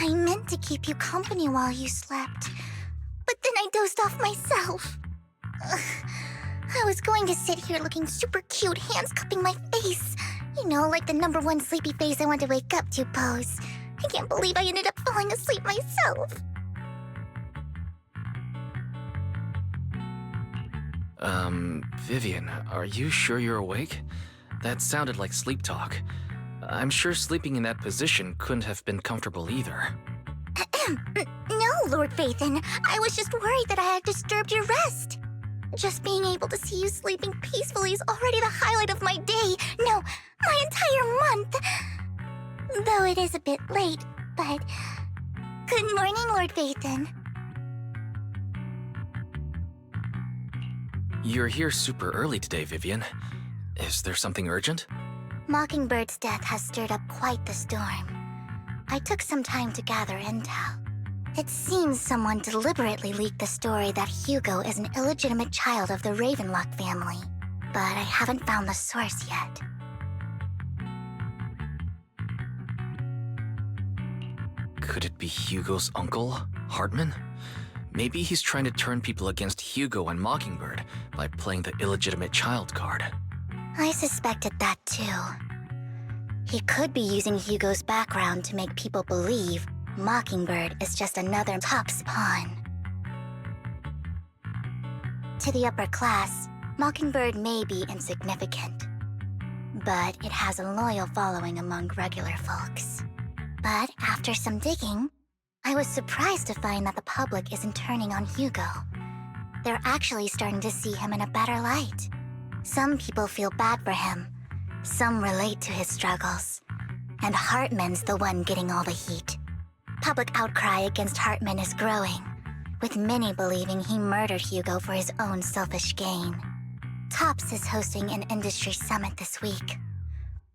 I meant to keep you company while you slept, but then I dozed off myself. Ugh. I was going to sit here looking super cute, hands cupping my face. You know, like the #1 sleepy face I want to wake up to pose. I can't believe I ended up falling asleep myself. Vivian, are you sure you're awake? That sounded like sleep talk. I'm sure sleeping in that position couldn't have been comfortable either. No, Lord Phaethon. I was just worried that I had disturbed your rest. Just being able to see you sleeping peacefully is already the highlight of my day. No, my entire month. Though it is a bit late, but... Good morning, Lord Phaethon. You're here super early today, Vivian. Is there something urgent? Mockingbird's death has stirred up quite the storm. I took some time to gather intel. It seems someone deliberately leaked the story that Hugo is an illegitimate child of the Ravenlock family, but I haven't found the source yet. Could it be Hugo's uncle, Hartman? Maybe he's trying to turn people against Hugo and Mockingbird by playing the illegitimate child card. I suspected that too. He could be using Hugo's background to make people believe Mockingbird is just another Top's pawn. To the upper class, Mockingbird may be insignificant, but it has a loyal following among regular folks. But after some digging, I was surprised to find that the public isn't turning on Hugo. They're actually starting to see him in a better light. Some people feel bad for him, some relate to his struggles, and Hartman's the one getting all the heat. Public outcry against Hartman is growing, with many believing he murdered Hugo for his own selfish gain. Tops is hosting an industry summit this week,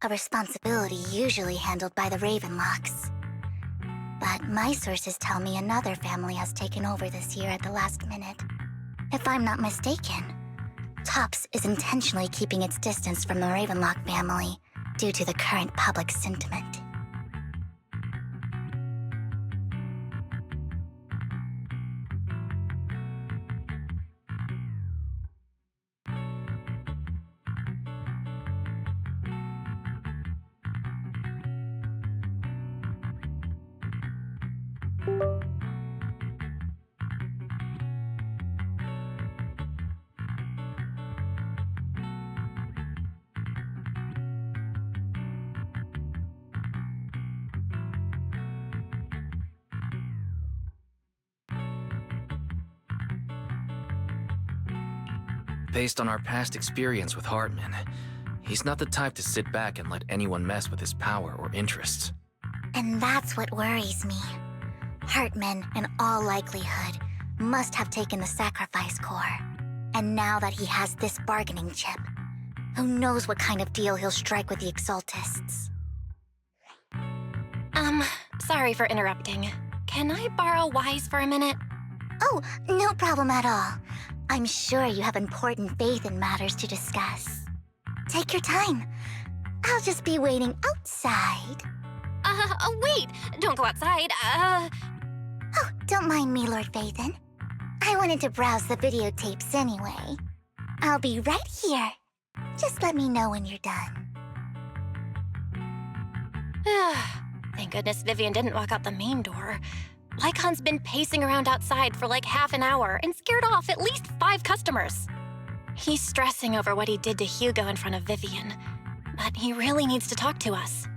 a responsibility usually handled by the Ravenlocks. But my sources tell me another family has taken over this year at the last minute. If I'm not mistaken, Tops is intentionally keeping its distance from the Ravenlock family due to the current public sentiment. Based on our past experience with Hartman, he's not the type to sit back and let anyone mess with his power or interests. And that's what worries me. Hartman, in all likelihood, must have taken the sacrifice core. And now that he has this bargaining chip, who knows what kind of deal he'll strike with the Exaltists. Sorry for interrupting. Can I borrow Wise for a minute? Oh, no problem at all. I'm sure you have important faith in matters to discuss. Take your time. I'll just be waiting outside. Wait! Don't go outside, Oh, don't mind me, Lord Phaethon. I wanted to browse the videotapes anyway. I'll be right here. Just let me know when you're done. Thank goodness Vivian didn't walk out the main door. Lycon's been pacing around outside for like half an hour and scared off at least 5 customers. He's stressing over what he did to Hugo in front of Vivian, but he really needs to talk to us.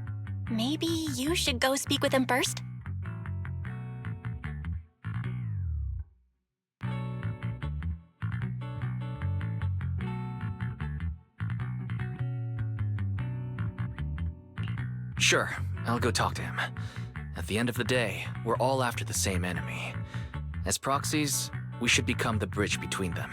Maybe you should go speak with him first? Sure, I'll go talk to him. At the end of the day, we're all after the same enemy. As proxies, we should become the bridge between them.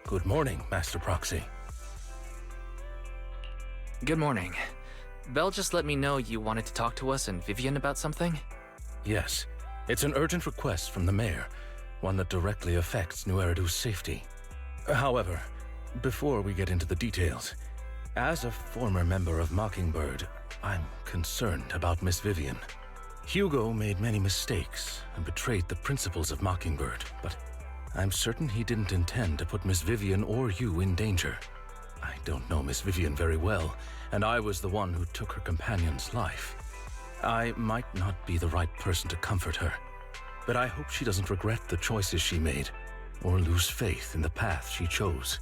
Good morning, Master Proxy. Good morning. Belle just let me know you wanted to talk to us and Vivian about something? Yes, it's an urgent request from the mayor, one that directly affects New Eridu's safety. However, before we get into the details, as a former member of Mockingbird, I'm concerned about Miss Vivian. Hugo made many mistakes and betrayed the principles of Mockingbird, but I'm certain he didn't intend to put Miss Vivian or you in danger. I don't know Miss Vivian very well, and I was the one who took her companion's life. I might not be the right person to comfort her, but I hope she doesn't regret the choices she made or lose faith in the path she chose.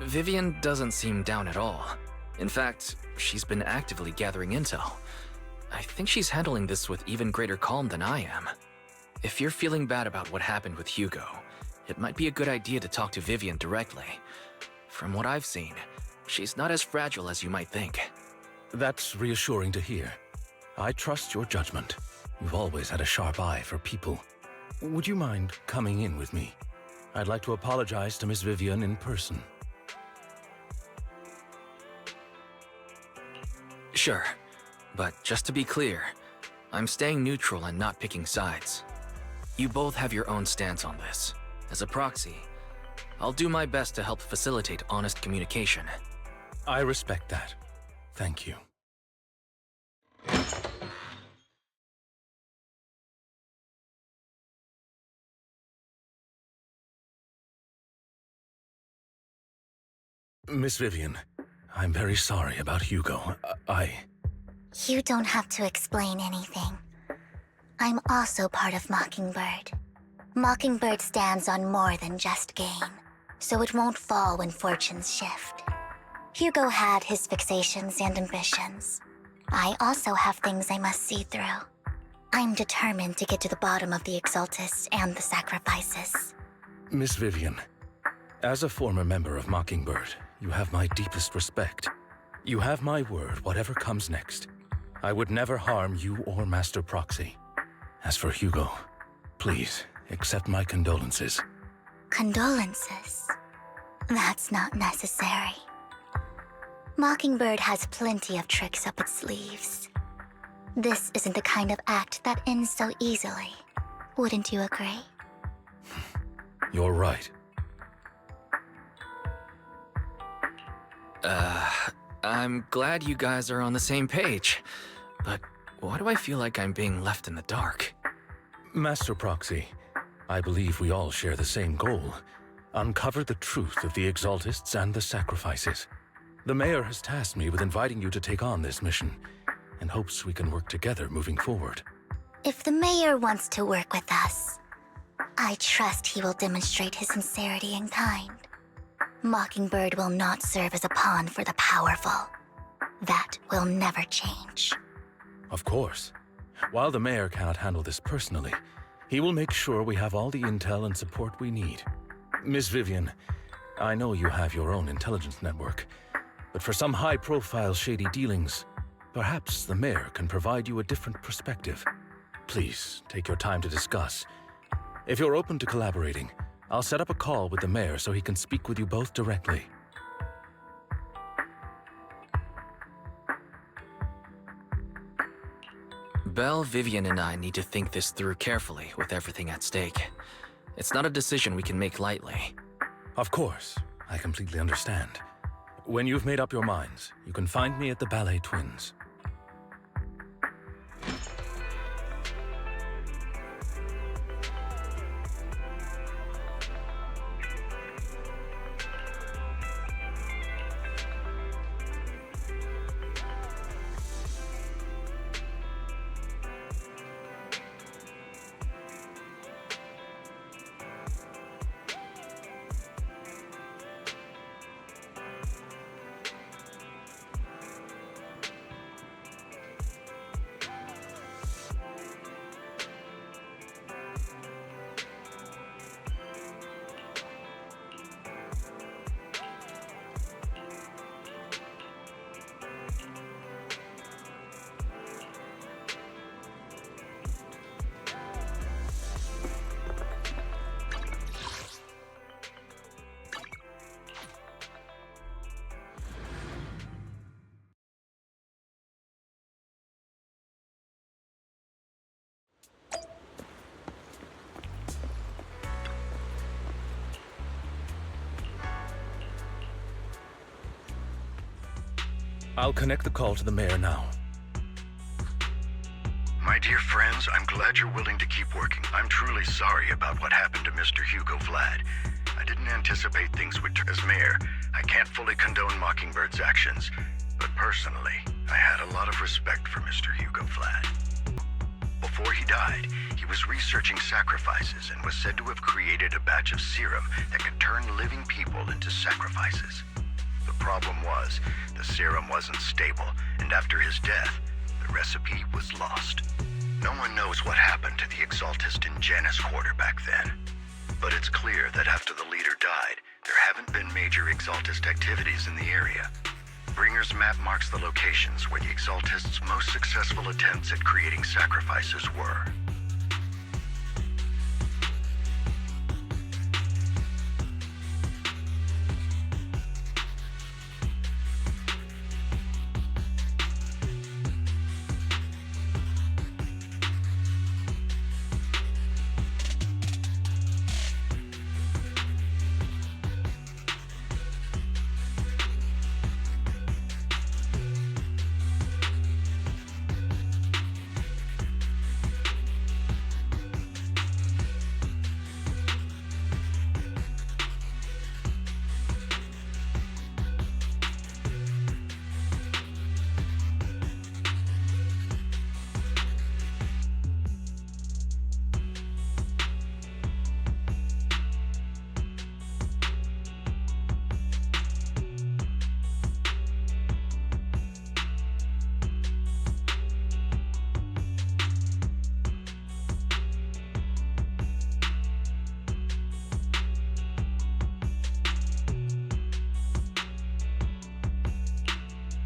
Vivian doesn't seem down at all. In fact, she's been actively gathering intel. I think she's handling this with even greater calm than I am. If you're feeling bad about what happened with Hugo, it might be a good idea to talk to Vivian directly. From what I've seen, she's not as fragile as you might think. That's reassuring to hear. I trust your judgment. You've always had a sharp eye for people. Would you mind coming in with me? I'd like to apologize to Miss Vivian in person. Sure, but just to be clear, I'm staying neutral and not picking sides. You both have your own stance on this. As a proxy, I'll do my best to help facilitate honest communication. I respect that. Thank you. Miss Vivian, I'm very sorry about Hugo. You don't have to explain anything. I'm also part of Mockingbird. Mockingbird stands on more than just gain, so it won't fall when fortunes shift. Hugo had his fixations and ambitions. I also have things I must see through. I'm determined to get to the bottom of the Exaltists and the sacrifices. Miss Vivian, as a former member of Mockingbird, you have my deepest respect. You have my word, whatever comes next. I would never harm you or Master Proxy. As for Hugo, please accept my condolences. Condolences? That's not necessary. Mockingbird has plenty of tricks up its sleeves. This isn't the kind of act that ends so easily. Wouldn't you agree? You're right. I'm glad you guys are on the same page, but why do I feel like I'm being left in the dark? Master Proxy, I believe we all share the same goal. Uncover the truth of the Exaltists and the sacrifices. The mayor has tasked me with inviting you to take on this mission, and hopes we can work together moving forward. If the mayor wants to work with us, I trust he will demonstrate his sincerity in kind. Mockingbird will not serve as a pawn for the powerful. That will never change. Of course. While the mayor cannot handle this personally, he will make sure we have all the intel and support we need. Miss Vivian, I know you have your own intelligence network, but for some high-profile shady dealings, perhaps the mayor can provide you a different perspective. Please, take your time to discuss. If you're open to collaborating, I'll set up a call with the mayor so he can speak with you both directly. Belle, Vivian, and I need to think this through carefully with everything at stake. It's not a decision we can make lightly. Of course, I completely understand. When you've made up your minds, you can find me at the Ballet Twins. I'll connect the call to the mayor now. My dear friends, I'm glad you're willing to keep working. I'm truly sorry about what happened to Mr. Hugo Vlad. I didn't anticipate things would turn. As mayor, I can't fully condone Mockingbird's actions, but personally, I had a lot of respect for Mr. Hugo Vlad. Before he died, he was researching sacrifices and was said to have created a batch of serum that could turn living people into sacrifices. The problem was, the serum wasn't stable, and after his death, the recipe was lost. No one knows what happened to the Exaltist in Janus Quarter back then. But it's clear that after the leader died, there haven't been major Exaltist activities in the area. Bringer's map marks the locations where the Exaltists' most successful attempts at creating sacrifices were.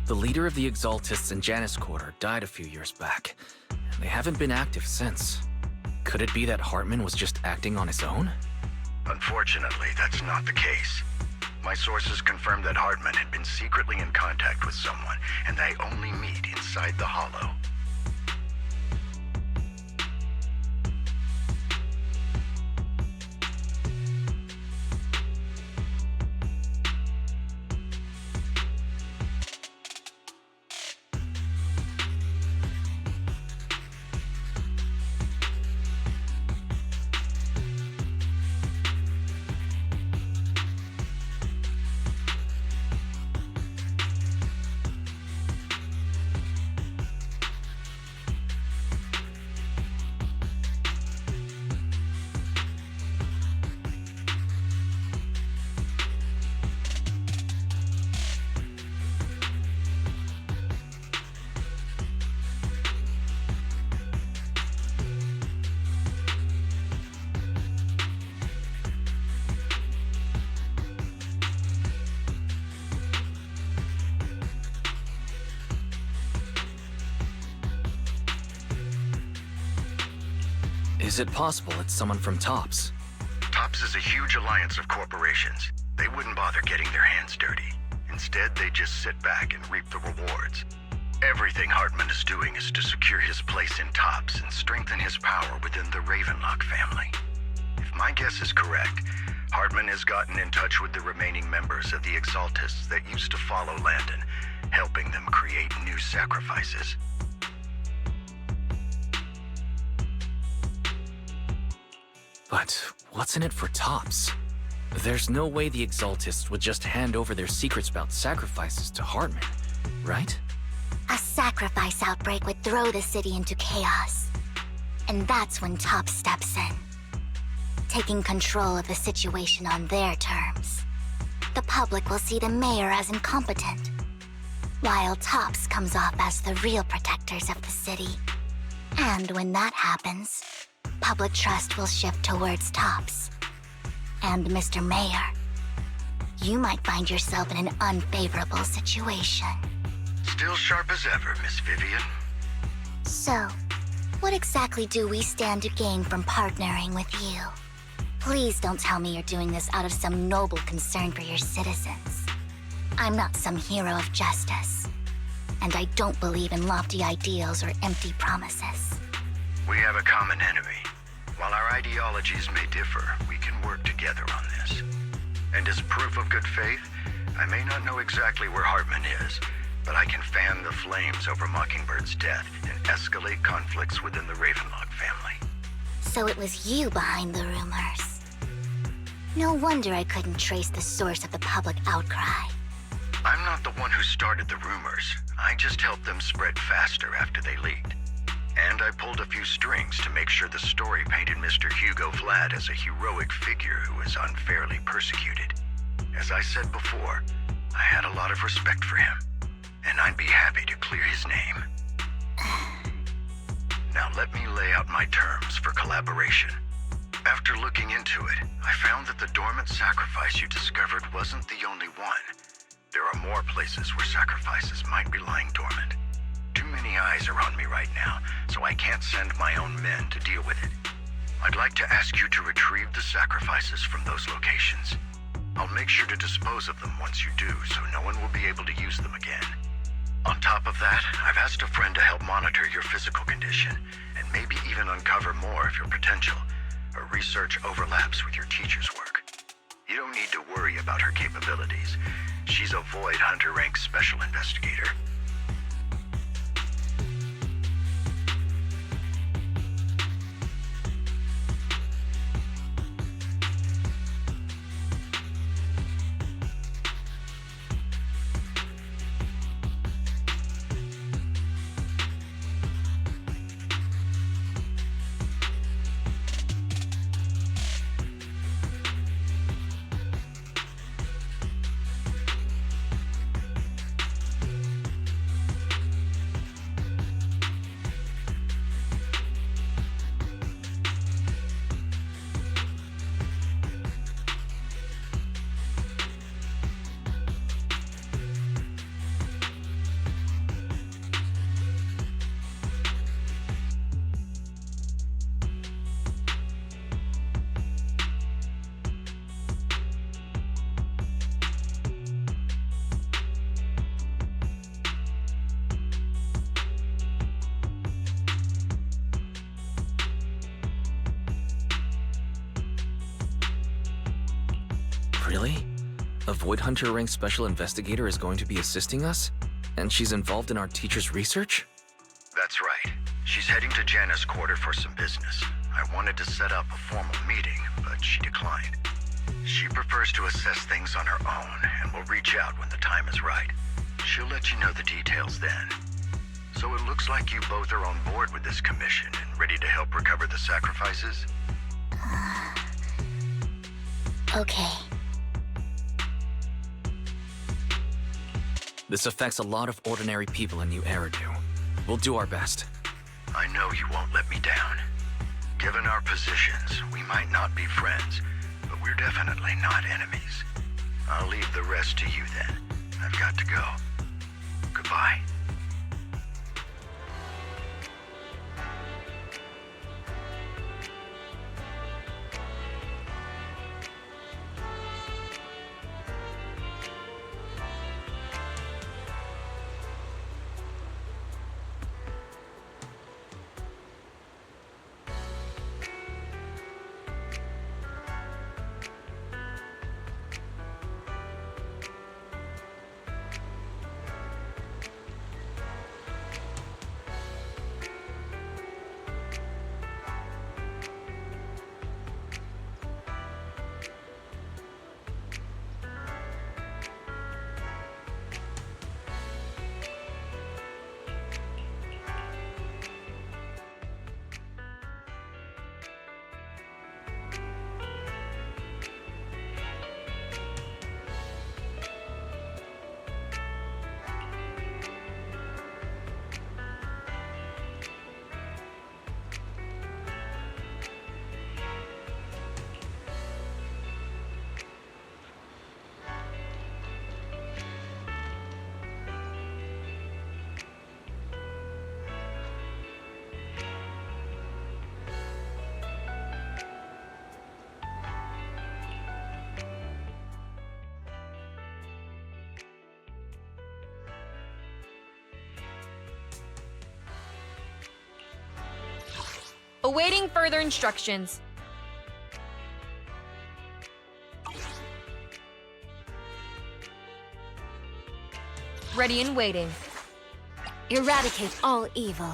The leader of the Exaltists in Janus Quarter died a few years back, and they haven't been active since. Could it be that Hartman was just acting on his own? Unfortunately, that's not the case. My sources confirmed that Hartman had been secretly in contact with someone, and they only meet inside the Hollow. Is it possible it's someone from TOPS? TOPS is a huge alliance of corporations. They wouldn't bother getting their hands dirty. Instead, they just sit back and reap the rewards. Everything Hartman is doing is to secure his place in TOPS and strengthen his power within the Ravenlock family. If my guess is correct, Hartman has gotten in touch with the remaining members of the Exaltists that used to follow Landon, helping them create new sacrifices. But what's in it for TOPS? There's no way the Exaltists would just hand over their secrets about sacrifices to Hartman, right? A sacrifice outbreak would throw the city into chaos. And that's when TOPS steps in, taking control of the situation on their terms. The public will see the mayor as incompetent, while TOPS comes off as the real protectors of the city. And when that happens, public trust will shift towards TOPS. And Mr. Mayor, you might find yourself in an unfavorable situation. Still sharp as ever, Miss Vivian. So, what exactly do we stand to gain from partnering with you? Please don't tell me you're doing this out of some noble concern for your citizens. I'm not some hero of justice, and I don't believe in lofty ideals or empty promises. We have a common enemy. While our ideologies may differ, we can work together on this. And as proof of good faith, I may not know exactly where Hartman is, but I can fan the flames over Mockingbird's death and escalate conflicts within the Ravenlock family. So it was you behind the rumors. No wonder I couldn't trace the source of the public outcry. I'm not the one who started the rumors. I just helped them spread faster after they leaked. And I pulled a few strings to make sure the story painted Mr. Hugo Vlad as a heroic figure who was unfairly persecuted. As I said before, I had a lot of respect for him, and I'd be happy to clear his name. Now let me lay out my terms for collaboration. After looking into it, I found that the dormant sacrifice you discovered wasn't the only one. There are more places where sacrifices might be lying dormant. Too many eyes are on me right now, so I can't send my own men to deal with it. I'd like to ask you to retrieve the sacrifices from those locations. I'll make sure to dispose of them once you do, so no one will be able to use them again. On top of that, I've asked a friend to help monitor your physical condition, and maybe even uncover more of your potential. Her research overlaps with your teacher's work. You don't need to worry about her capabilities. She's a Void Hunter rank special investigator. Really? A Void Hunter rank special investigator is going to be assisting us? And she's involved in our teacher's research? That's right. She's heading to Janna's quarter for some business. I wanted to set up a formal meeting, but she declined. She prefers to assess things on her own and will reach out when the time is right. She'll let you know the details then. So it looks like you both are on board with this commission and ready to help recover the sacrifices? Okay. This affects a lot of ordinary people in New Eridu. We'll do our best. I know you won't let me down. Given our positions, we might not be friends, but we're definitely not enemies. I'll leave the rest to you then. I've got to go. Goodbye. Awaiting further instructions. Ready and waiting. Eradicate all evil.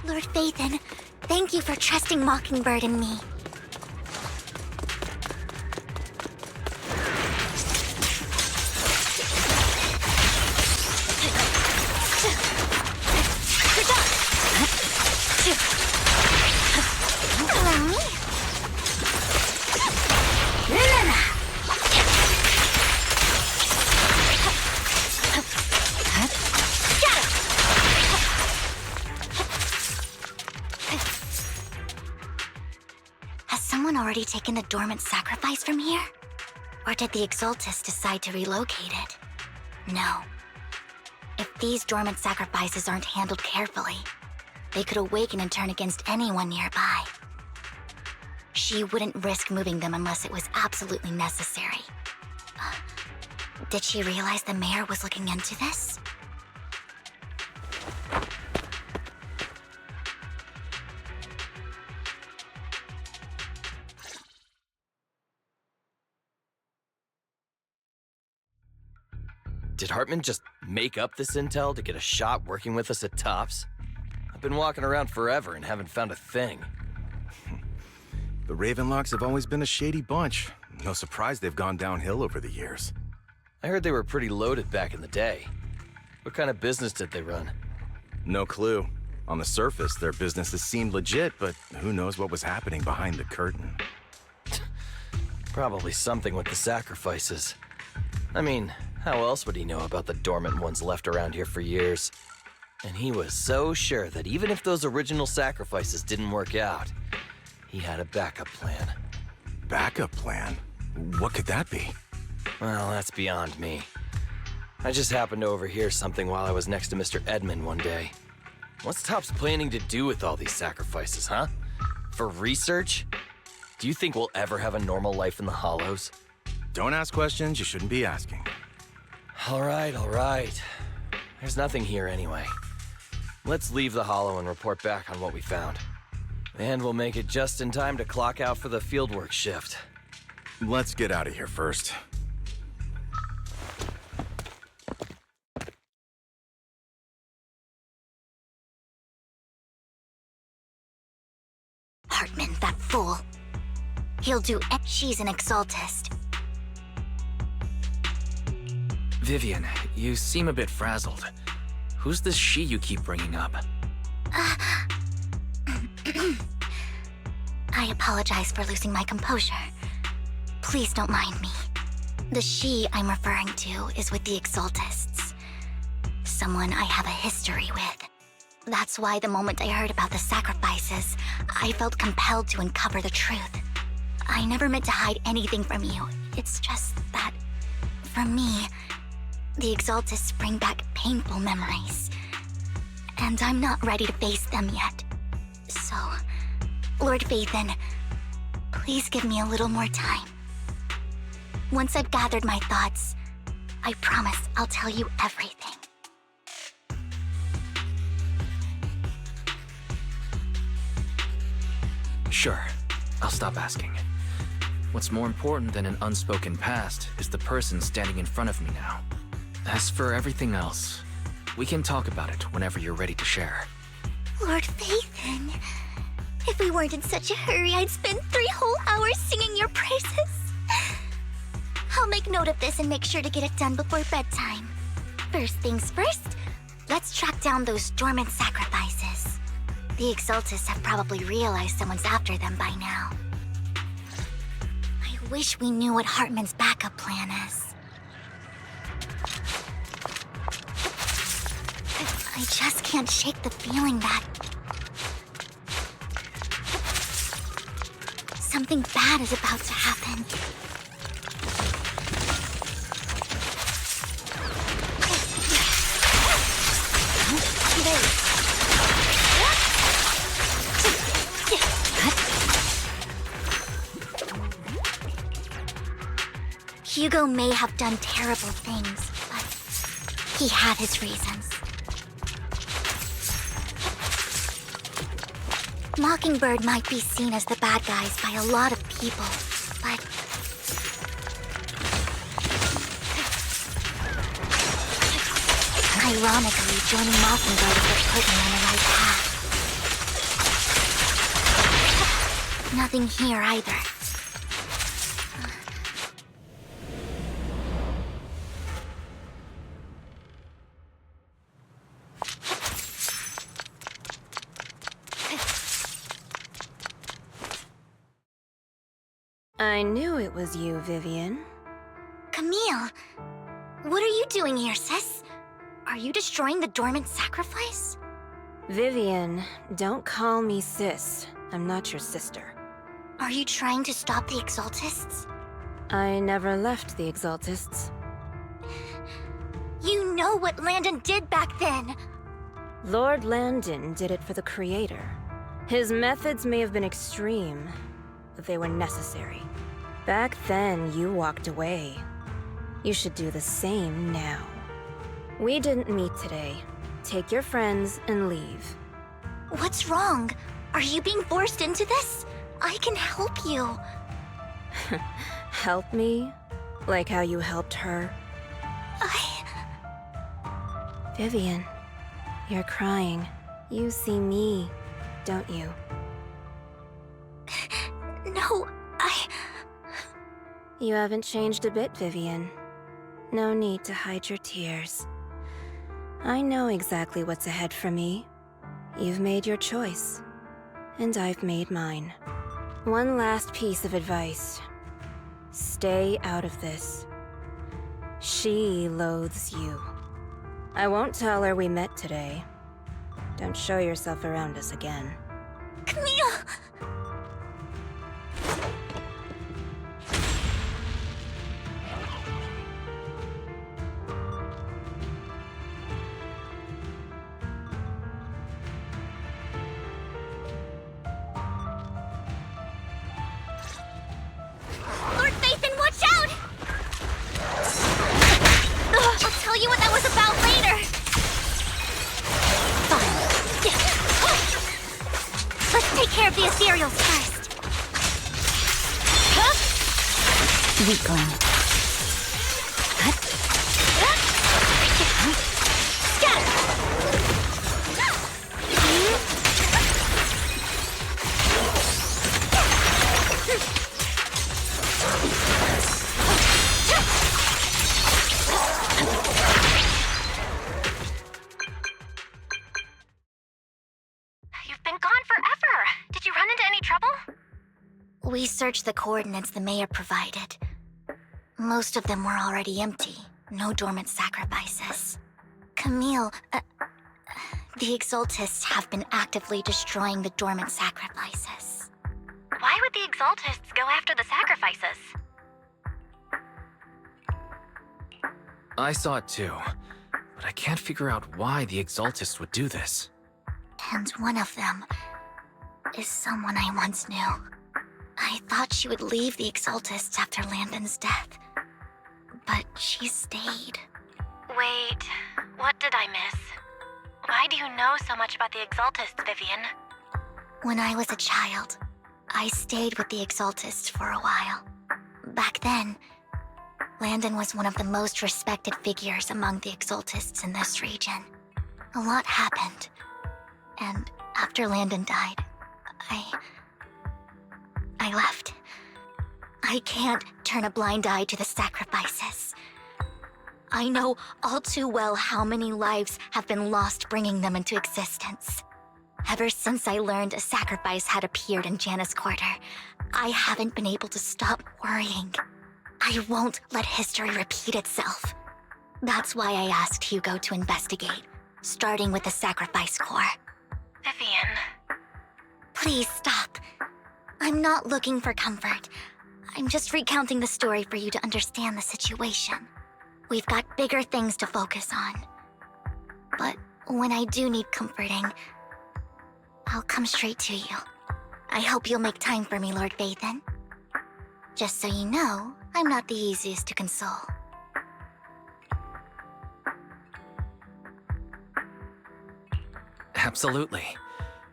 Lord Phaethon, thank you for trusting Mockingbird and me. Has someone already taken the dormant sacrifice from here? Or did the Exaltus decide to relocate it? No. If these dormant sacrifices aren't handled carefully, they could awaken and turn against anyone nearby. She wouldn't risk moving them unless it was absolutely necessary. Did she realize the mayor was looking into this? Did Hartman just make up this intel to get a shot working with us at Tops? I've been walking around forever and haven't found a thing. The Ravenlocks have always been a shady bunch. No surprise they've gone downhill over the years. I heard they were pretty loaded back in the day. What kind of business did they run? No clue. On the surface, their businesses seemed legit, but who knows what was happening behind the curtain. Probably something with the sacrifices. I mean, how else would he know about the dormant ones left around here for years? And he was so sure that even if those original sacrifices didn't work out, he had a backup plan. Backup plan? What could that be? Well, that's beyond me. I just happened to overhear something while I was next to Mr. Edmund one day. What's Tops planning to do with all these sacrifices, huh? For research? Do you think we'll ever have a normal life in the Hollows? Don't ask questions you shouldn't be asking. All right. There's nothing here anyway. Let's leave the Hollow and report back on what we found. And we'll make it just in time to clock out for the fieldwork shift. Let's get out of here first. Hartman, that fool. He'll do it. She's an Exaltist. Vivian, you seem a bit frazzled. Who's this she you keep bringing up? I apologize for losing my composure. Please don't mind me. The she I'm referring to is with the Exaltists. Someone I have a history with. That's why the moment I heard about the sacrifices, I felt compelled to uncover the truth. I never meant to hide anything from you. It's just that, for me, the Exaltists bring back painful memories. And I'm not ready to face them yet. So, Lord Phaethon, please give me a little more time. Once I've gathered my thoughts, I promise I'll tell you everything. Sure, I'll stop asking. What's more important than an unspoken past is the person standing in front of me now. As for everything else, we can talk about it whenever you're ready to share. Lord Phaethon, if we weren't in such a hurry, I'd spend 3 whole hours singing your praises. I'll make note of this and make sure to get it done before bedtime. First things first, let's track down those dormant sacrifices. The Exaltists have probably realized someone's after them by now. I wish we knew what Hartman's backup plan is. I just can't shake the feeling that something bad is about to happen. Hugo may have done terrible things, but he had his reasons. Mockingbird might be seen as the bad guys by a lot of people, but ironically, joining Mockingbird is what put me on the right path. Nothing here either. I knew it was you, Vivian. Camille, what are you doing here, sis? Are you destroying the dormant sacrifice? Vivian, don't call me sis. I'm not your sister. Are you trying to stop the Exaltists? I never left the Exaltists. You know what Landon did back then! Lord Landon did it for the Creator. His methods may have been extreme, but they were necessary. Back then, you walked away. You should do the same now. We didn't meet today. Take your friends and leave. What's wrong? Are you being forced into this? I can help you. Help me? Like how you helped her? Vivian, you're crying. You see me, don't you? No, You haven't changed a bit, Vivian. No need to hide your tears. I know exactly what's ahead for me. You've made your choice, and I've made mine. One last piece of advice. Stay out of this. She loathes you. I won't tell her we met today. Don't show yourself around us again. Camille! Lord Nathan, watch out! I'll tell you what that was about later. Fine. Let's take care of the ethereals first. Weakling. You've been gone forever. Did you run into any trouble? We searched the coordinates the mayor provided. Most of them were already empty. No dormant sacrifices. Camille, the Exaltists have been actively destroying the dormant sacrifices. Why would the Exaltists go after the sacrifices? I saw it too, but I can't figure out why the Exaltists would do this. And one of them is someone I once knew. I thought she would leave the Exaltists after Landon's death, but she stayed. Wait, what did I miss? Why do you know so much about the Exaltists, Vivian? When I was a child, I stayed with the Exaltists for a while. Back then, Landon was one of the most respected figures among the Exaltists in this region. A lot happened, and after Landon died, I left. I can't turn a blind eye to the sacrifices. I know all too well how many lives have been lost bringing them into existence. Ever since I learned a sacrifice had appeared in Janus Quarter, I haven't been able to stop worrying. I won't let history repeat itself. That's why I asked Hugo to investigate, starting with the Sacrifice Corps. Vivian. Please stop. I'm not looking for comfort. I'm just recounting the story for you to understand the situation. We've got bigger things to focus on. But when I do need comforting, I'll come straight to you. I hope you'll make time for me, Lord Vathan. Just so you know, I'm not the easiest to console. Absolutely.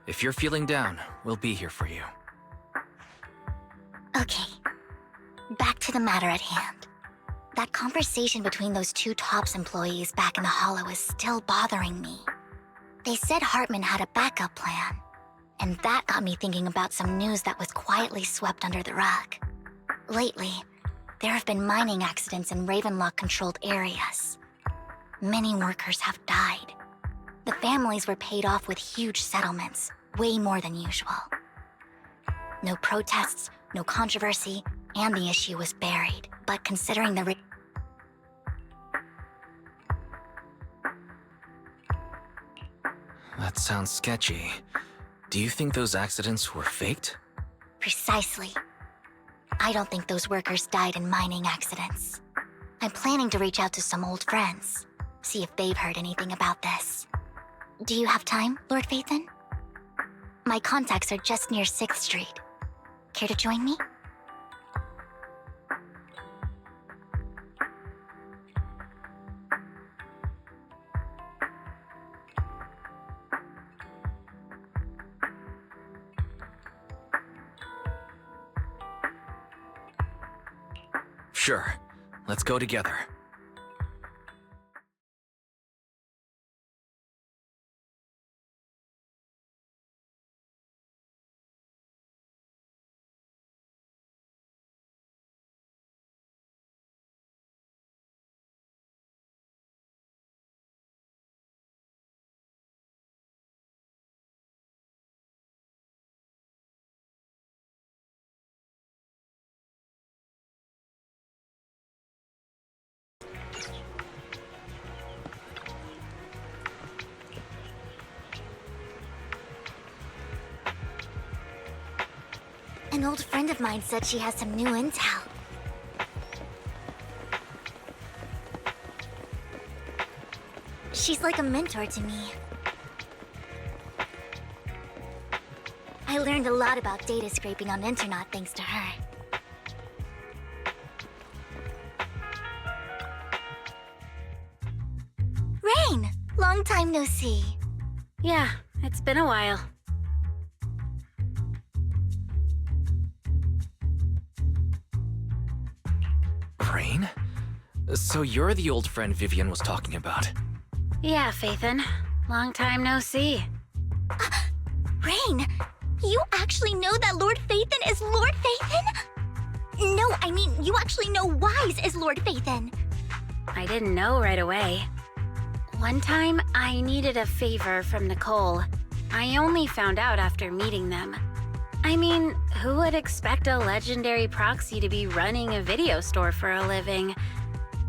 If you're feeling down, we'll be here for you. Okay, back to the matter at hand. That conversation between those two TOPS employees back in the hollow is still bothering me. They said Hartman had a backup plan, and that got me thinking about some news that was quietly swept under the rug. Lately, there have been mining accidents in Ravenlock-controlled areas. Many workers have died. The families were paid off with huge settlements, way more than usual. No protests, no controversy, and the issue was buried. But considering the That sounds sketchy. Do you think those accidents were faked? Precisely. I don't think those workers died in mining accidents. I'm planning to reach out to some old friends, see if they've heard anything about this. Do you have time, Lord Phaethon? My contacts are just near 6th Street. Care to join me? Sure. Let's go together. An old friend of mine said she has some new intel. She's like a mentor to me. I learned a lot about data scraping on the internet thanks to her. Rain! Long time no see. Yeah, it's been a while. Rain? So you're the old friend Vivian was talking about. Yeah, Phaethon. Long time no see. Rain! You actually know that Lord Phaethon is Lord Phaethon? No, I mean, you actually know Wise is Lord Phaethon. I didn't know right away. One time, I needed a favor from Nicole. I only found out after meeting them. I mean, who would expect a legendary proxy to be running a video store for a living?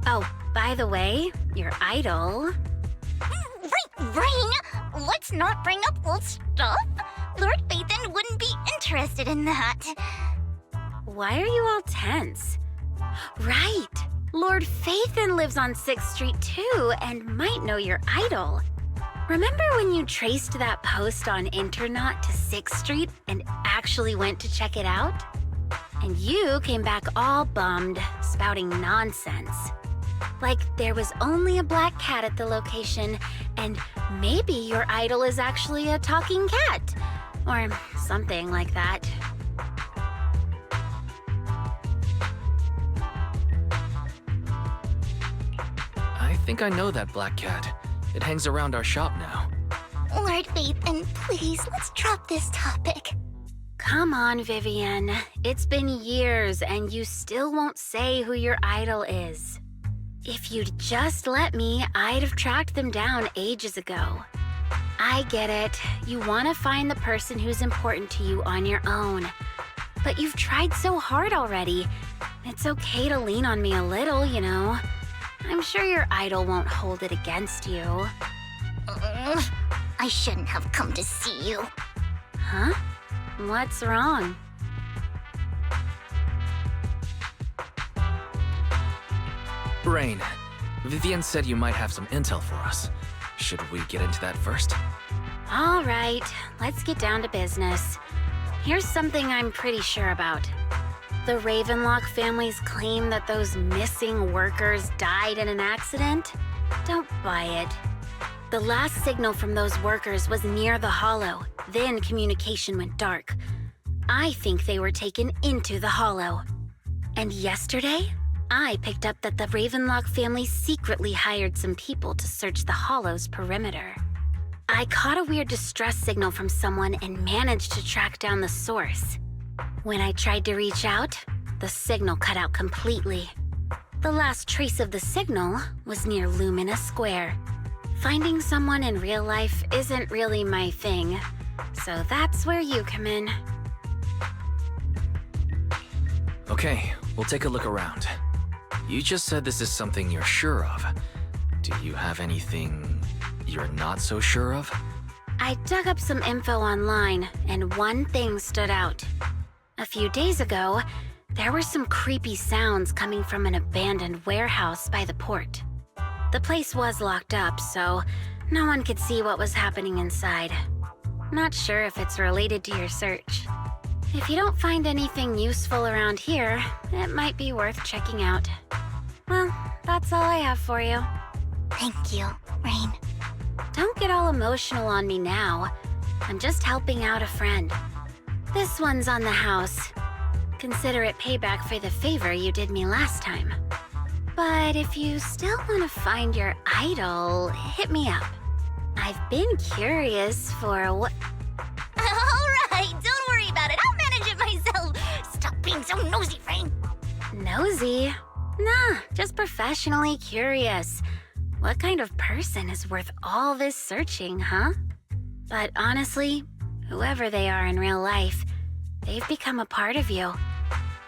Oh, by the way, your idol... Rain! Let's not bring up old stuff. Lord Phaethon wouldn't be interested in that. Why are you all tense? Right! Lord Phaethon lives on 6th Street too, and might know your idol. Remember when you traced that post on Internet to 6th Street and actually went to check it out? And you came back all bummed, spouting nonsense. Like there was only a black cat at the location, and maybe your idol is actually a talking cat. Or something like that. I think I know that black cat. It hangs around our shop now. Lord Phaethon, please, let's drop this topic. Come on, Vivian. It's been years, and you still won't say who your idol is. If you'd just let me, I'd have tracked them down ages ago. I get it. You want to find the person who's important to you on your own. But you've tried so hard already. It's okay to lean on me a little, you know. I'm sure your idol won't hold it against you. I shouldn't have come to see you. Huh? What's wrong? Rain, Vivian said you might have some intel for us. Should we get into that first? All right, let's get down to business. Here's something I'm pretty sure about. The Ravenlock family's claim that those missing workers died in an accident? Don't buy it. The last signal from those workers was near the Hollow. Then communication went dark. I think they were taken into the Hollow. And yesterday, I picked up that the Ravenlock family secretly hired some people to search the Hollow's perimeter. I caught a weird distress signal from someone and managed to track down the source. When I tried to reach out, the signal cut out completely. The last trace of the signal was near Lumina Square. Finding someone in real life isn't really my thing, so that's where you come in. Okay, we'll take a look around. You just said this is something you're sure of. Do you have anything you're not so sure of? I dug up some info online, and one thing stood out. A few days ago, there were some creepy sounds coming from an abandoned warehouse by the port. The place was locked up, so no one could see what was happening inside. Not sure if it's related to your search. If you don't find anything useful around here, it might be worth checking out. Well, that's all I have for you. Thank you, Rain. Don't get all emotional on me now. I'm just helping out a friend. This one's on the house. Consider it payback for the favor you did me last time. But if you still want to find your idol, hit me up. I've been curious for what... Alright, don't worry about it. I'll manage it myself. Stop being so nosy, Rain. Nosy? Nah, just professionally curious. What kind of person is worth all this searching, huh? But honestly, whoever they are in real life, they've become a part of you.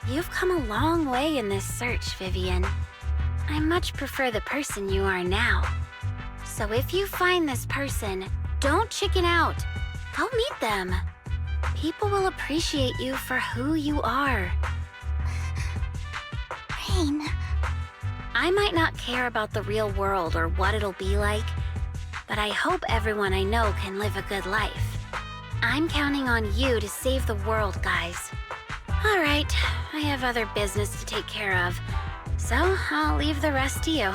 You've come a long way in this search, Vivian. I much prefer the person you are now. So if you find this person, don't chicken out. Go meet them. People will appreciate you for who you are. Rain. I might not care about the real world or what it'll be like, but I hope everyone I know can live a good life. I'm counting on you to save the world, guys. All right, I have other business to take care of, so I'll leave the rest to you.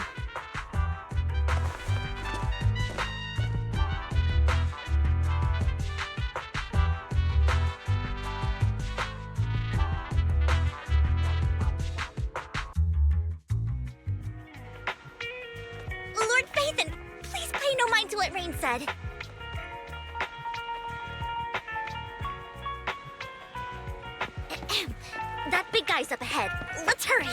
Lord Phaethon, please pay no mind to what Rain said. That big guy's up ahead. Let's hurry.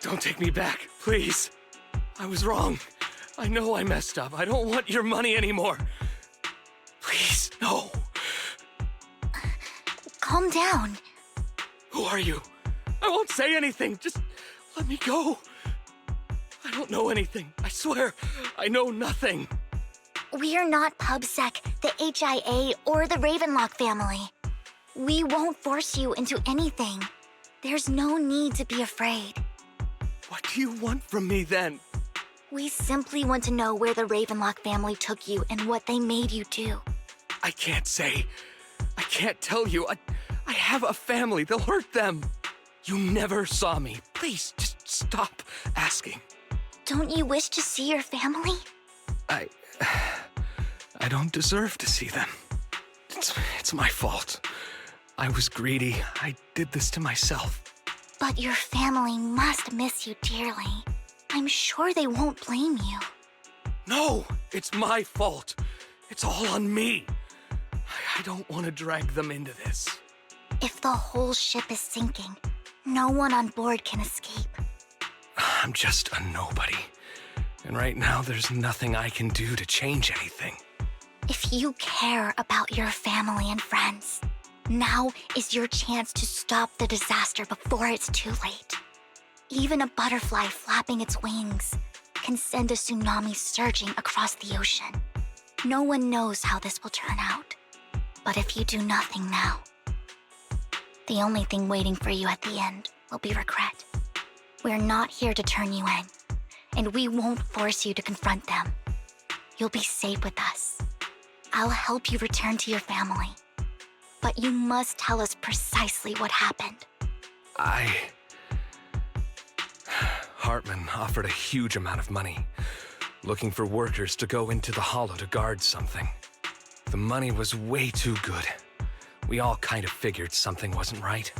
Don't take me back. Please. I was wrong. I know I messed up. I don't want your money anymore. Please, no. Calm down. Who are you? I won't say anything. Just let me go. I don't know anything. I swear, I know nothing. We're not PubSec, the HIA, or the Ravenlock family. We won't force you into anything. There's no need to be afraid. What do you want from me then? We simply want to know where the Ravenlock family took you and what they made you do. I can't say. I can't tell you. I have a family. They'll hurt them. You never saw me. Please, just stop asking. Don't you wish to see your family? I don't deserve to see them. It's my fault. I was greedy. I did this to myself. But your family must miss you dearly. I'm sure they won't blame you. No, it's my fault. It's all on me. I don't want to drag them into this. If the whole ship is sinking, no one on board can escape. I'm just a nobody. And right now, there's nothing I can do to change anything. If you care about your family and friends, now is your chance to stop the disaster before it's too late. Even a butterfly flapping its wings can send a tsunami surging across the ocean. No one knows how this will turn out. But if you do nothing now, the only thing waiting for you at the end will be regret. We're not here to turn you in, and we won't force you to confront them. You'll be safe with us. I'll help you return to your family. But you must tell us precisely what happened. Hartman offered a huge amount of money, looking for workers to go into the hollow to guard something. The money was way too good. We all kind of figured something wasn't right.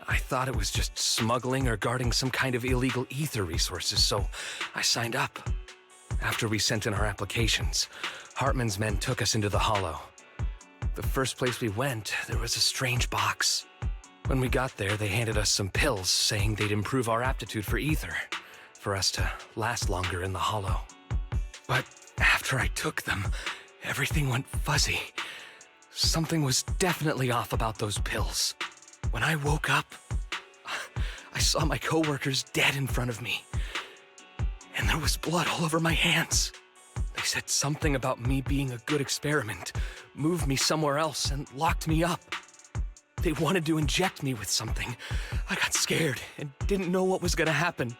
I thought it was just smuggling or guarding some kind of illegal ether resources, so I signed up. After we sent in our applications, Hartman's men took us into the hollow. The first place we went, there was a strange box. When we got there, they handed us some pills, saying they'd improve our aptitude for ether, for us to last longer in the hollow. But after I took them, everything went fuzzy. Something was definitely off about those pills. When I woke up, I saw my coworkers dead in front of me. And there was blood all over my hands. They said something about me being a good experiment, moved me somewhere else, and locked me up. They wanted to inject me with something. I got scared and didn't know what was gonna happen.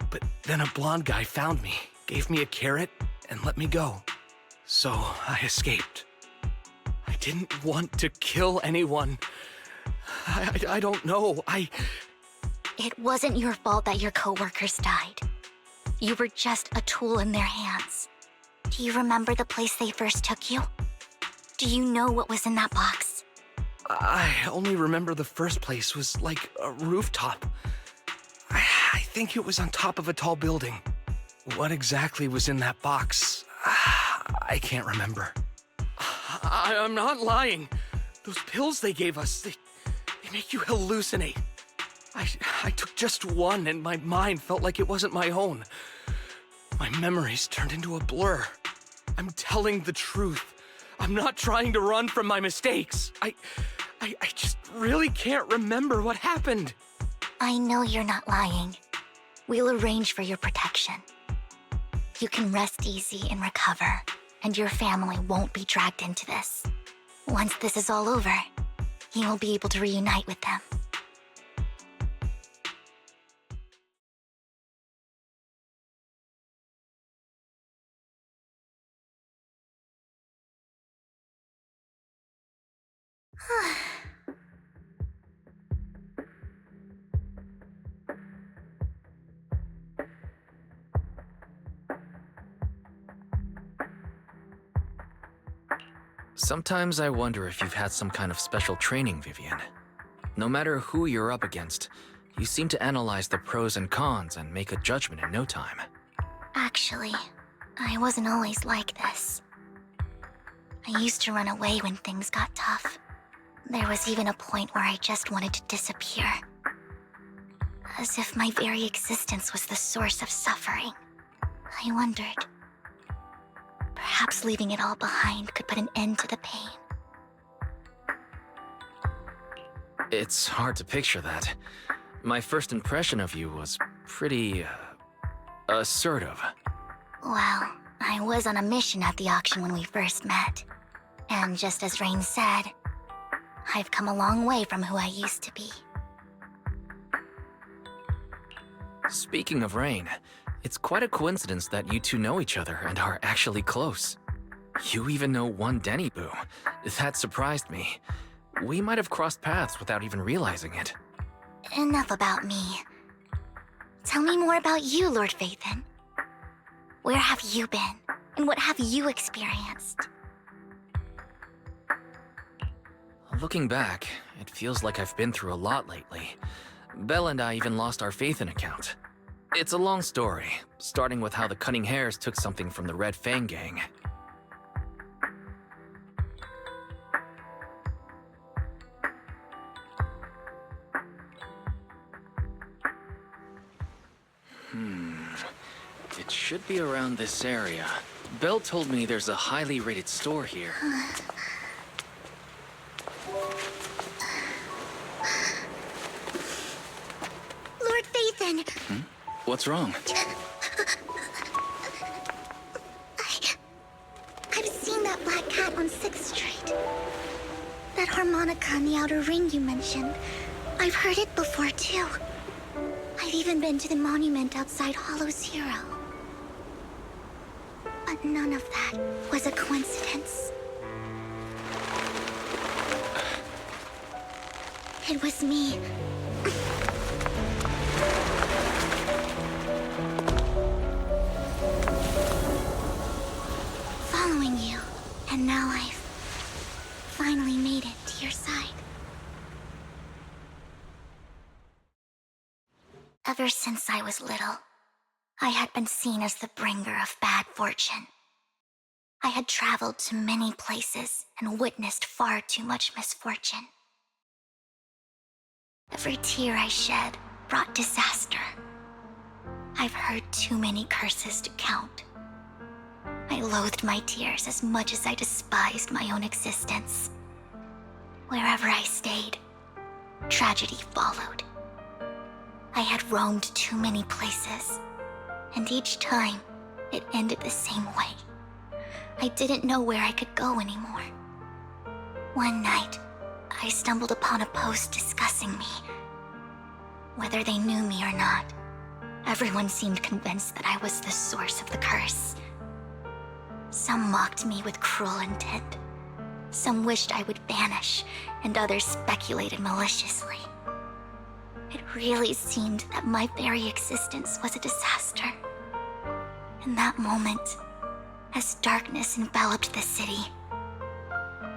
But then a blonde guy found me, gave me a carrot, and let me go. So I escaped. I didn't want to kill anyone. I don't know. It wasn't your fault that your coworkers died. You were just a tool in their hands. Do you remember the place they first took you? Do you know what was in that box? I only remember the first place was like a rooftop. I think it was on top of a tall building. What exactly was in that box? I can't remember. I'm not lying. Those pills they gave us, they make you hallucinate. I took just one and my mind felt like it wasn't my own. My memories turned into a blur. I'm telling the truth. I'm not trying to run from my mistakes. I just really can't remember what happened. I know you're not lying. We'll arrange for your protection. You can rest easy and recover, and your family won't be dragged into this. Once this is all over, you'll be able to reunite with them. Sometimes I wonder if you've had some kind of special training, Vivian. No matter who you're up against, you seem to analyze the pros and cons and make a judgment in no time. Actually, I wasn't always like this. I used to run away when things got tough. There was even a point where I just wanted to disappear. as if my very existence was the source of suffering. I wondered, perhaps leaving it all behind could put an end to the pain. It's hard to picture that. My first impression of you was pretty, assertive. Well, I was on a mission at the auction when we first met. And just as Rain said, I've come a long way from who I used to be. Speaking of Rain, it's quite a coincidence that you two know each other and are actually close. You even know one Denny Boo. That surprised me. We might have crossed paths without even realizing it. Enough about me. Tell me more about you, Lord Phaethon. Where have you been? And what have you experienced? Looking back, it feels like I've been through a lot lately. Belle and I even lost our Phaethon account. It's a long story, starting with how the Cunning Hares took something from the Red Fang gang. It should be around this area. Belle told me there's a highly rated store here. Lord Phaethon! What's wrong? I've seen that black cat on 6th Street. That harmonica in the outer ring you mentioned. I've heard it before, too. I've even been to the monument outside Hollow Zero. But none of that was a coincidence. It was me. Following you, and now I've finally made it to your side. Ever since I was little, I had been seen as the bringer of bad fortune. I had traveled to many places and witnessed far too much misfortune. Every tear I shed brought disaster. I've heard too many curses to count. I loathed my tears as much as I despised my own existence. Wherever I stayed, tragedy followed. I had roamed too many places, and each time, it ended the same way. I didn't know where I could go anymore. One night, I stumbled upon a post discussing me. Whether they knew me or not, everyone seemed convinced that I was the source of the curse. Some mocked me with cruel intent. Some wished I would vanish, and others speculated maliciously. It really seemed that my very existence was a disaster. In that moment, as darkness enveloped the city,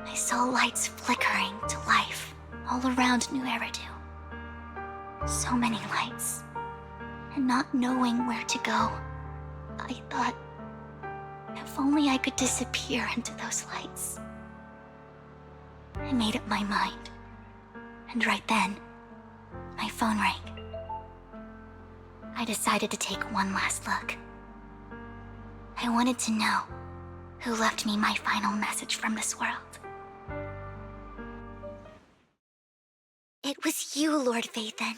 I saw lights flickering to life all around New Eridu. So many lights, and not knowing where to go, I thought, if only I could disappear into those lights. I made up my mind, and right then, my phone rang. I decided to take one last look. I wanted to know who left me my final message from this world. It was you, Lord Phaethon.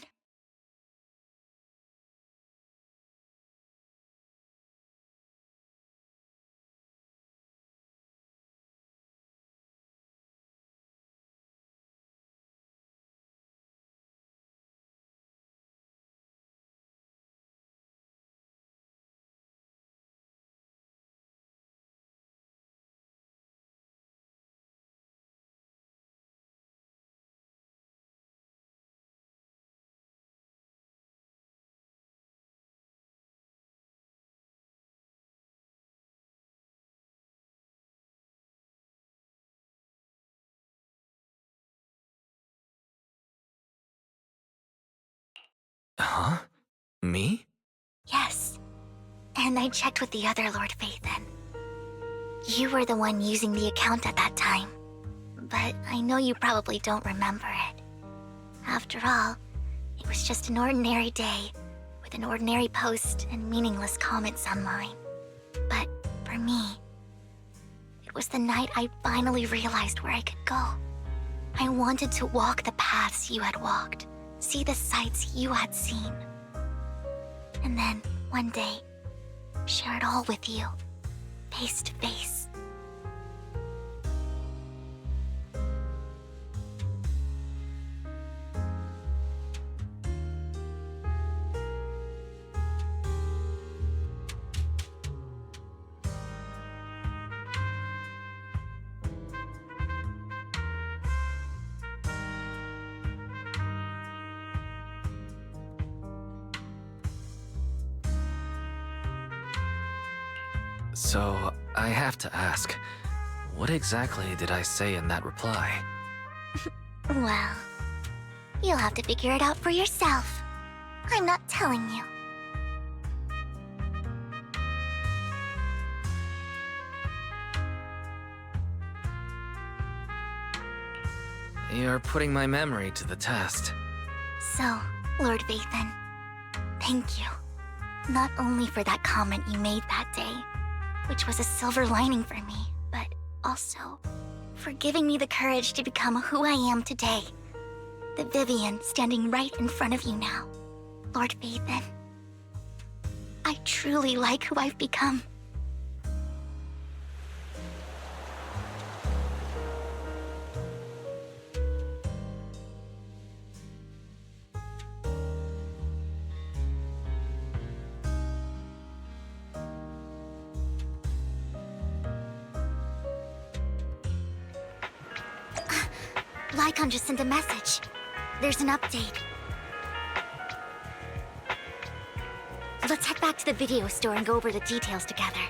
Huh? Me? Yes. And I checked with the other Lord Phaethon. You were the one using the account at that time. But I know you probably don't remember it. After all, It was just an ordinary day, with an ordinary post and meaningless comments online. But for me, it was the night I finally realized where I could go. I wanted to walk the paths you had walked, see the sights you had seen. And then, one day, share it all with you, face to face. So, I have to ask, what exactly did I say in that reply? Well, you'll have to figure it out for yourself. I'm not telling you. You're putting my memory to the test. So, Lord Vathan, thank you. Not only for that comment you made that day, which was a silver lining for me, but also for giving me the courage to become who I am today. The Vivian standing right in front of you now. Lord Vathan, I truly like who I've become. Lycon just sent a message. There's an update. Let's head back to the video store and go over the details together.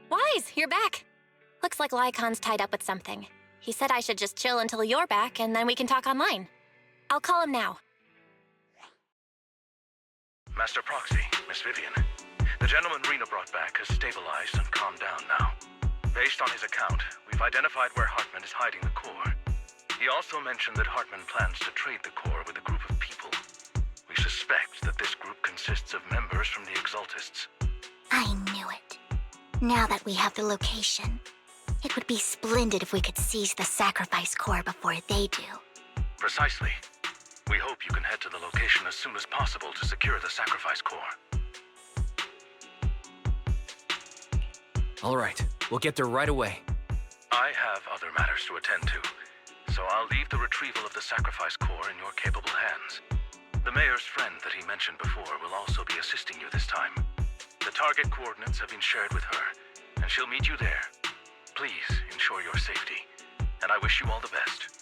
Wise, you're back. Looks like Lycon's tied up with something. He said I should just chill until you're back, and then we can talk online. I'll call him now. Master Proxy, Miss Vivian. The gentleman Rena brought back has stabilized and calmed down now. Based on his account, we've identified where Hartman is hiding the core. He also mentioned that Hartman plans to trade the core with a group of people. We suspect that this group consists of members from the Exaltists. I knew it. Now that we have the location, it would be splendid if we could seize the sacrifice core before they do. Precisely. We hope you can head to the location as soon as possible to secure the sacrifice core. All right, we'll get there right away. I have other matters to attend to, so I'll leave the retrieval of the sacrifice core in your capable hands. The mayor's friend that he mentioned before will also be assisting you this time. The target coordinates have been shared with her, and she'll meet you there. Please ensure your safety, and I wish you all the best.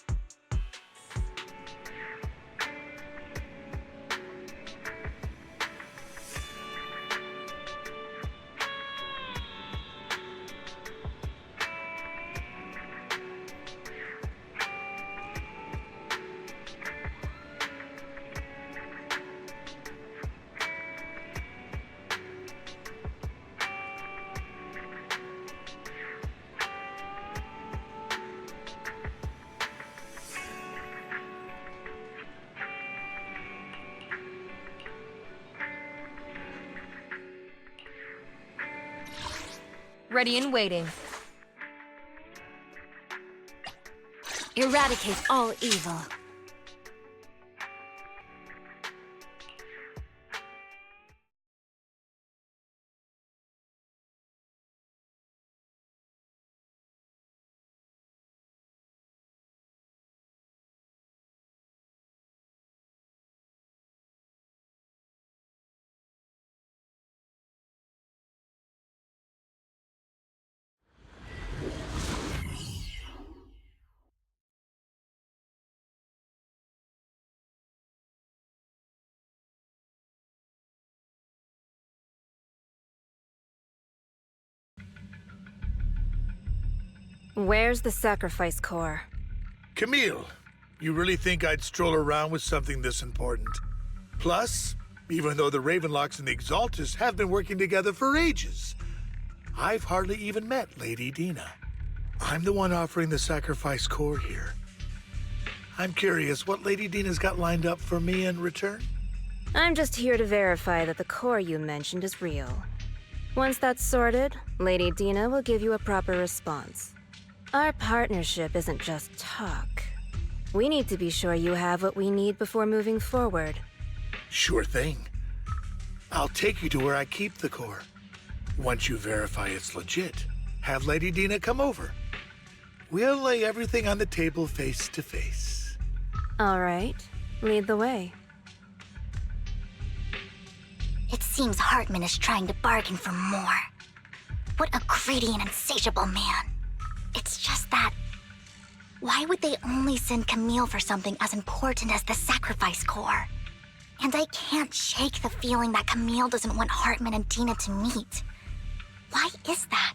Ready and waiting. Eradicate all evil. Where's the sacrifice core? Camille, you really think I'd stroll around with something this important? Plus, even though the Ravenlocks and the Exaltus have been working together for ages, I've hardly even met Lady Dina. I'm the one offering the sacrifice core here. I'm curious what Lady Dina's got lined up for me in return? I'm just here to verify that the core you mentioned is real. Once that's sorted, Lady Dina will give you a proper response. Our partnership isn't just talk. We need to be sure you have what we need before moving forward. Sure thing. I'll take you to where I keep the core. Once you verify it's legit, have Lady Dina come over. We'll lay everything on the table face to face. All right, lead the way. It seems Hartman is trying to bargain for more. What a greedy and insatiable man. It's just that... why would they only send Camille for something as important as the sacrifice core? And I can't shake the feeling that Camille doesn't want Hartman and Dina to meet. Why is that?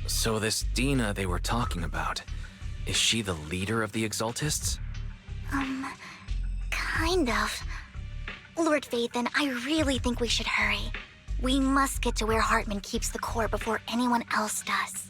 So this Dina they were talking about, is she the leader of the Exaltists? Kind of. Lord Vathan, I really think we should hurry. We must get to where Hartman keeps the core before anyone else does.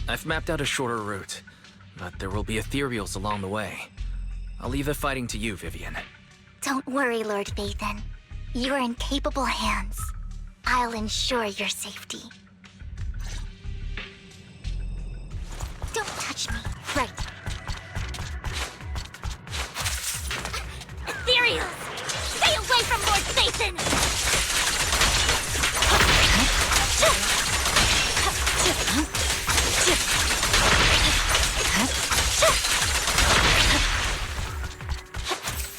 I've mapped out a shorter route, but there will be ethereals along the way. I'll leave the fighting to you, Vivian. Don't worry, Lord Vathan. You're in capable hands. I'll ensure your safety. Don't touch me. Right. Ethereals! Stay away from Lord Vathan!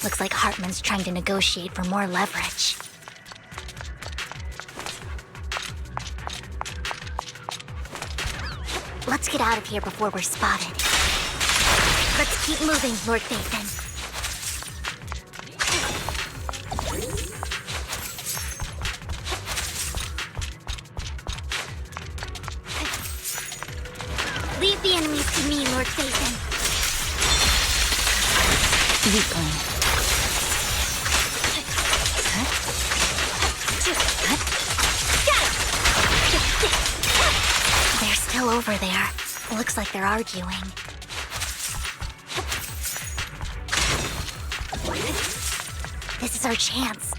Looks like Hartman's trying to negotiate for more leverage. Let's get out of here before we're spotted. Let's keep moving, Lord Vathan. Leave the enemies to me, Lord Vathan. Weakling. They're still over there. Looks like they're arguing. This is our chance.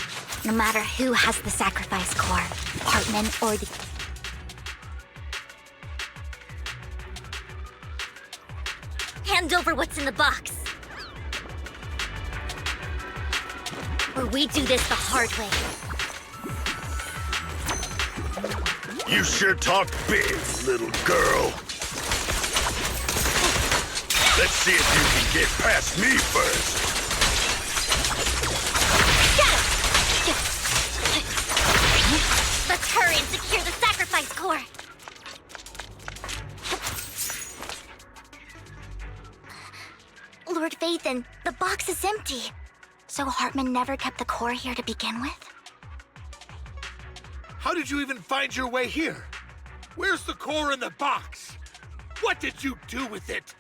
No matter who has the sacrifice core, Hartman or the... Hand over what's in the box. Or we do this the hard way. You sure talk big, little girl. Let's see if you can get past me first. Phaethon, the box is empty. So Hartman never kept the core here to begin with? How did you even find your way here? Where's the core in the box? What did you do with it?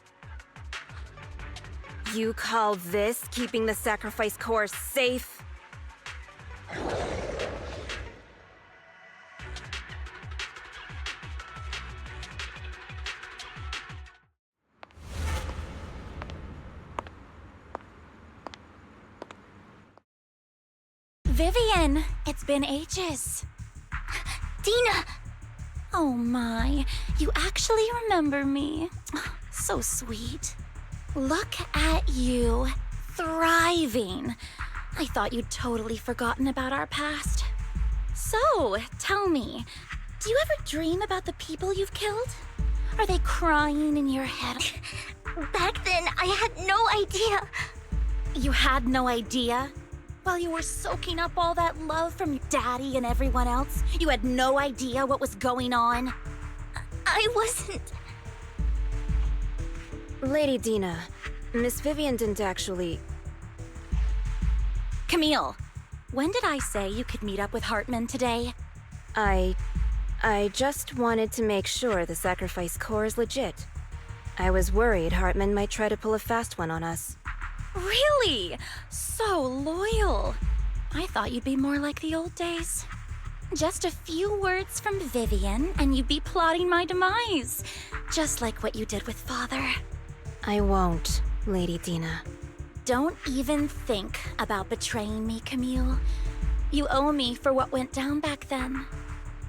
You call this keeping the sacrifice core safe? Vivian, it's been ages. Dina! Oh my, you actually remember me. So sweet. Look at you, thriving. I thought you'd totally forgotten about our past. So, tell me, do you ever dream about the people you've killed? Are they crying in your head? Back then, I had no idea. You had no idea? While you were soaking up all that love from your daddy and everyone else, you had no idea what was going on? I wasn't... Lady Dina, Miss Vivian didn't actually... Camille, when did I say you could meet up with Hartman today? I just wanted to make sure the sacrifice core is legit. I was worried Hartman might try to pull a fast one on us. Really? So loyal. I thought you'd be more like the old days. Just a few words from Vivian, and you'd be plotting my demise. Just like what you did with Father. I won't, Lady Dina. Don't even think about betraying me, Camille. You owe me for what went down back then.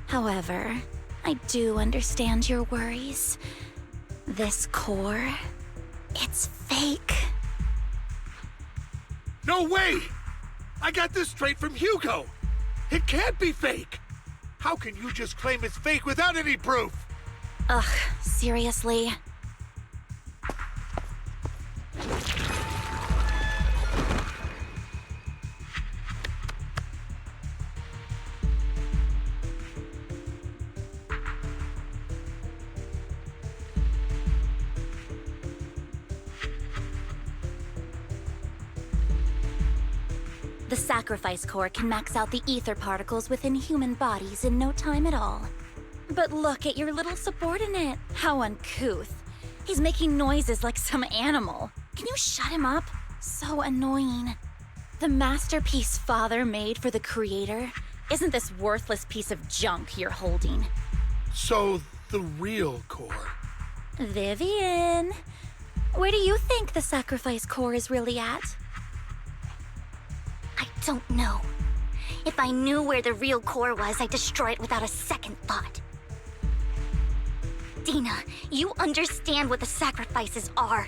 However, I do understand your worries. This core, it's fake. No way! I got this straight from Hugo! It can't be fake! How can you just claim it's fake without any proof? Ugh, seriously? The sacrifice core can max out the ether particles within human bodies in no time at all. But look at your little subordinate. How uncouth. He's making noises like some animal. Can you shut him up? So annoying. The masterpiece Father made for the Creator isn't this worthless piece of junk you're holding. So, the real core. Vivian, where do you think the sacrifice core is really at? I don't know. If I knew where the real core was, I'd destroy it without a second thought. Dina, you understand what the sacrifices are.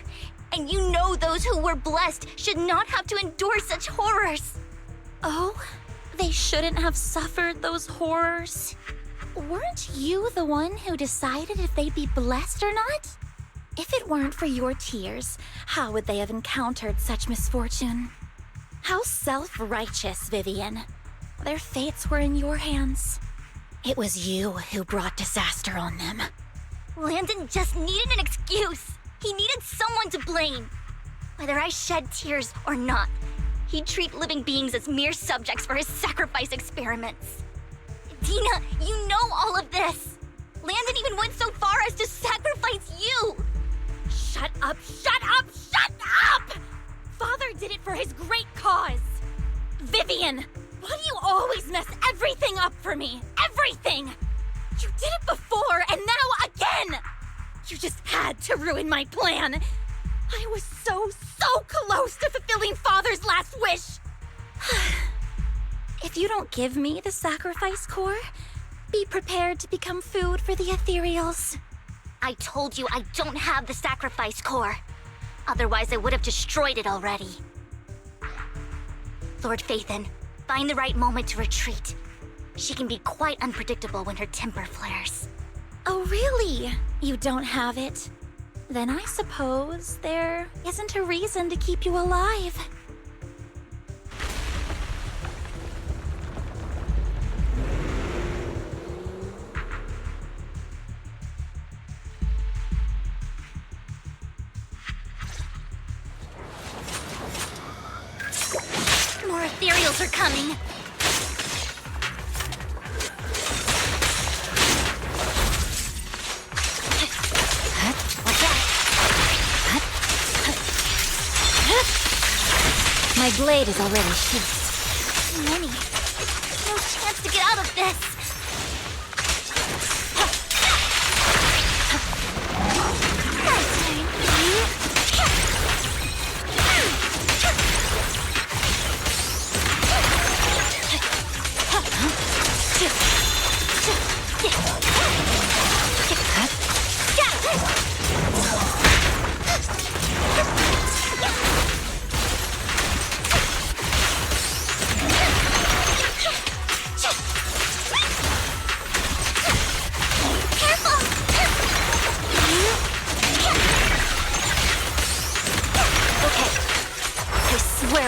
And you know those who were blessed should not have to endure such horrors. Oh, they shouldn't have suffered those horrors. Weren't you the one who decided if they'd be blessed or not? If it weren't for your tears, how would they have encountered such misfortune? How self-righteous, Vivian. Their fates were in your hands. It was you who brought disaster on them. Landon just needed an excuse. He needed someone to blame. Whether I shed tears or not, he'd treat living beings as mere subjects for his sacrifice experiments. Dina, you know all of this. Landon even went so far as to sacrifice you. Shut up, shut up, shut up! Father did it for his great cause. Vivian, why do you always mess everything up for me? Everything! You did it before, and now again! You just had to ruin my plan. I was so close to fulfilling Father's last wish. If you don't give me the sacrifice core, be prepared to become food for the ethereals. I told you I don't have the sacrifice core. Otherwise, I would have destroyed it already. Lord Phaethon, find the right moment to retreat. She can be quite unpredictable when her temper flares. Oh, really? You don't have it? Then I suppose there isn't a reason to keep you alive. are coming. Watch out. My blade is already sheathed. Too many. No chance to get out of this.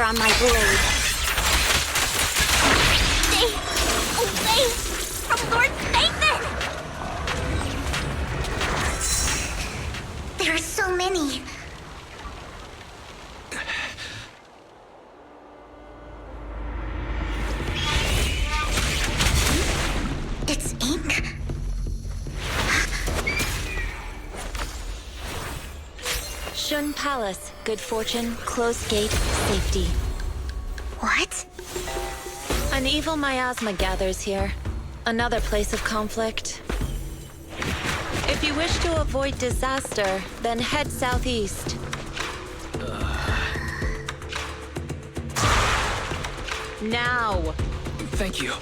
On my blade. Stay away from Lord Nathan! There are so many. It's ink. Shun Palace, good fortune, closed gate, safety. What? An evil miasma gathers here. Another place of conflict. If you wish to avoid disaster, then head southeast. Now! Thank you.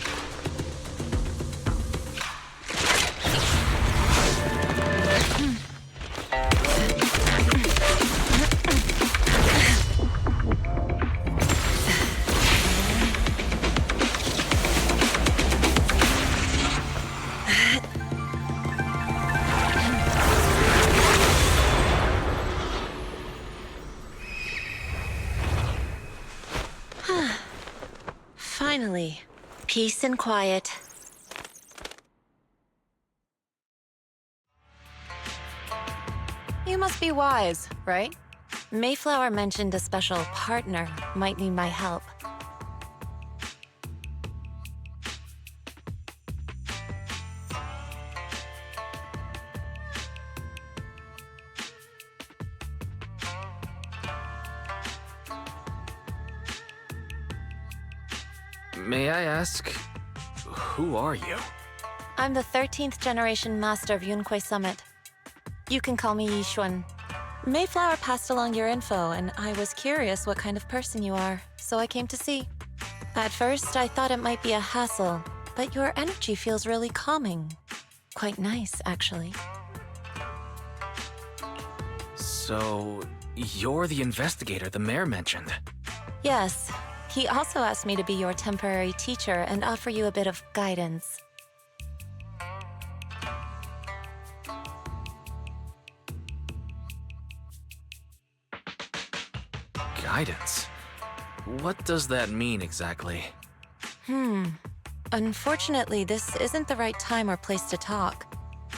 Finally, peace and quiet. You must be wise, right? Mayflower mentioned a special partner might need my help. May I ask, who are you? I'm the 13th generation master of Yunque Summit. You can call me Yixuan. Mayflower passed along your info, and I was curious what kind of person you are, so I came to see. At first, I thought it might be a hassle, but your energy feels really calming. Quite nice, actually. So, you're the investigator the mayor mentioned? Yes. He also asked me to be your temporary teacher and offer you a bit of guidance. Guidance? What does that mean exactly? Unfortunately, this isn't the right time or place to talk.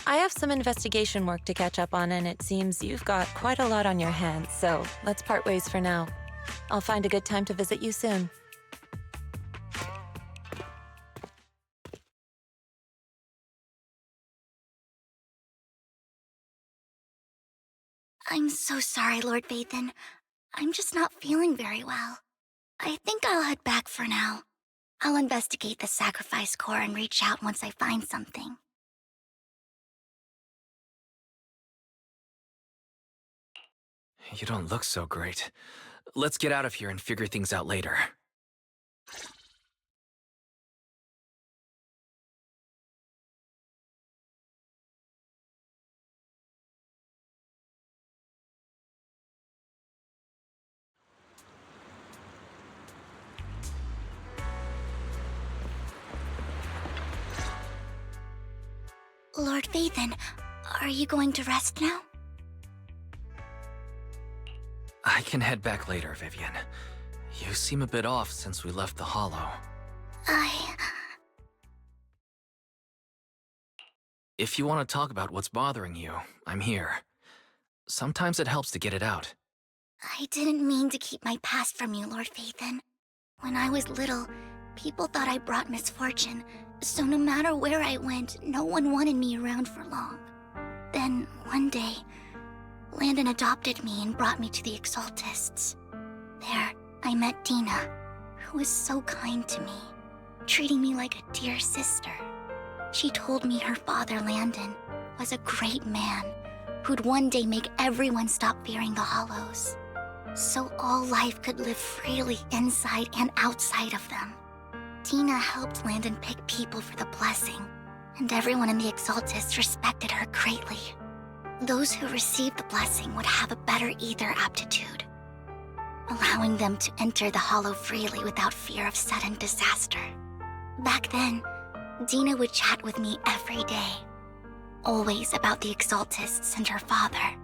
I have some investigation work to catch up on, and it seems you've got quite a lot on your hands, so let's part ways for now. I'll find a good time to visit you soon. I'm so sorry, Lord Vathan. I'm just not feeling very well. I think I'll head back for now. I'll investigate the sacrifice core and reach out once I find something. You don't look so great. Let's get out of here and figure things out later. Lord Vathan, are you going to rest now? I can head back later, Vivian. You seem a bit off since we left the Hollow. If you want to talk about what's bothering you, I'm here. Sometimes it helps to get it out. I didn't mean to keep my past from you, Lord Vathan. When I was little, people thought I brought misfortune, so no matter where I went, no one wanted me around for long. Then, one day, Landon adopted me and brought me to the Exaltists. There, I met Dina, who was so kind to me, treating me like a dear sister. She told me her father, Landon, was a great man who'd one day make everyone stop fearing the Hollows, so all life could live freely inside and outside of them. Dina helped Landon pick people for the blessing, and everyone in the Exaltists respected her greatly. Those who received the blessing would have a better ether aptitude, allowing them to enter the Hollow freely without fear of sudden disaster. Back then, Dina would chat with me every day, always about the Exaltists and her father.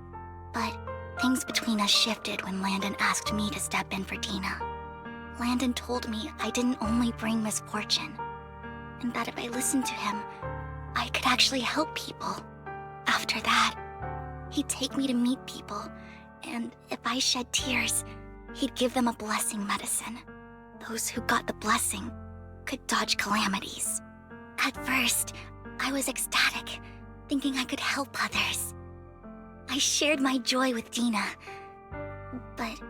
But things between us shifted when Landon asked me to step in for Dina. Landon told me I didn't only bring misfortune, and that if I listened to him, I could actually help people. After that, he'd take me to meet people, and if I shed tears, he'd give them a blessing medicine. Those who got the blessing could dodge calamities. At first, I was ecstatic, thinking I could help others. I shared my joy with Dina, but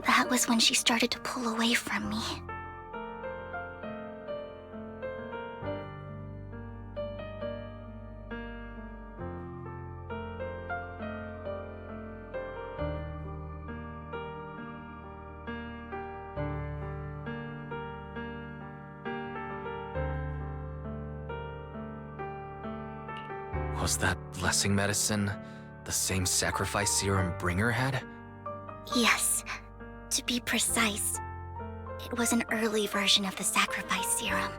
that was when she started to pull away from me. Was that blessing medicine the same sacrifice serum Bringer had? Yes. To be precise, it was an early version of the sacrifice serum.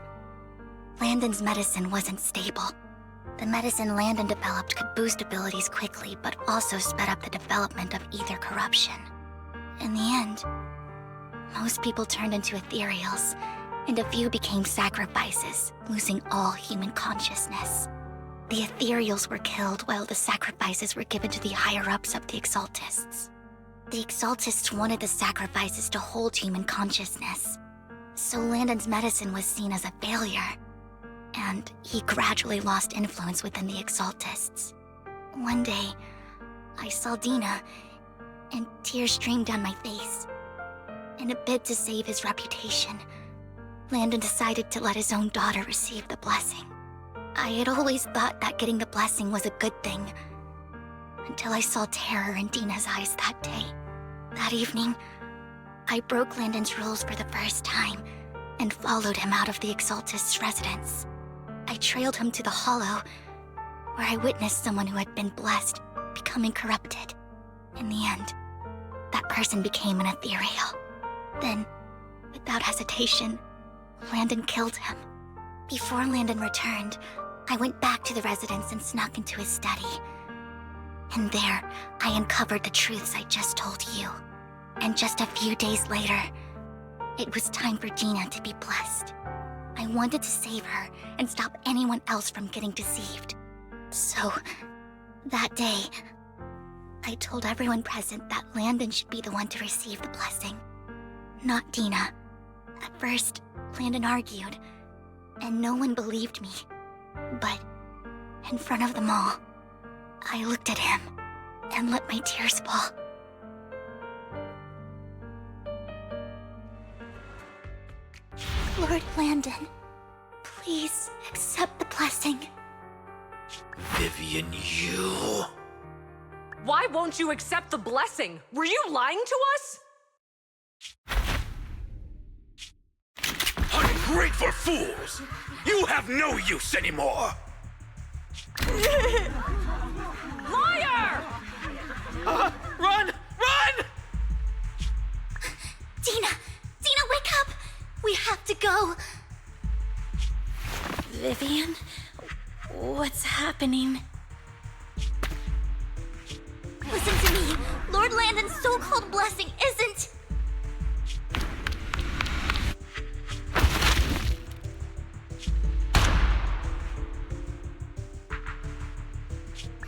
Landon's medicine wasn't stable. The medicine Landon developed could boost abilities quickly, but also sped up the development of ether corruption. In the end, most people turned into ethereals, and a few became sacrifices, losing all human consciousness. The ethereals were killed while the sacrifices were given to the higher-ups of the Exaltists. The Exaltists wanted the sacrifices to hold human consciousness, so Landon's medicine was seen as a failure, and he gradually lost influence within the Exaltists. One day, I saw Dina, and tears streamed down my face. In a bid to save his reputation, Landon decided to let his own daughter receive the blessing. I had always thought that getting the blessing was a good thing, until I saw terror in Dina's eyes that day. That evening, I broke Landon's rules for the first time and followed him out of the Exaltist's residence. I trailed him to the Hollow, where I witnessed someone who had been blessed becoming corrupted. In the end, that person became an ethereal. Then, without hesitation, Landon killed him. Before Landon returned, I went back to the residence and snuck into his study. And there, I uncovered the truths I just told you. And just a few days later, it was time for Dina to be blessed. I wanted to save her and stop anyone else from getting deceived. So, that day, I told everyone present that Landon should be the one to receive the blessing, not Dina. At first, Landon argued, and no one believed me. But, in front of them all, I looked at him and let my tears fall. Lord Landon, please accept the blessing. Vivian, you... Why won't you accept the blessing? Were you lying to us? Ungrateful fools! You have no use anymore! Liar! Run! Run! Dina! Dina, wake up! We have to go! Vivian? What's happening? Listen to me! Lord Landon's so-called blessing isn't...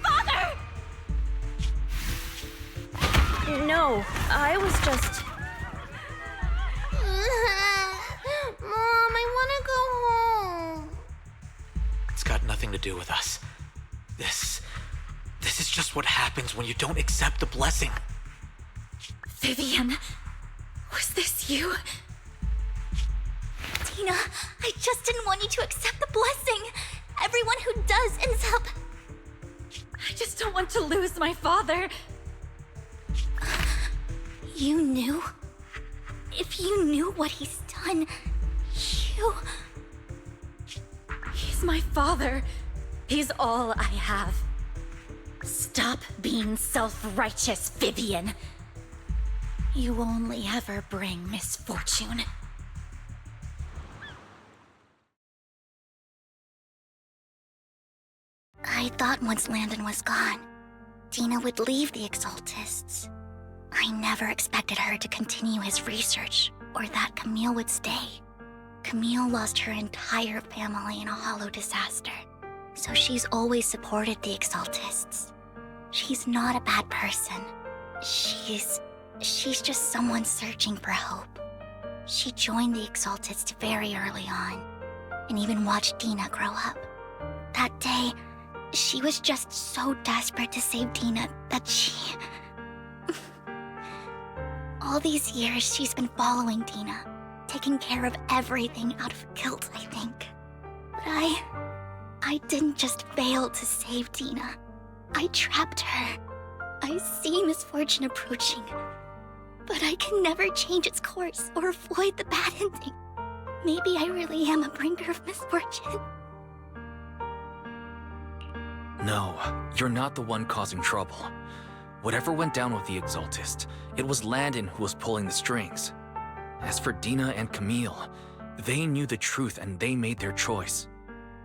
Father! No, I was just... nothing to do with us. This is just what happens when you don't accept the blessing. Vivian, was this you? Tina, I just didn't want you to accept the blessing. Everyone who does ends up... I just don't want to lose my father. You knew? If you knew what he's done, you... He's my father. He's all I have. Stop being self-righteous, Vivian. You only ever bring misfortune. I thought once Landon was gone, Dina would leave the Exaltists. I never expected her to continue his research, or that Camille would stay. Camille lost her entire family in a hollow disaster, so she's always supported the Exaltists. She's not a bad person. She's just someone searching for hope. She joined the Exaltists very early on, and even watched Dina grow up. That day, she was just so desperate to save Dina that she... All these years, she's been following Dina, taking care of everything out of guilt, I think. But I didn't just fail to save Dina. I trapped her. I see misfortune approaching, but I can never change its course or avoid the bad ending. Maybe I really am a bringer of misfortune. No, you're not the one causing trouble. Whatever went down with the Exaltist, it was Landon who was pulling the strings. As for Dina and Camille, they knew the truth and they made their choice.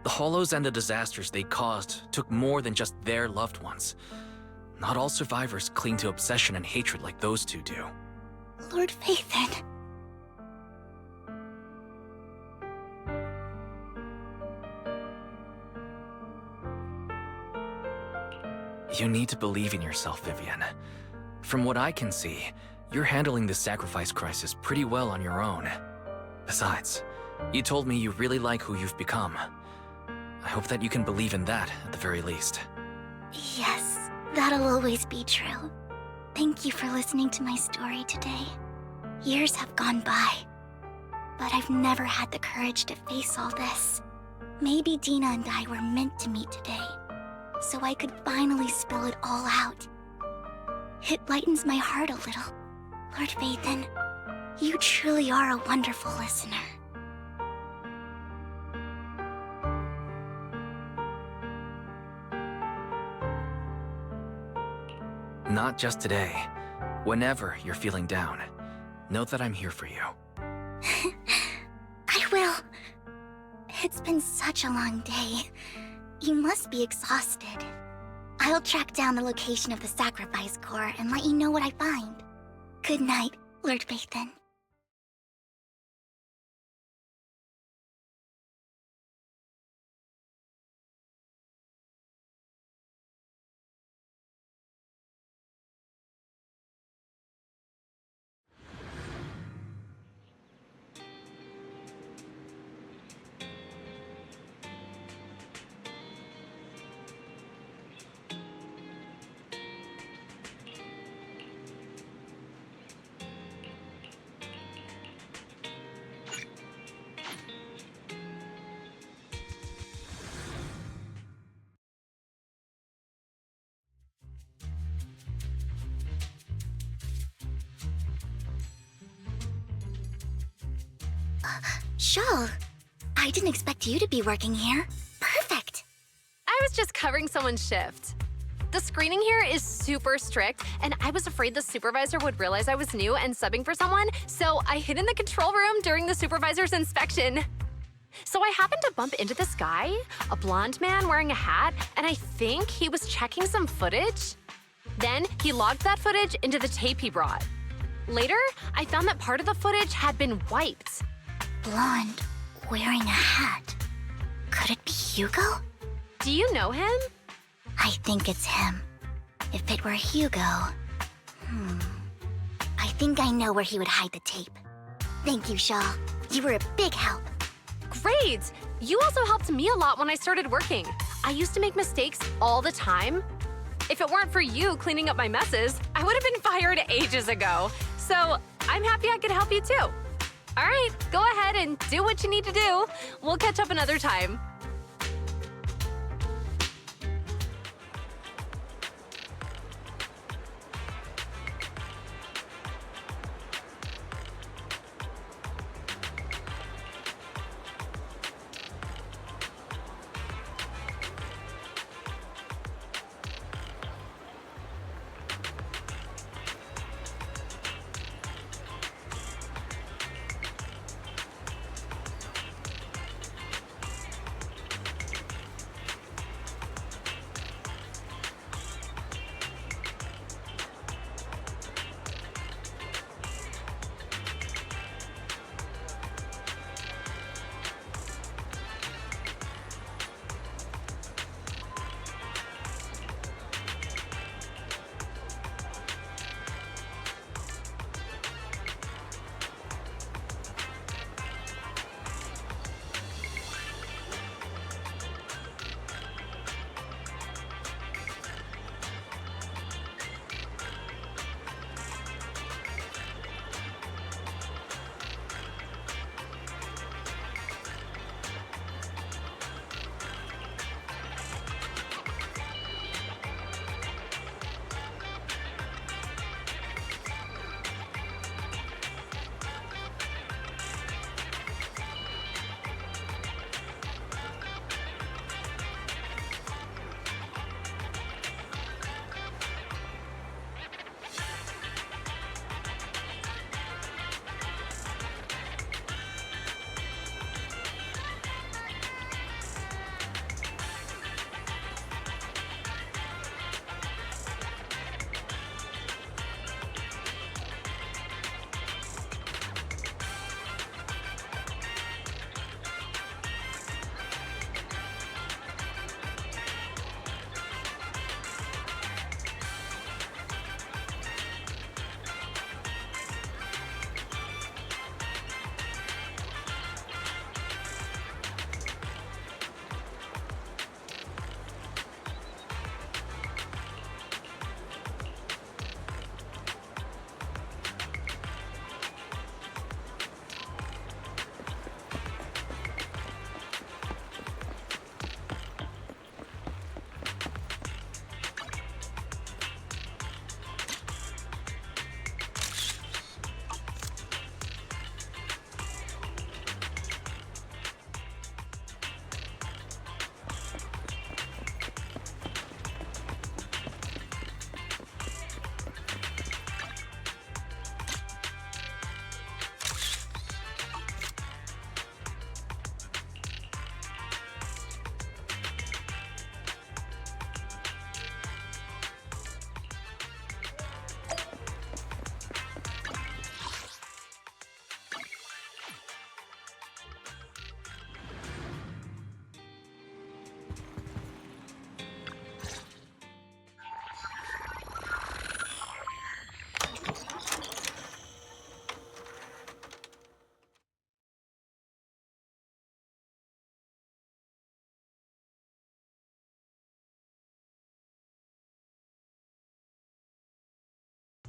The hollows and the disasters they caused took more than just their loved ones. Not all survivors cling to obsession and hatred like those two do. Lord Phaethon. You need to believe in yourself, Vivian. From what I can see, you're handling this sacrifice crisis pretty well on your own. Besides, you told me you really like who you've become. I hope that you can believe in that, at the very least. Yes, that'll always be true. Thank you for listening to my story today. Years have gone by, but I've never had the courage to face all this. Maybe Dina and I were meant to meet today, so I could finally spill it all out. It lightens my heart a little. Lord Phaethon, you truly are a wonderful listener. Not just today. Whenever you're feeling down, know that I'm here for you. I will. It's been such a long day. You must be exhausted. I'll track down the location of the sacrifice core and let you know what I find. Good night, Lord Phaethon. Shawl, I didn't expect you to be working here. Perfect. I was just covering someone's shift. The screening here is super strict, and I was afraid the supervisor would realize I was new and subbing for someone, so I hid in the control room during the supervisor's inspection. So I happened to bump into this guy, a blonde man wearing a hat, and I think he was checking some footage. Then he logged that footage into the tape he brought. Later, I found that part of the footage had been wiped. Blonde, wearing a hat. Could it be Hugo? Do you know him? I think it's him. If it were Hugo... I think I know where he would hide the tape. Thank you, Shaw. You were a big help. Great! You also helped me a lot when I started working. I used to make mistakes all the time. If it weren't for you cleaning up my messes, I would have been fired ages ago. So I'm happy I could help you too. All right, go ahead and do what you need to do. We'll catch up another time.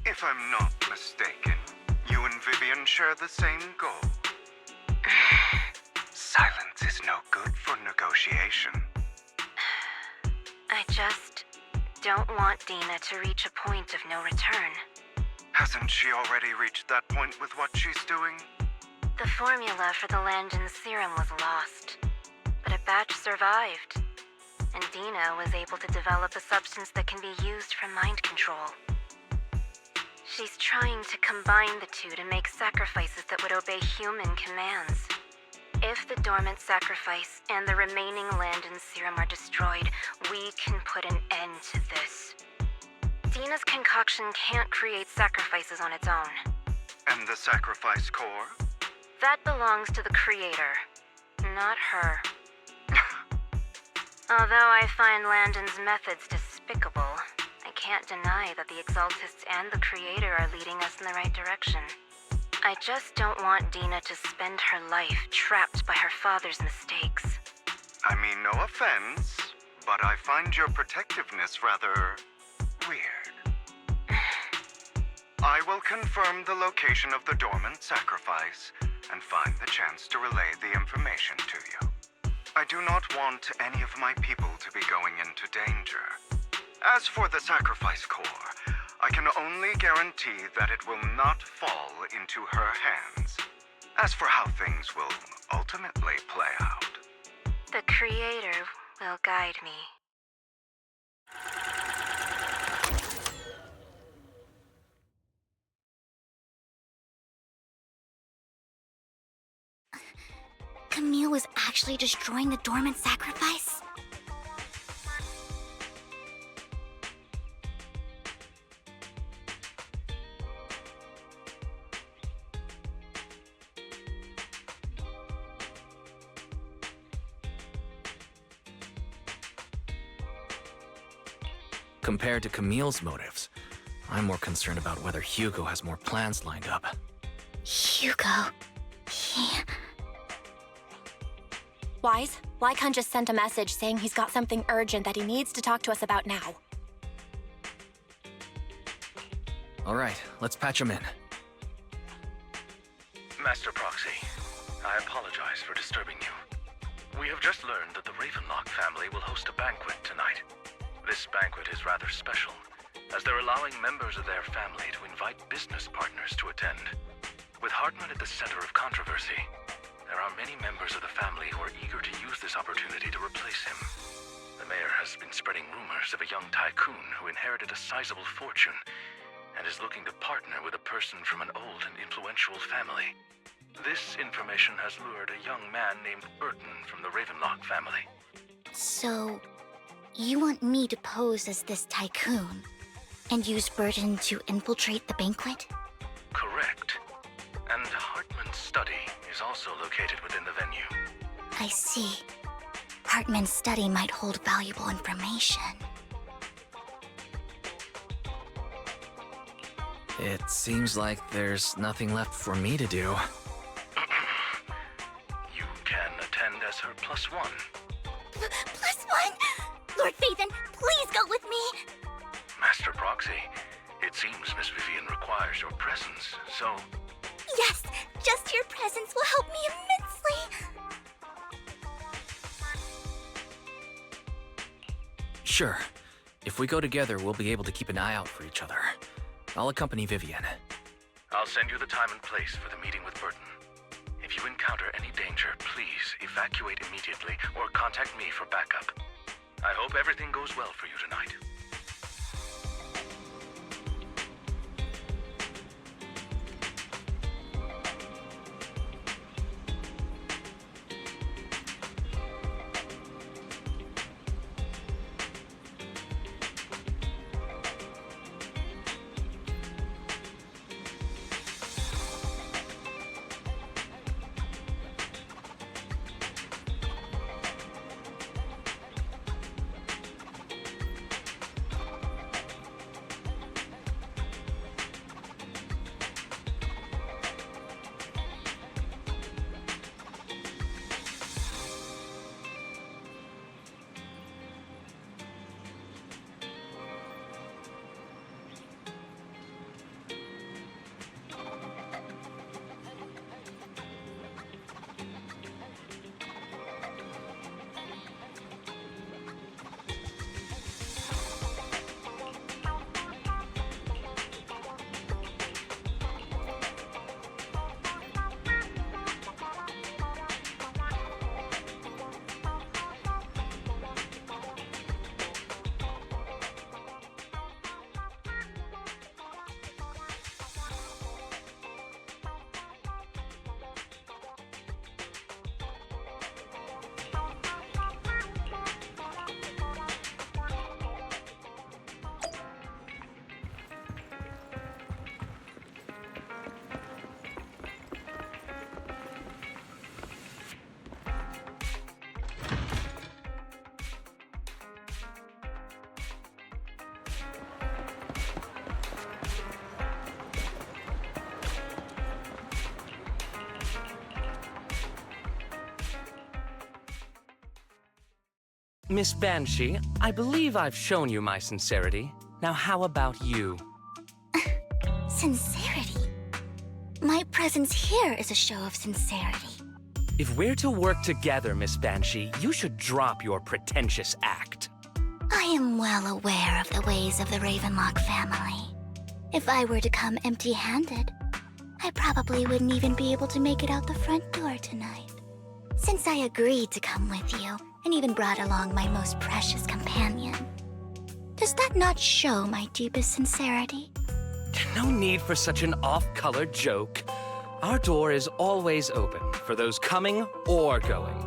If I'm not mistaken, you and Vivian share the same goal. Silence is no good for negotiation. I just don't want Dina to reach a point of no return. Hasn't she already reached that point with what she's doing? The formula for the Landon serum was lost, but a batch survived, and Dina was able to develop a substance that can be used for mind control. She's trying to combine the two to make sacrifices that would obey human commands. If the dormant sacrifice and the remaining Landon serum are destroyed, we can put an end to this. Dina's concoction can't create sacrifices on its own. And the sacrifice core? That belongs to the creator, not her. Although I find Landon's methods despicable, I can't deny that the Exaltists and the creator are leading us in the right direction. I just don't want Dina to spend her life trapped by her father's mistakes. I mean no offense, but I find your protectiveness rather weird. I will confirm the location of the dormant sacrifice and find the chance to relay the information to you. I do not want any of my people to be going into danger. As for the sacrifice core, I can only guarantee that it will not fall into her hands. As for how things will ultimately play out, The Creator will guide me. Camille was actually destroying the dormant sacrifice? Compared to Camille's motives, I'm more concerned about whether Hugo has more plans lined up. Hugo... he... Wise, Lycon just sent a message saying he's got something urgent that he needs to talk to us about now. All right, let's patch him in. Master Proxy, I apologize for disturbing you. We have just learned that the Ravenlock family will host a banquet tonight. This banquet is rather special, as they're allowing members of their family to invite business partners to attend. With Hartman at the center of controversy, there are many members of the family who are eager to use this opportunity to replace him. The mayor has been spreading rumors of a young tycoon who inherited a sizable fortune and is looking to partner with a person from an old and influential family. This information has lured a young man named Burton from the Ravenlock family. So, you want me to pose as this tycoon and use Burton to infiltrate the banquet? Correct. And Hartman's study is also located within the venue. I see. Hartman's study might hold valuable information. It seems like there's nothing left for me to do. You can attend as her +1. +1? Lord Phaethon, please go with me! Master Proxy, it seems Miss Vivian requires your presence, so... Yes, just your presence will help me immensely! Sure. If we go together, we'll be able to keep an eye out for each other. I'll accompany Vivian. I'll send you the time and place for the meeting with Burton. If you encounter any danger, please evacuate immediately or contact me for backup. I hope everything goes well for you tonight. Miss Banshee, I believe I've shown you my sincerity. Now how about you? Sincerity? My presence here is a show of sincerity. If we're to work together, Miss Banshee, you should drop your pretentious act. I am well aware of the ways of the Ravenlock family. If I were to come empty-handed, I probably wouldn't even be able to make it out the front door tonight. Since I agreed to come with you, and even brought along my most precious companion, does that not show my deepest sincerity? No need for such an off-color joke. Our door is always open for those coming or going.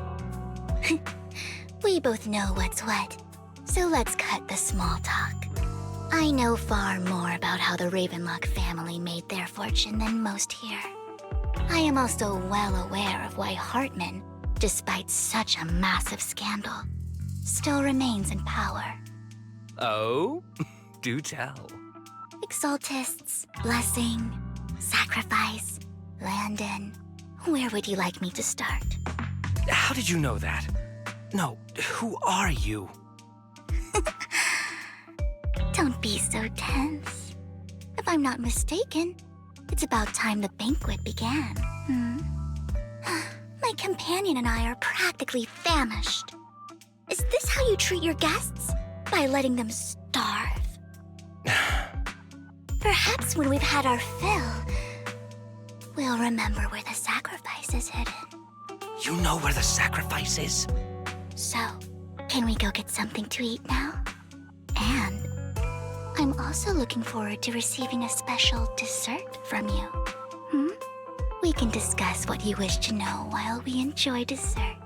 We both know what's what, so let's cut the small talk. I know far more about how the Ravenlock family made their fortune than most here. I am also well aware of why Hartman, despite such a massive scandal, still remains in power. Oh? Do tell. Exaltists, blessing, sacrifice, Landon. Where would you like me to start? How did you know that? No, who are you? Don't be so tense. If I'm not mistaken, it's about time the banquet began. My companion and I are practically famished. Is this how you treat your guests? By letting them starve? Perhaps when we've had our fill, we'll remember where the sacrifice is hidden. You know where the sacrifice is? So, can we go get something to eat now? And I'm also looking forward to receiving a special dessert from you. We can discuss what you wish to know while we enjoy dessert.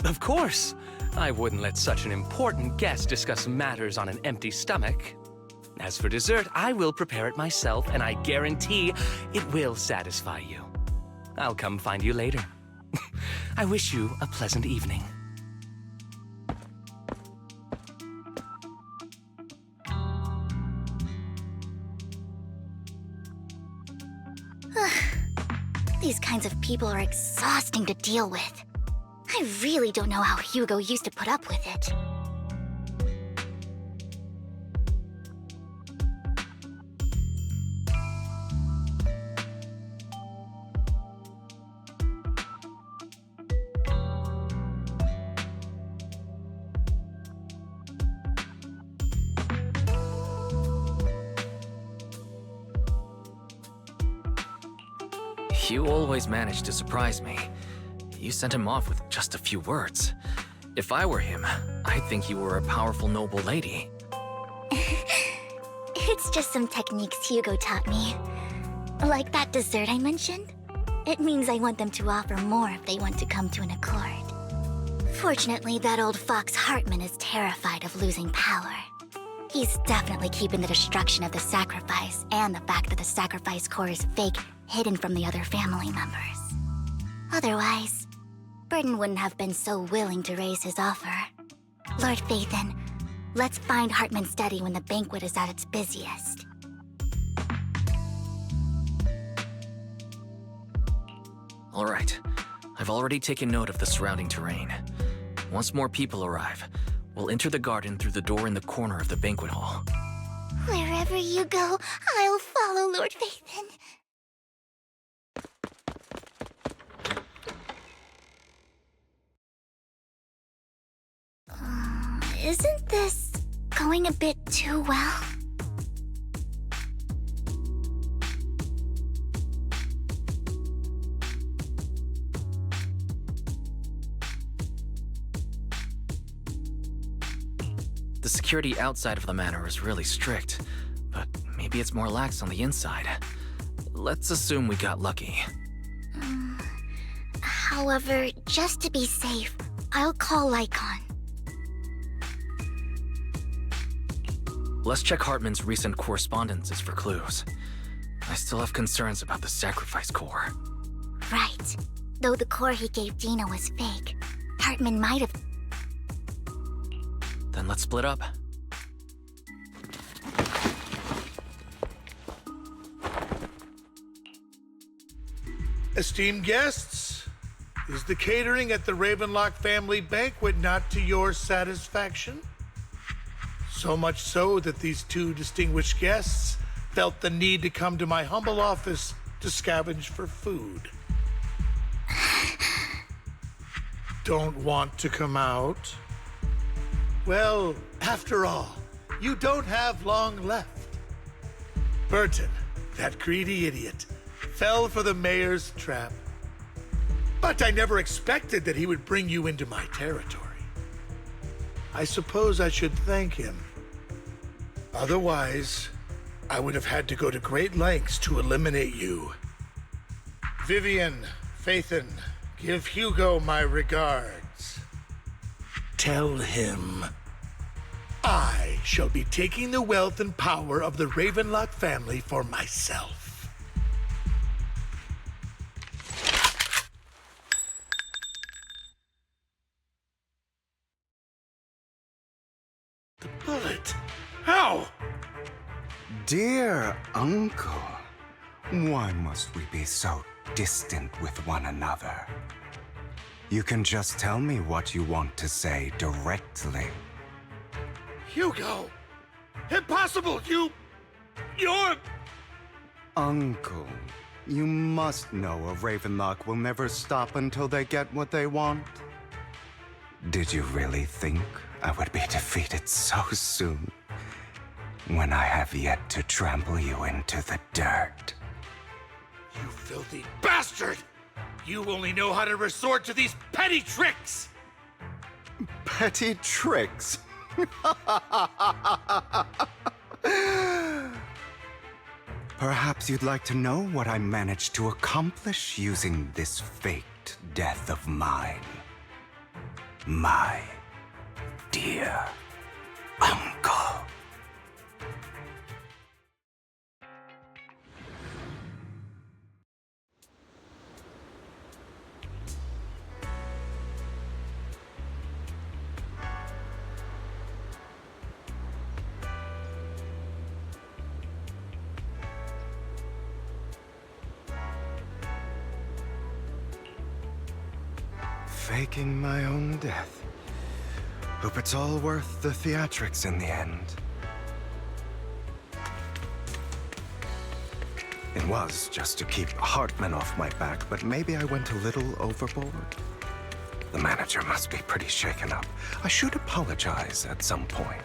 Of course. I wouldn't let such an important guest discuss matters on an empty stomach. As for dessert, I will prepare it myself, and I guarantee it will satisfy you. I'll come find you later. I wish you a pleasant evening. These kinds of people are exhausting to deal with. I really don't know how Hugo used to put up with it. You always manage to surprise me. You sent him off with just a few words. If I were him, I'd think you were a powerful noble lady. It's just some techniques Hugo taught me. Like that dessert I mentioned. It means I want them to offer more if they want to come to an accord. Fortunately, that old fox Hartman is terrified of losing power. He's definitely keeping the destruction of the sacrifice and the fact that the sacrifice core is fake hidden from the other family members. Otherwise, Burden wouldn't have been so willing to raise his offer. Lord Phaethon, let's find Hartman's study when the banquet is at its busiest. All right. I've already taken note of the surrounding terrain. Once more people arrive, we'll enter the garden through the door in the corner of the banquet hall. Wherever you go, I'll follow, Lord Phaethon. Isn't this going a bit too well? The security outside of the manor is really strict, but maybe it's more lax on the inside. Let's assume we got lucky. However, just to be safe, I'll call Lycon. Let's check Hartman's recent correspondences for clues. I still have concerns about the sacrifice core. Right. Though the core he gave Dina was fake, Hartman might have... Then let's split up. Esteemed guests, Is the catering at the Ravenlock family banquet not to your satisfaction? So much so that these two distinguished guests felt the need to come to my humble office to scavenge for food. Don't want to come out? Well, after all, you don't have long left. Burton, that greedy idiot, fell for the mayor's trap. But I never expected that he would bring you into my territory. I suppose I should thank him. Otherwise, I would have had to go to great lengths to eliminate you. Vivian, Phaethon, give Hugo my regards. Tell him I shall be taking the wealth and power of the Ravenlock family for myself. The bullet. How? Dear Uncle, why must we be so distant with one another? You can just tell me what you want to say directly. Hugo! Impossible! You're... Uncle, you must know a Ravenlock will never stop until they get what they want. Did you really think I would be defeated so soon, when I have yet to trample you into the dirt? You filthy bastard! You only know how to resort to these petty tricks! Petty tricks? Perhaps you'd like to know what I managed to accomplish using this faked death of mine. My dear Uncle. Faking my own death. Hope it's all worth the theatrics in the end. It was just to keep Hartman off my back, but maybe I went a little overboard. The manager must be pretty shaken up. I should apologize at some point.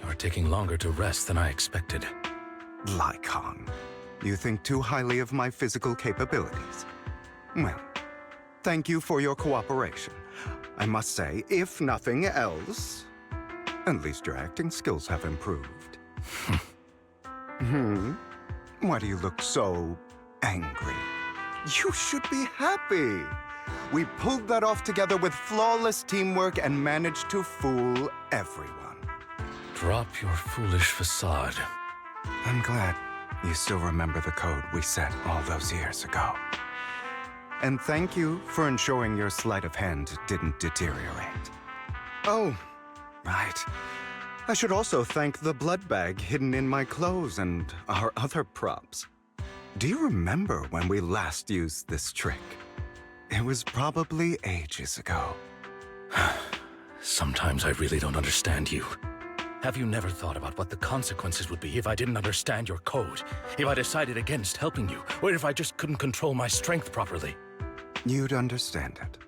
You're taking longer to rest than I expected. Lycon, you think too highly of my physical capabilities. Well, thank you for your cooperation. I must say, if nothing else, at least your acting skills have improved. Why do you look so angry? You should be happy. We pulled that off together with flawless teamwork and managed to fool everyone. Drop your foolish facade. I'm glad you still remember the code we set all those years ago. And thank you for ensuring your sleight of hand didn't deteriorate. Oh, right. I should also thank the blood bag hidden in my clothes and our other props. Do you remember when we last used this trick? It was probably ages ago. Sometimes I really don't understand you. Have you never thought about what the consequences would be if I didn't understand your code? If I decided against helping you? Or if I just couldn't control my strength properly? You'd understand it.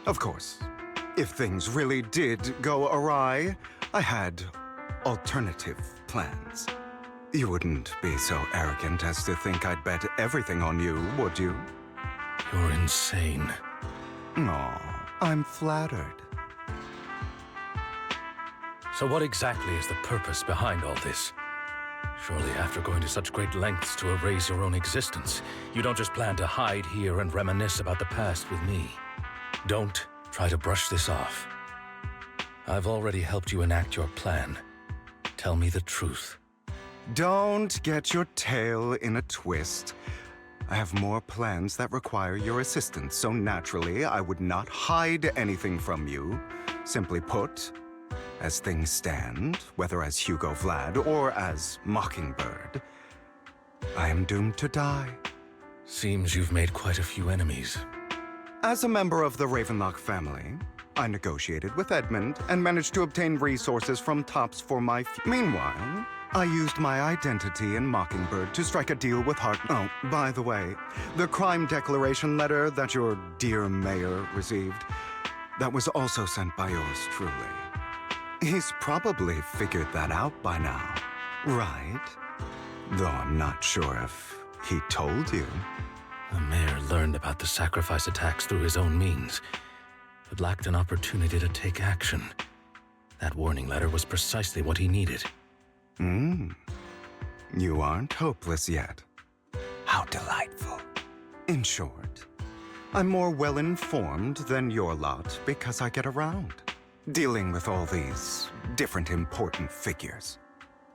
Of course, if things really did go awry, I had alternative plans. You wouldn't be so arrogant as to think I'd bet everything on you, would you? You're insane. Aw, I'm flattered. So what exactly is the purpose behind all this? Surely after going to such great lengths to erase your own existence, you don't just plan to hide here and reminisce about the past with me. Don't try to brush this off. I've already helped you enact your plan. Tell me the truth. Don't get your tail in a twist. I have more plans that require your assistance, so naturally I would not hide anything from you. Simply put, as things stand, whether as Hugo Vlad or as Mockingbird, I am doomed to die. Seems you've made quite a few enemies. As a member of the Ravenlock family, I negotiated with Edmund and managed to obtain resources from Tops for my Meanwhile, I used my identity in Mockingbird to strike a deal with Hart. Oh, by the way, the crime declaration letter that your dear mayor received, that was also sent by yours truly. He's probably figured that out by now, right? Though I'm not sure if he told you. The mayor learned about the sacrifice attacks through his own means, but lacked an opportunity to take action. That warning letter was precisely what he needed. You aren't hopeless yet. How delightful. In short, I'm more well-informed than your lot because I get around, dealing with all these different important figures.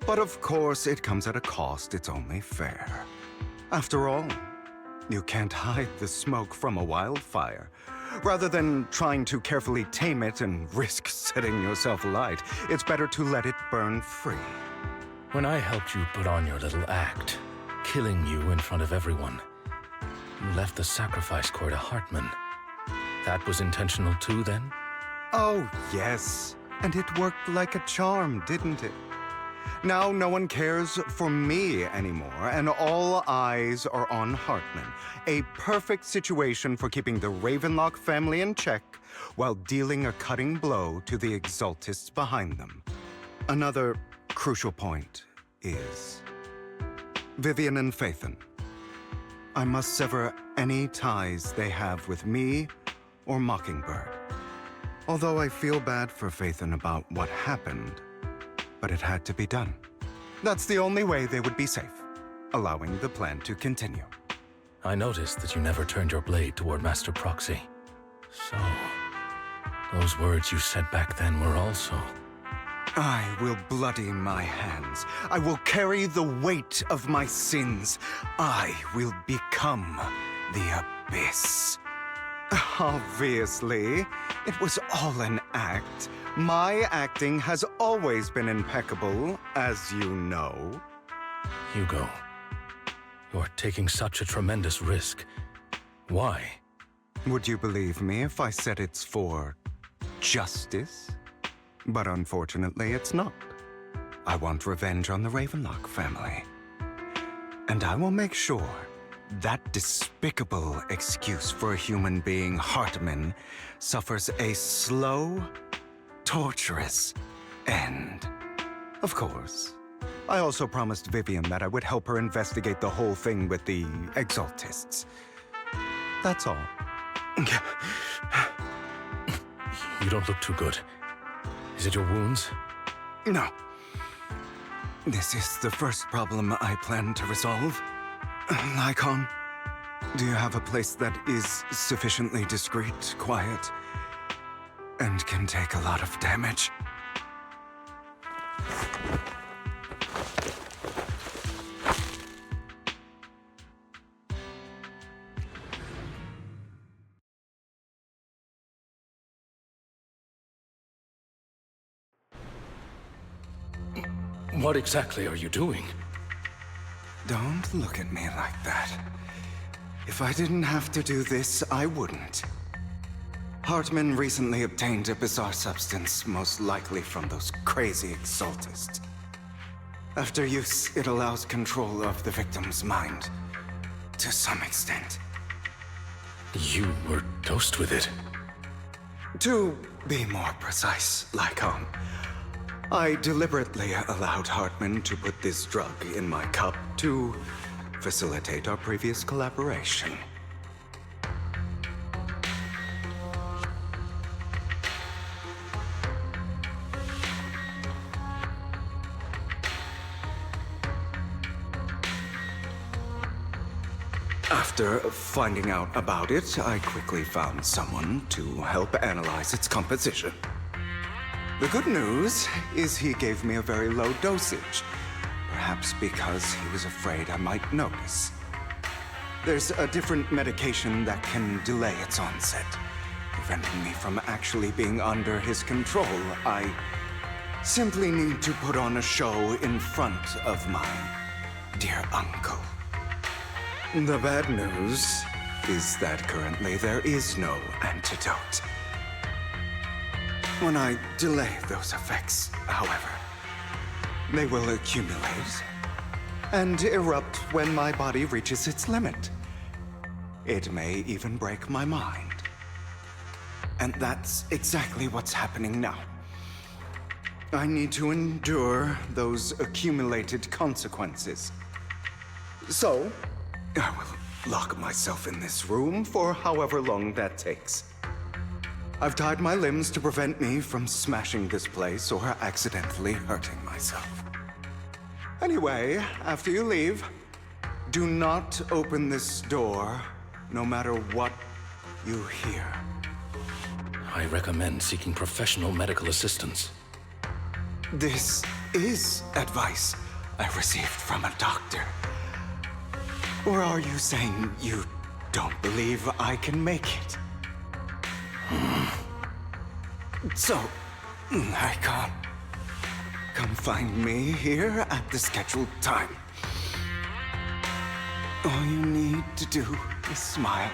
But of course, it comes at a cost. It's only fair. After all, you can't hide the smoke from a wildfire. Rather than trying to carefully tame it and risk setting yourself alight, it's better to let it burn free. When I helped you put on your little act, killing you in front of everyone, you left the sacrifice core to Hartman. That was intentional too, then? Oh, yes. And it worked like a charm, didn't it? Now no one cares for me anymore, and all eyes are on Hartman. A perfect situation for keeping the Ravenlock family in check while dealing a cutting blow to the Exaltists behind them. Another crucial point is Vivian and Phaethon. I must sever any ties they have with me or Mockingbird. Although I feel bad for Phaethon about what happened, but it had to be done. That's the only way they would be safe, allowing the plan to continue. I noticed that you never turned your blade toward Master Proxy. So, those words you said back then were also... I will bloody my hands. I will carry the weight of my sins. I will become the Abyss. Obviously, it was all an act. My acting has always been impeccable, as you know. Hugo, you're taking such a tremendous risk. Why? Would you believe me if I said it's for justice? But unfortunately, it's not. I want revenge on the Ravenlock family. And I will make sure that despicable excuse for a human being, Hartman, suffers a slow, torturous end. Of course, I also promised Vivian that I would help her investigate the whole thing with the Exaltists. That's all. You don't look too good. Is it your wounds? No. This is the first problem I plan to resolve. Lycon, do you have a place that is sufficiently discreet, quiet, and can take a lot of damage? What exactly are you doing? Don't look at me like that. If I didn't have to do this, I wouldn't. Hartman recently obtained a bizarre substance, most likely from those crazy Exaltists. After use, it allows control of the victim's mind, to some extent. You were dosed with it? To be more precise, Lycon, I deliberately allowed Hartman to put this drug in my cup to facilitate our previous collaboration. After finding out about it, I quickly found someone to help analyze its composition. The good news is he gave me a very low dosage, perhaps because he was afraid I might notice. There's a different medication that can delay its onset, preventing me from actually being under his control. I simply need to put on a show in front of my dear uncle. The bad news is that currently there is no antidote. When I delay those effects, however, they will accumulate and erupt when my body reaches its limit. It may even break my mind. And that's exactly what's happening now. I need to endure those accumulated consequences. So, I will lock myself in this room for however long that takes. I've tied my limbs to prevent me from smashing this place or accidentally hurting myself. Anyway, after you leave, do not open this door, no matter what you hear. I recommend seeking professional medical assistance. This is advice I received from a doctor. Or are you saying you don't believe I can make it? So, I can't. Come find me here at the scheduled time. All you need to do is smile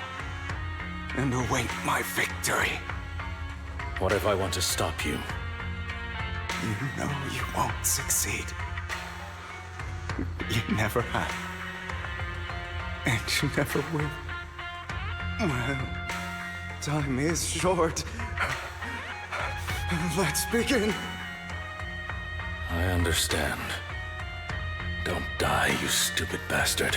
and await my victory. What if I want to stop you? You know you won't succeed. You never have. And you never will. Well, time is short. Let's begin. I understand. Don't die, you stupid bastard.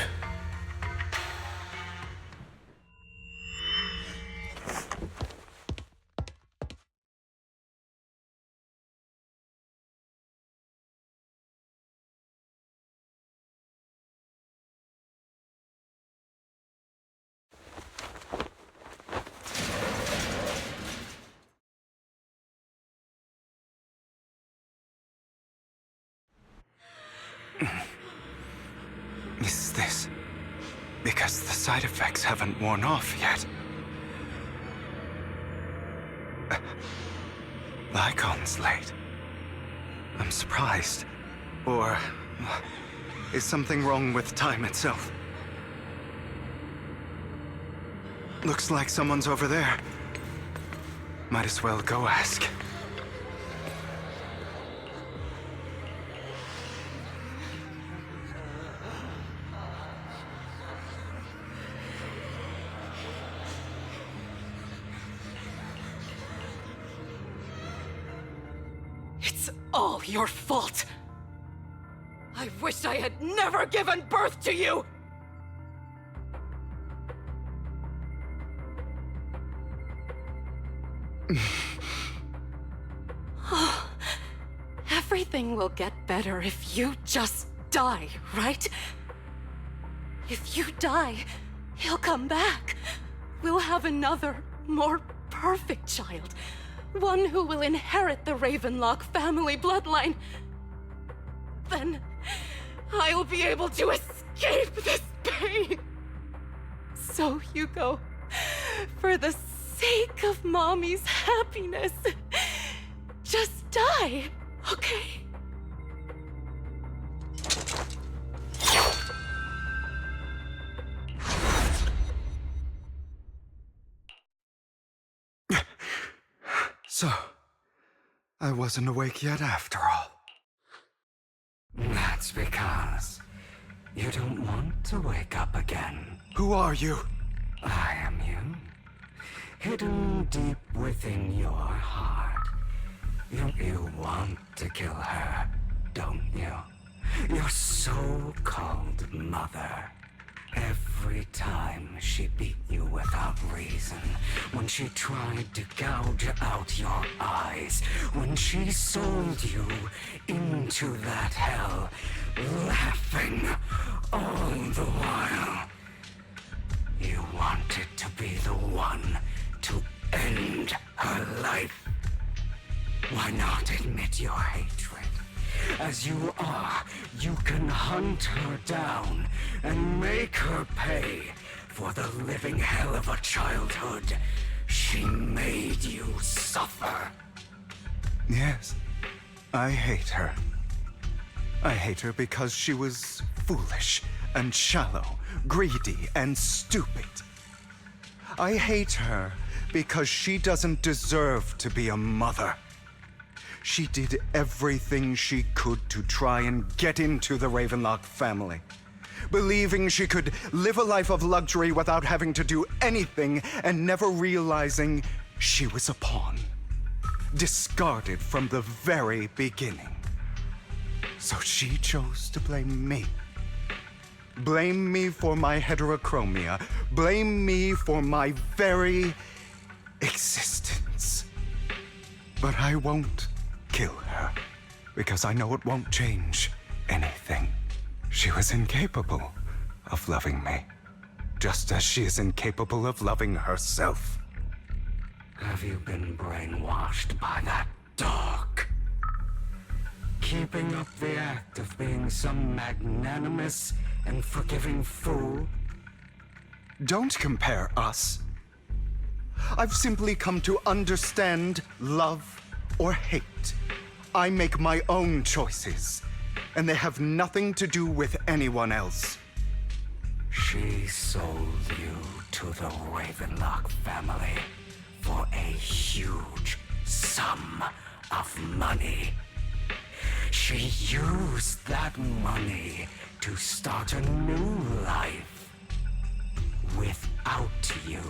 Is this because the side effects haven't worn off yet? The icon's late. I'm surprised. Or is something wrong with time itself? Looks like someone's over there. Might as well go ask. It's all your fault. I wish I had never given birth to you! Everything will get better if you just die, right? If you die, he'll come back. We'll have another, more perfect child. One who will inherit the Ravenlock family bloodline. Then I'll be able to escape this pain. So, Hugo, for the sake of Mommy's happiness, just die, okay? So, I wasn't awake yet after all. That's because you don't want to wake up again. Who are you? I am you. Hidden deep within your heart. You want to kill her, don't you? Your so-called mother. Every time she beat you without reason, when she tried to gouge out your eyes, when she sold you into that hell, laughing all the while. You wanted to be the one to end her life. Why not admit your hatred? As you are, you can hunt her down and make her pay for the living hell of a childhood she made you suffer. Yes, I hate her. I hate her because she was foolish and shallow, greedy and stupid. I hate her because she doesn't deserve to be a mother. She did everything she could to try and get into the Ravenlock family, believing she could live a life of luxury without having to do anything and never realizing she was a pawn, discarded from the very beginning. So she chose to blame me. Blame me for my heterochromia. Blame me for my very existence. But I won't kill her, because I know it won't change anything. She was incapable of loving me, just as she is incapable of loving herself. Have you been brainwashed by that dog? Keeping up the act of being some magnanimous and forgiving fool? Don't compare us. I've simply come to understand love or hate. I make my own choices, and they have nothing to do with anyone else. She sold you to the Ravenlock family for a huge sum of money. She used that money to start a new life without you.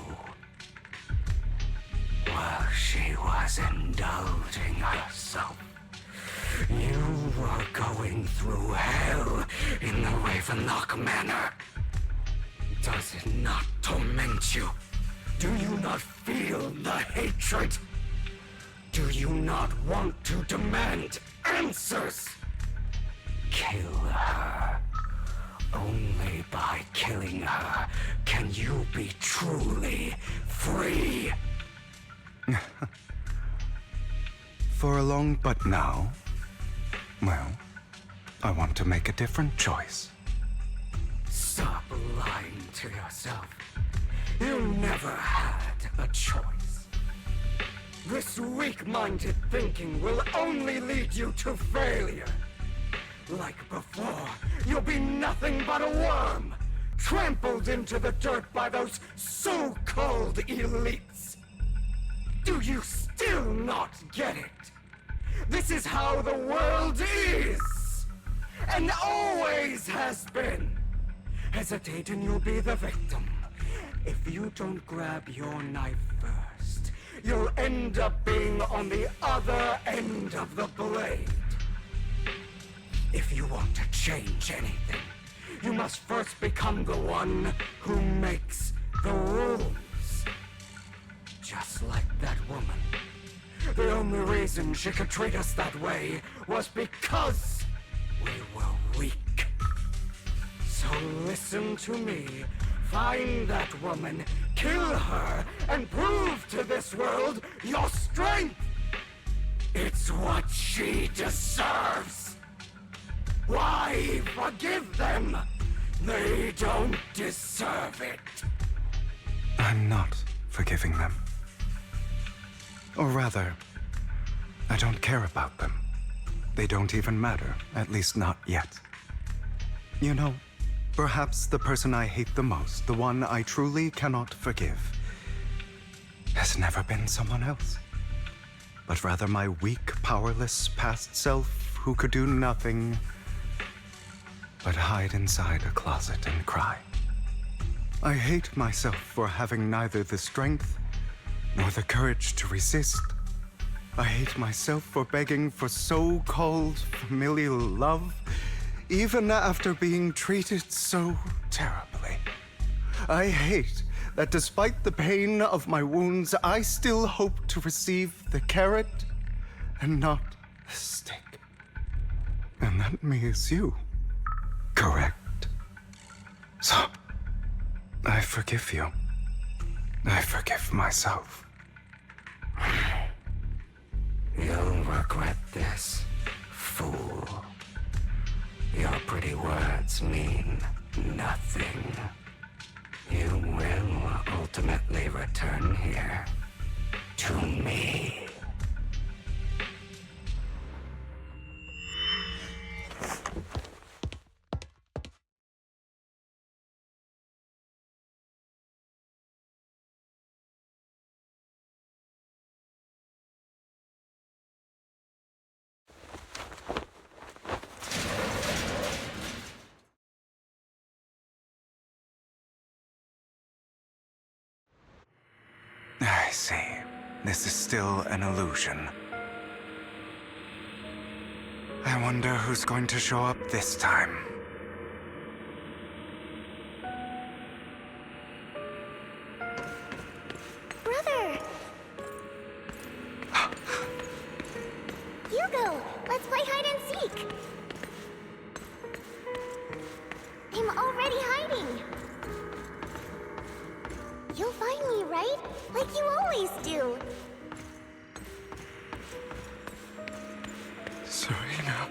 While she was indulging herself, you were going through hell in the Ravenlock Manor. Does it not torment you? Do you not feel the hatred? Do you not want to demand answers? Kill her. Only by killing her can you be truly free. For a long but now, well, I want to make a different choice. Stop lying to yourself. You never had a choice. This weak-minded thinking will only lead you to failure. Like before, you'll be nothing but a worm, trampled into the dirt by those so-called elites. Do you still not get it? This is how the world is, and always has been. Hesitate and you'll be the victim. If you don't grab your knife first, you'll end up being on the other end of the blade. If you want to change anything, you must first become the one who makes the rules. Just like that woman. The only reason she could treat us that way was because we were weak. So listen to me. Find that woman, kill her, and prove to this world your strength. It's what she deserves. Why forgive them? They don't deserve it. I'm not forgiving them. Or rather, I don't care about them. They don't even matter, at least not yet. You know, perhaps the person I hate the most, the one I truly cannot forgive, has never been someone else, but rather my weak, powerless past self who could do nothing but hide inside a closet and cry. I hate myself for having neither the strength nor the courage to resist. I hate myself for begging for so-called familial love, even after being treated so terribly. I hate that despite the pain of my wounds, I still hope to receive the carrot and not the stick. And that means you, correct? So, I forgive you. I forgive myself. You'll regret this, fool. Your pretty words mean nothing. You will ultimately return here to me. see. This is still an illusion. I wonder who's going to show up this time. Brother! Hugo, let's play hide and seek! I'm already hiding! You'll find me, right? Like you always do! Serena.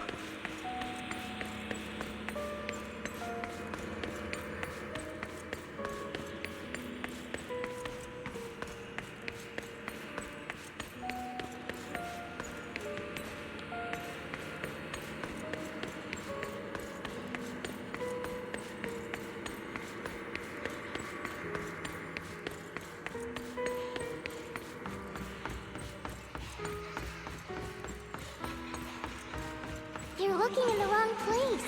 You're looking in the wrong place.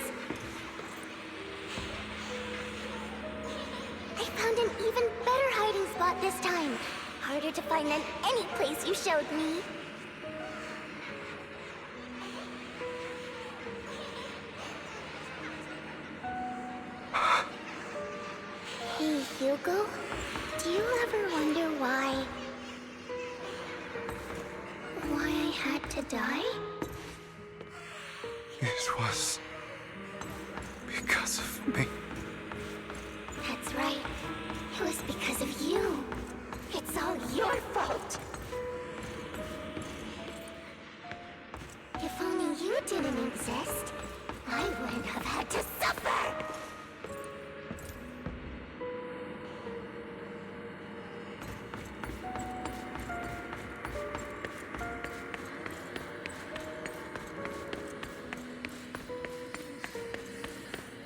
I found an even better hiding spot this time. Harder to find than any place you showed me. Hey, Hugo. Do you ever wonder why I had to die? It was because of me. That's right. It was because of you. It's all your fault. If only you didn't exist, I wouldn't have had to suffer.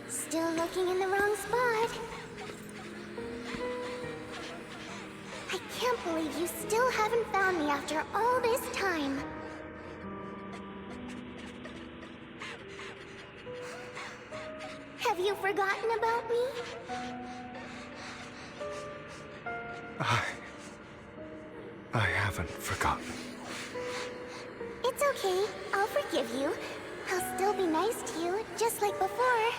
Still looking in the wrong spot. I can't believe you still haven't found me after all this time. Have you forgotten about me? I haven't forgotten. It's okay. I'll forgive you. I'll still be nice to you, just like before.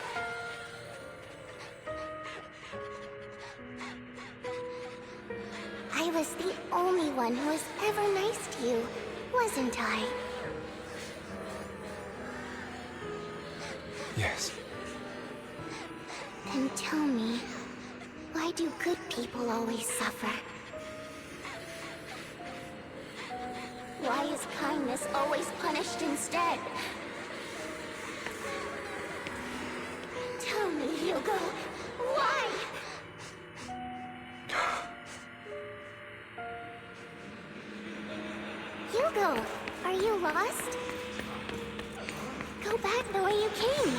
I was the only one who was ever nice to you, wasn't I? Yes. Then tell me, why do good people always suffer? Why is kindness always punished instead? Tell me, Hugo, why? Hugo, are you lost? Go back the way you came.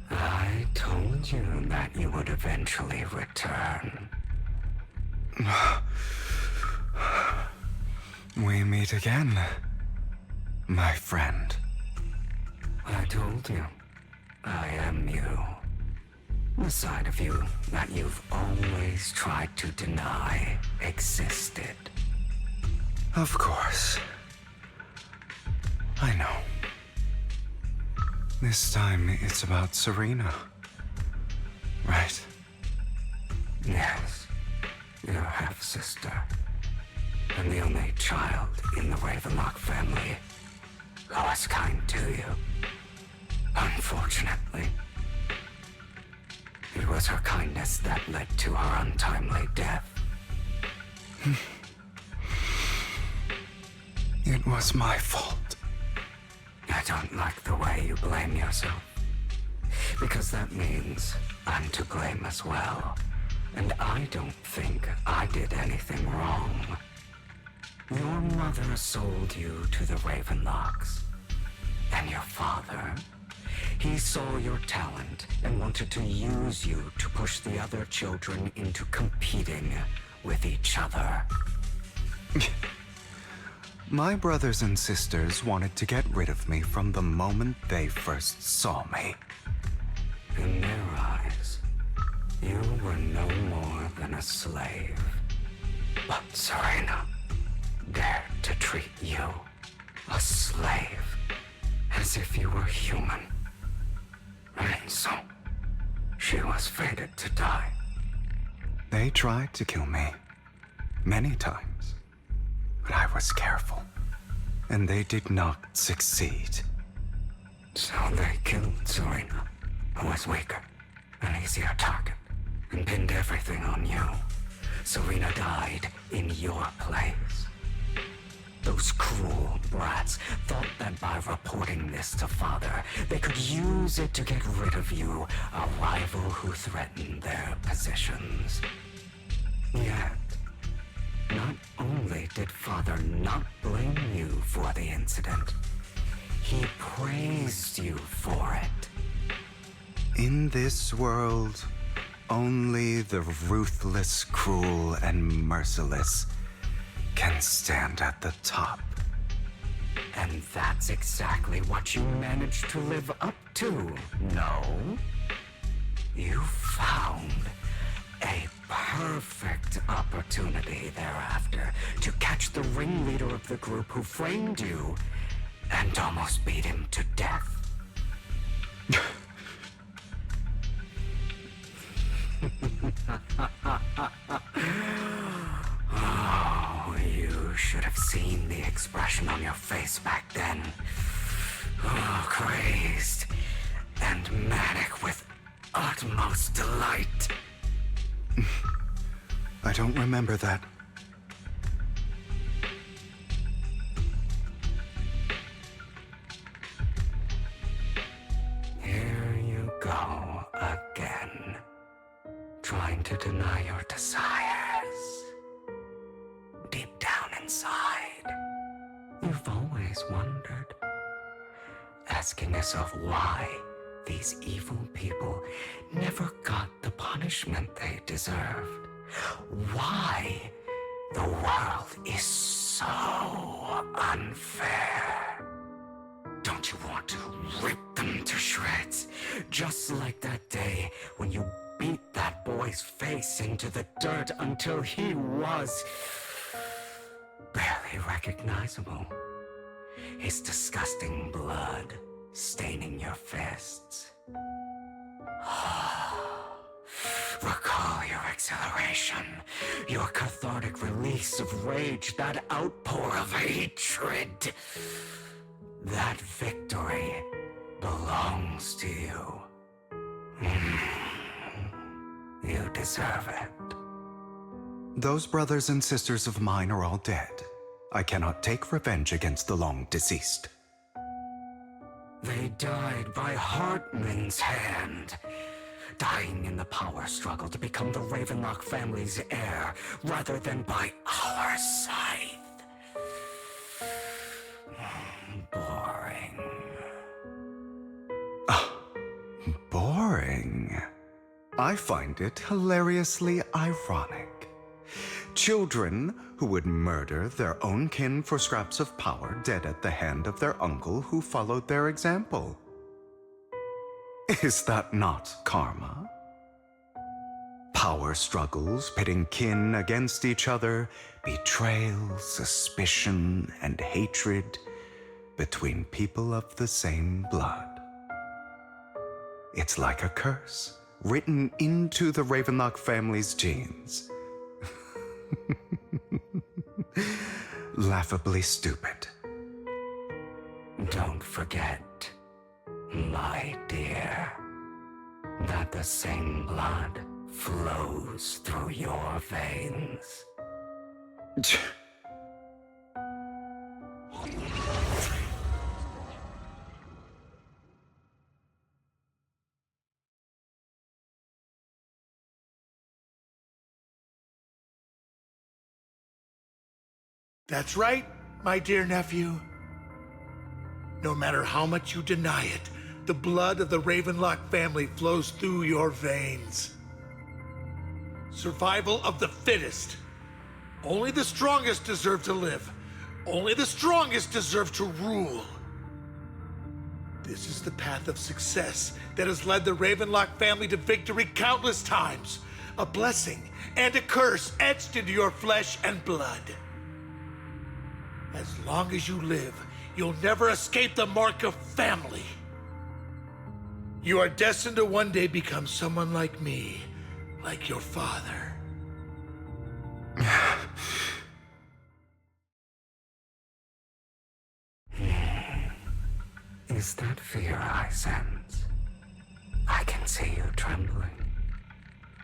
I told you that you would eventually return. We meet again, my friend. I told you, I am you. The side of you that you've always tried to deny existed. Of course. I know. This time it's about Serena. Right? Yes, your half-sister. And the only child in the Ravenlock family who was kind to you. Unfortunately, it was her kindness that led to her untimely death. It was my fault. I don't like the way you blame yourself. Because that means I'm to blame as well. And I don't think I did anything wrong. Your mother sold you to the Ravenlocks. And your father, he saw your talent and wanted to use you to push the other children into competing with each other. My brothers and sisters wanted to get rid of me from the moment they first saw me. In their eyes, you were no more than a slave. But Serena dared to treat you, a slave, as if you were human. And so, she was fated to die. They tried to kill me many times, but I was careful, and they did not succeed. So they killed Serena, who was weaker, an easier target, and pinned everything on you. Serena died in your place. Those cruel brats thought that by reporting this to Father, they could use it to get rid of you, a rival who threatened their positions. Yet, not only did Father not blame you for the incident, he praised you for it. In this world, only the ruthless, cruel, and merciless can stand at the top. And that's exactly what you managed to live up to, no? You found a perfect opportunity thereafter to catch the ringleader of the group who framed you and almost beat him to death. Oh, you should have seen the expression on your face back then. Oh, crazed and manic with utmost delight. I don't remember that. Here you go again, trying to deny your desires. Deep down inside, you've always wondered, asking yourself why these evil people never got the punishment they deserved. Why the world is so unfair. Don't you want to rip them to shreds? Just like that day when you beat that boy's face into the dirt until he was barely recognizable. His disgusting blood staining your fists. Recall your exhilaration, your cathartic release of rage, that outpour of hatred. That victory belongs to you. You deserve it. Those brothers and sisters of mine are all dead. I cannot take revenge against the long deceased. They died by Hartman's hand, dying in the power struggle to become the Ravenlock family's heir, rather than by our scythe. Boring. Boring. I find it hilariously ironic. Children who would murder their own kin for scraps of power dead at the hand of their uncle who followed their example. Is that not karma? Power struggles pitting kin against each other, betrayal, suspicion, and hatred between people of the same blood. It's like a curse written into the Ravenlock family's genes. Laughably stupid. Don't forget, my dear, that the same blood flows through your veins. That's right, my dear nephew. No matter how much you deny it, the blood of the Ravenlock family flows through your veins. Survival of the fittest. Only the strongest deserve to live. Only the strongest deserve to rule. This is the path of success that has led the Ravenlock family to victory countless times. A blessing and a curse etched into your flesh and blood. As long as you live, you'll never escape the mark of family. You are destined to one day become someone like me, like your father. Is that fear I sense? I can see you trembling.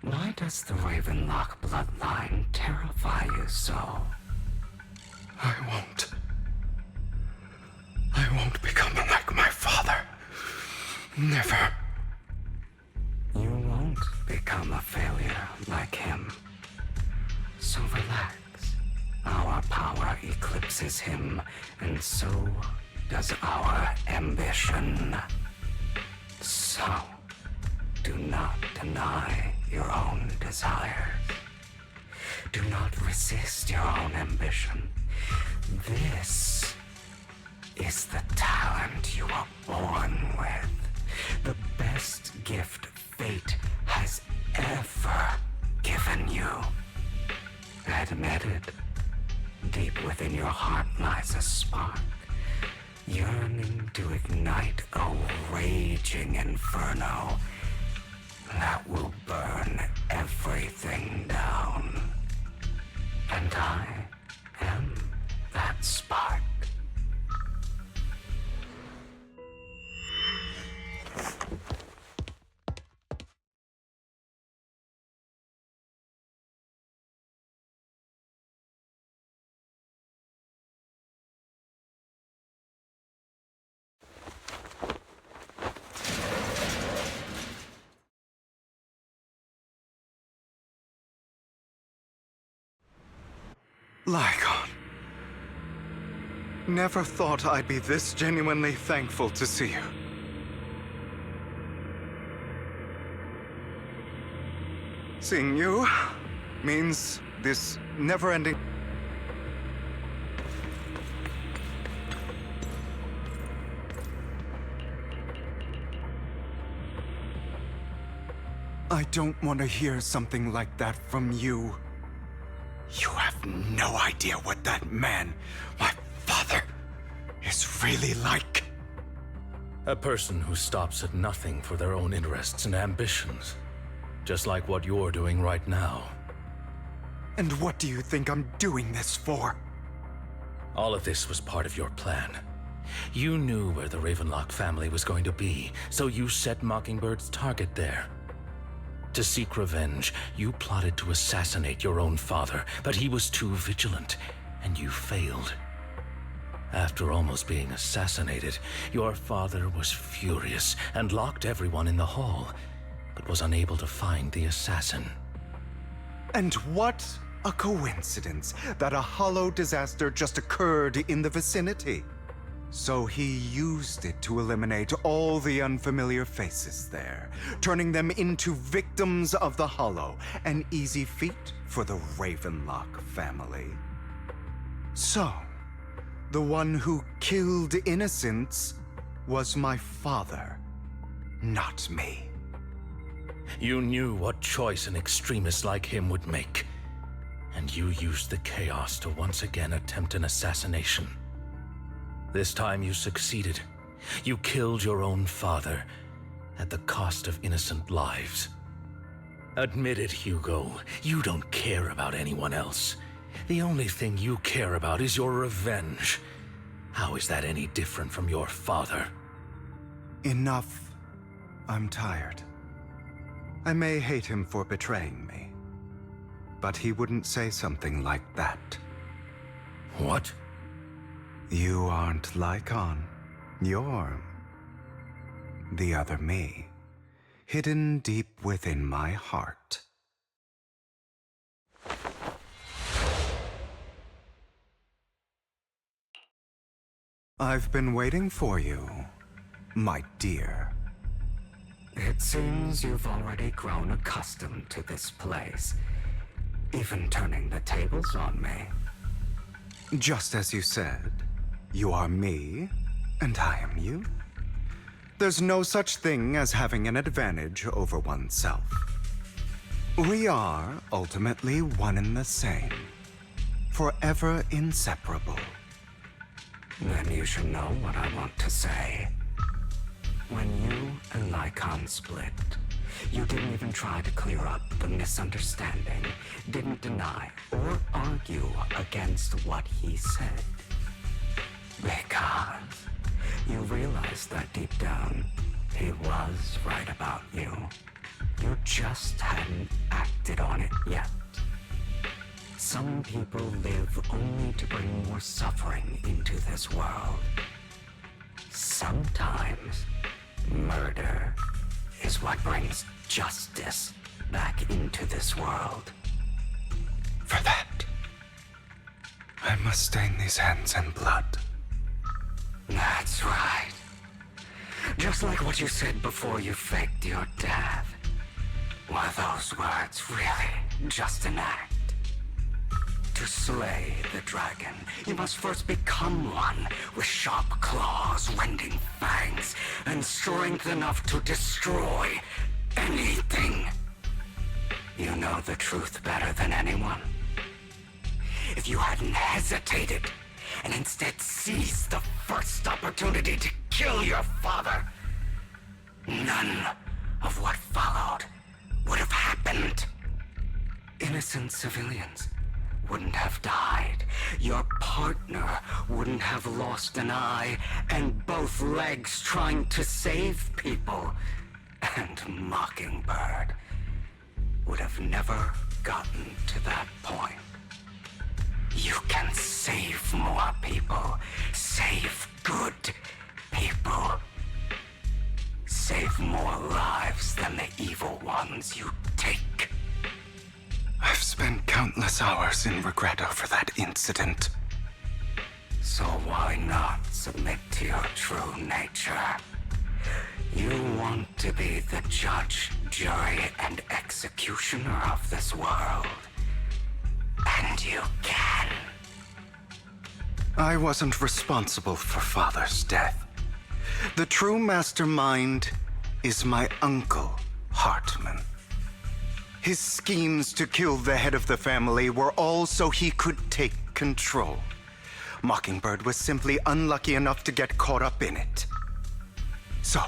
Why does the Ravenlock bloodline terrify you so? I won't become like my father. Never. You won't become a failure like him. So relax. Our power eclipses him, and so does our ambition. So, do not deny your own desires. Do not resist your own ambition. This is the talent you are born with. The best gift fate has ever given you. Admit it. Deep within your heart lies a spark, yearning to ignite a raging inferno that will burn everything down. And I am that spark. Lycon. Never thought I'd be this genuinely thankful to see you. Seeing you means this never-ending... I don't want to hear something like that from you. You have no idea what that man, my father, is really like. A person who stops at nothing for their own interests and ambitions. Just like what you're doing right now. And what do you think I'm doing this for? All of this was part of your plan. You knew where the Ravenlock family was going to be, so you set Mockingbird's target there. To seek revenge, you plotted to assassinate your own father, but he was too vigilant, and you failed. After almost being assassinated, your father was furious and locked everyone in the hall, but was unable to find the assassin. And what a coincidence that a hollow disaster just occurred in the vicinity. So he used it to eliminate all the unfamiliar faces there, turning them into victims of the hollow, an easy feat for the Ravenlock family. So, the one who killed innocents was my father, not me. You knew what choice an extremist like him would make, and you used the chaos to once again attempt an assassination. This time you succeeded. You killed your own father at the cost of innocent lives. Admit it, Hugo. You don't care about anyone else. The only thing you care about is your revenge. How is that any different from your father? Enough. I'm tired. I may hate him for betraying me, but he wouldn't say something like that. What? You aren't Lycon. You're the other me, hidden deep within my heart. I've been waiting for you, my dear. It seems you've already grown accustomed to this place, even turning the tables on me. Just as you said, you are me, and I am you. There's no such thing as having an advantage over oneself. We are ultimately one and the same, forever inseparable. Then you should know what I want to say. When you and Lycon split, you didn't even try to clear up the misunderstanding, didn't deny or argue against what he said. Because you realized that deep down, he was right about you. You just hadn't acted on it yet. Some people live only to bring more suffering into this world. Sometimes, murder is what brings justice back into this world. For that, I must stain these hands in blood. That's right. Just like what you said before you faked your death. Were those words really just an act? To slay the dragon, you must first become one with sharp claws, winding fangs, and strength enough to destroy anything. You know the truth better than anyone. If you hadn't hesitated and instead seized the first opportunity to kill your father, none of what followed would have happened. Innocent civilians wouldn't have died. Your partner wouldn't have lost an eye and both legs trying to save people. And Mockingbird would have never gotten to that point. You can save more people. Save good people. Save more lives than the evil ones you take. I've spent countless hours in regret over that incident. So why not submit to your true nature? You want to be the judge, jury, and executioner of this world. And you can. I wasn't responsible for Father's death. The true mastermind is my uncle, Hartman. His schemes to kill the head of the family were all so he could take control. Mockingbird was simply unlucky enough to get caught up in it. So,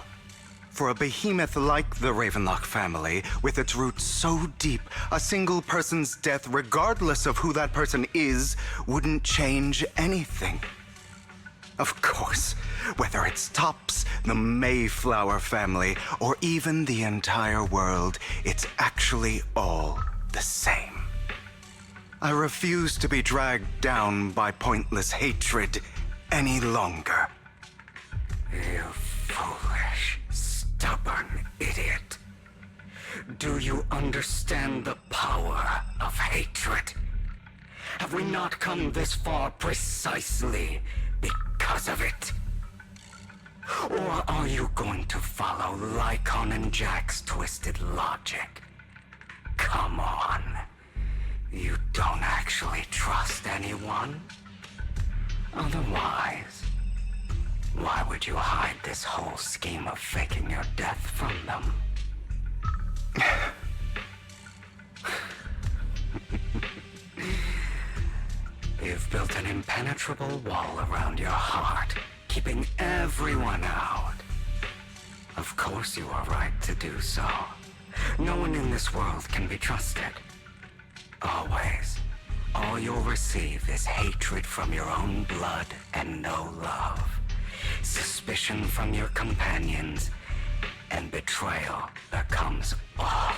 for a behemoth like the Ravenlock family, with its roots so deep, a single person's death, regardless of who that person is, wouldn't change anything. Of course, whether it's Tops, the Mayflower family, or even the entire world, it's actually all the same. I refuse to be dragged down by pointless hatred any longer. You foolish, stubborn idiot. Do you understand the power of hatred? Have we not come this far precisely because of it? Or are you going to follow Lycon and Jack's twisted logic? Come on. You don't actually trust anyone? Otherwise, why would you hide this whole scheme of faking your death from them? You've built an impenetrable wall around your heart, keeping everyone out. Of course you are right to do so. No one in this world can be trusted. Always. All you'll receive is hatred from your own blood and no love. Suspicion from your companions, and betrayal that comes all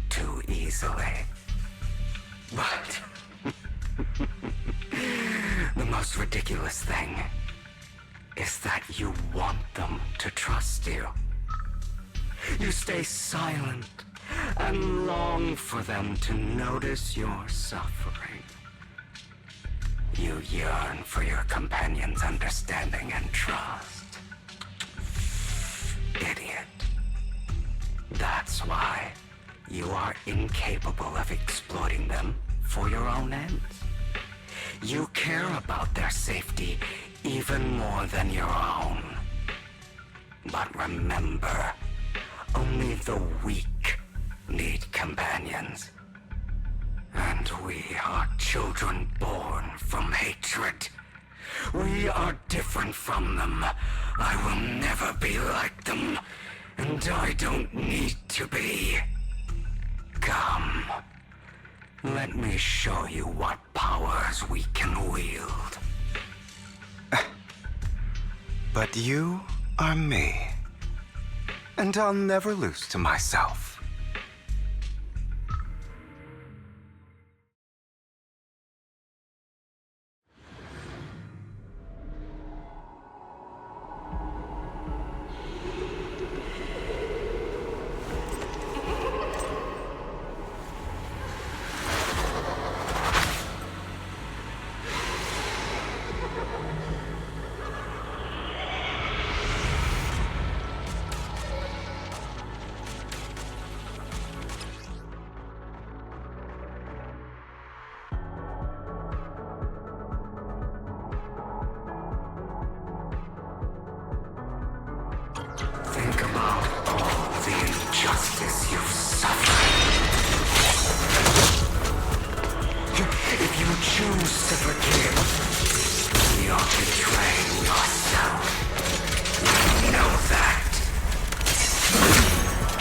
too easily. But the most ridiculous thing is that you want them to trust you. You stay silent and long for them to notice your suffering. You yearn for your companion's understanding and trust. Idiot. That's why you are incapable of exploiting them for your own ends. You care about their safety even more than your own. But remember, only the weak need companions. And we are children born from hatred. We are different from them. I will never be like them, and I don't need to be. Come. Let me show you what powers we can wield. But you are me. And I'll never lose to myself. Think about all the injustice you've suffered. If you choose to forgive, you're betraying yourself. You know that.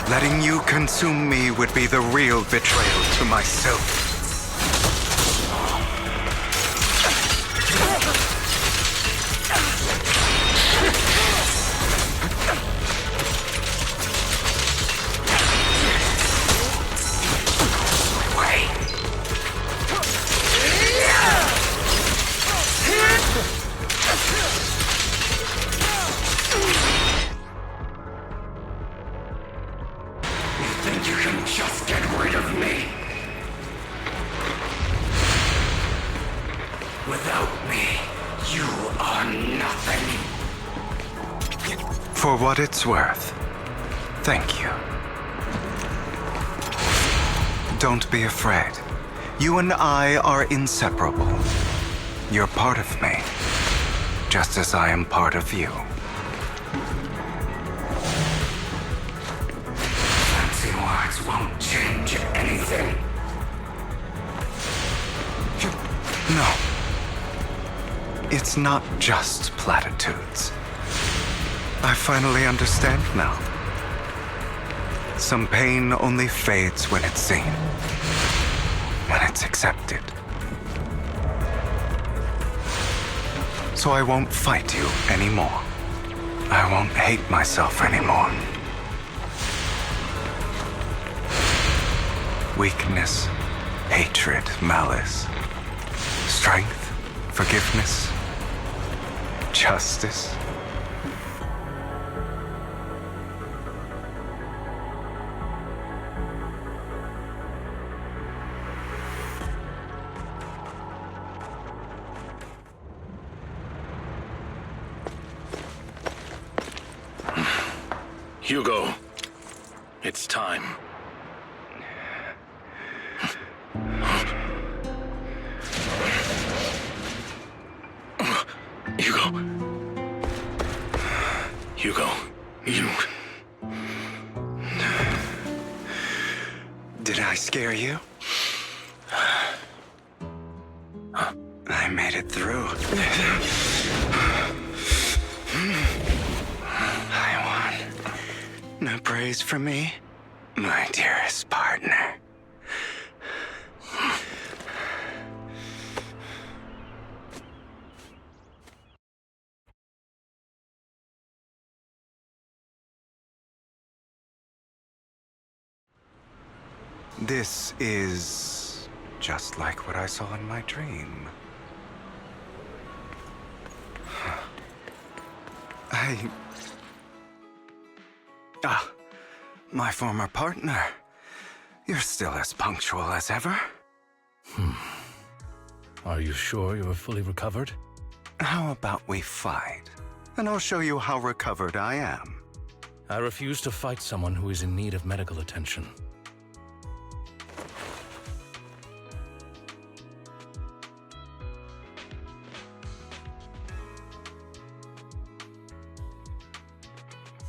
Letting you consume me would be the real betrayal to myself. Think you can just get rid of me? Without me, you are nothing. For what it's worth, thank you. Don't be afraid. You and I are inseparable. You're part of me, just as I am part of you. Fancy words won't change anything. No. It's not just platitudes. I finally understand now. Some pain only fades when it's seen, when it's accepted. So I won't fight you anymore. I won't hate myself anymore. Weakness, hatred, malice, strength, forgiveness, justice. Hugo, it's time. Hugo, you... Did I scare you? I made it through. I won. No praise from me, my dearest partner. This is just like what I saw in my dream. My former partner. You're still as punctual as ever. Are you sure you're fully recovered? How about we fight? And I'll show you how recovered I am. I refuse to fight someone who is in need of medical attention.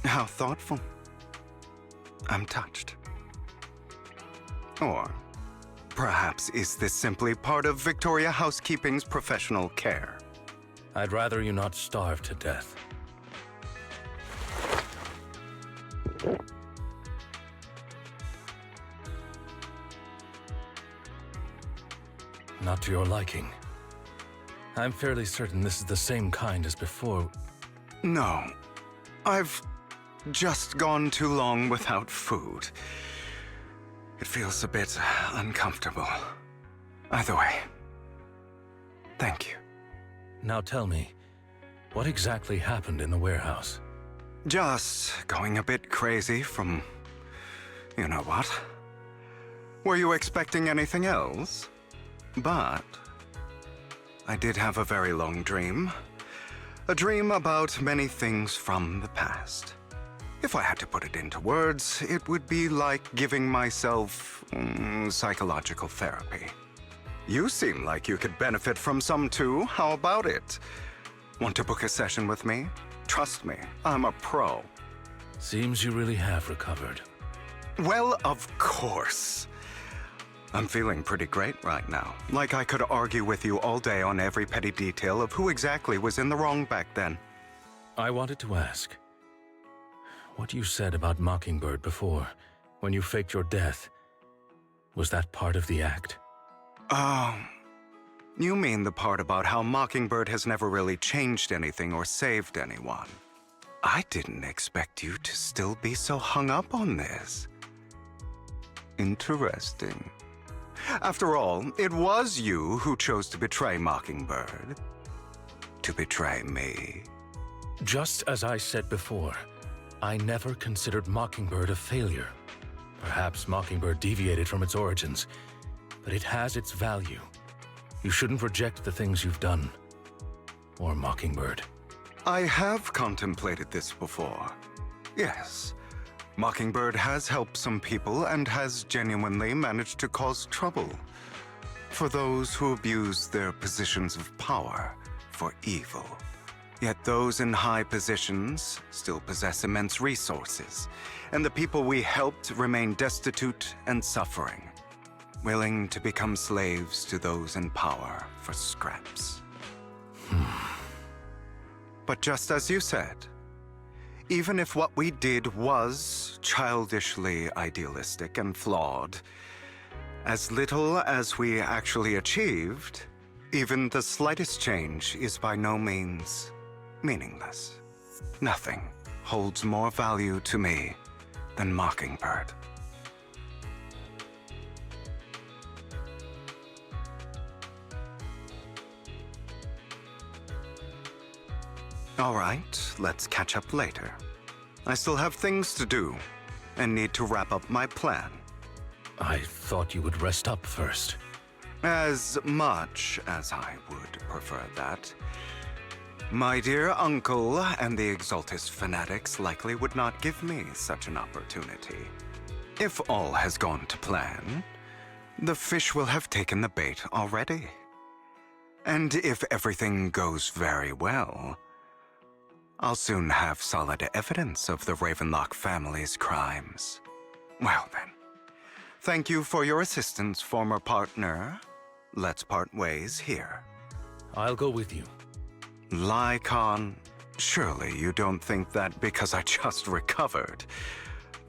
How thoughtful. I'm touched. Or perhaps is this simply part of Victoria Housekeeping's professional care? I'd rather you not starve to death. Not to your liking. I'm fairly certain this is the same kind as before. No. I've just gone too long without food. It feels a bit uncomfortable. Either way, thank you. Now tell me, what exactly happened in the warehouse? Just going a bit crazy from... you know what? Were you expecting anything else? But I did have a very long dream. A dream about many things from the past. If I had to put it into words, it would be like giving myself psychological therapy. You seem like you could benefit from some too. How about it? Want to book a session with me? Trust me, I'm a pro. Seems you really have recovered. Well, of course. I'm feeling pretty great right now. Like I could argue with you all day on every petty detail of who exactly was in the wrong back then. I wanted to ask, what you said about Mockingbird before, when you faked your death, was that part of the act? Oh, you mean the part about how Mockingbird has never really changed anything or saved anyone. I didn't expect you to still be so hung up on this. Interesting. After all, it was you who chose to betray Mockingbird. To betray me. Just as I said before, I never considered Mockingbird a failure. Perhaps Mockingbird deviated from its origins, but it has its value. You shouldn't reject the things you've done. Or Mockingbird. I have contemplated this before. Yes. Mockingbird has helped some people and has genuinely managed to cause trouble for those who abuse their positions of power for evil. Yet those in high positions still possess immense resources, and the people we helped remain destitute and suffering, willing to become slaves to those in power for scraps. But just as you said, even if what we did was childishly idealistic and flawed, as little as we actually achieved, even the slightest change is by no means meaningless. Nothing holds more value to me than Mockingbird. All right, let's catch up later. I still have things to do and need to wrap up my plan. I thought you would rest up first. As much as I would prefer that. My dear uncle and the Exaltus fanatics likely would not give me such an opportunity. If all has gone to plan, the fish will have taken the bait already. And if everything goes very well, I'll soon have solid evidence of the Ravenlock family's crimes. Well then, thank you for your assistance, former partner. Let's part ways here. I'll go with you. Lycon, surely you don't think that because I just recovered,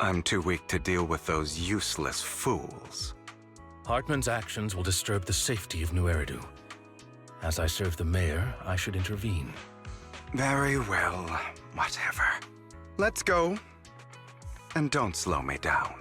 I'm too weak to deal with those useless fools. Hartman's actions will disturb the safety of New Eridu. As I serve the mayor, I should intervene. Very well, whatever. Let's go. And don't slow me down.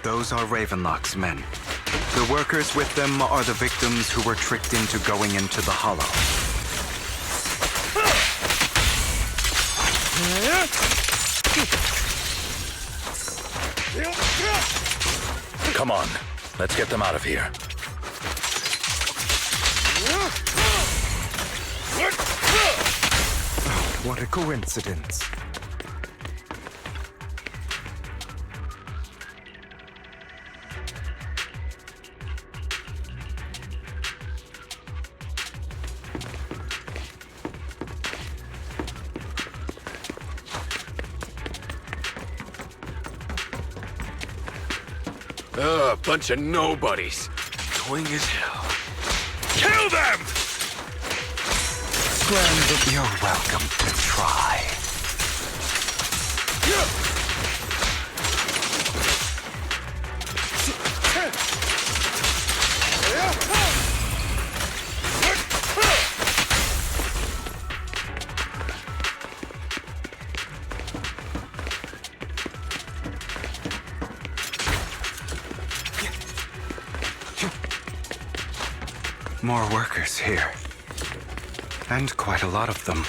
Those are Ravenlock's men. The workers with them are the victims who were tricked into going into the Hollow. Come on, let's get them out of here. Oh, what a coincidence. Bunch of nobodies. Annoying as hell. Kill them! You're welcome to try. More workers here. And quite a lot of them.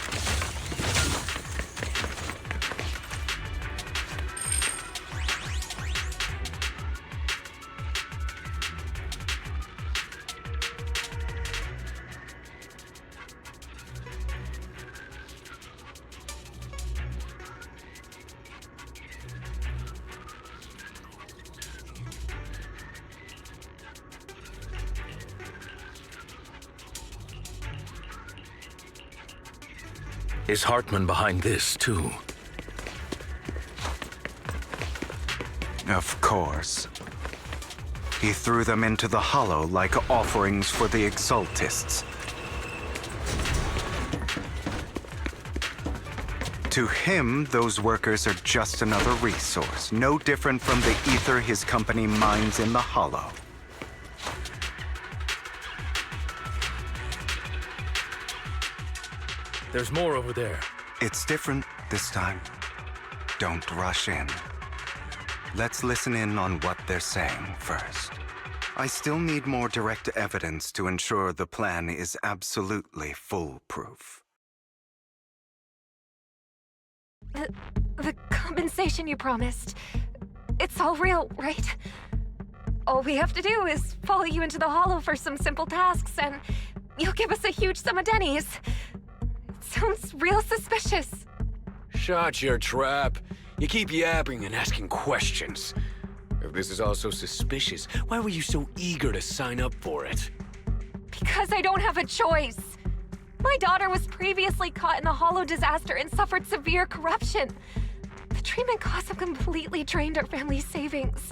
Is Hartman behind this, too? Of course. He threw them into the Hollow like offerings for the Exaltists. To him, those workers are just another resource, no different from the ether his company mines in the Hollow. There's more over there. It's different this time. Don't rush in. Let's listen in on what they're saying first. I still need more direct evidence to ensure the plan is absolutely foolproof. The compensation you promised, it's all real, right? All we have to do is follow you into the Hollow for some simple tasks, and you'll give us a huge sum of dennies. Sounds real suspicious. Shut your trap. You keep yapping and asking questions. If this is all so suspicious, why were you so eager to sign up for it? Because I don't have a choice. My daughter was previously caught in a Hollow disaster and suffered severe corruption. The treatment costs have completely drained our family's savings.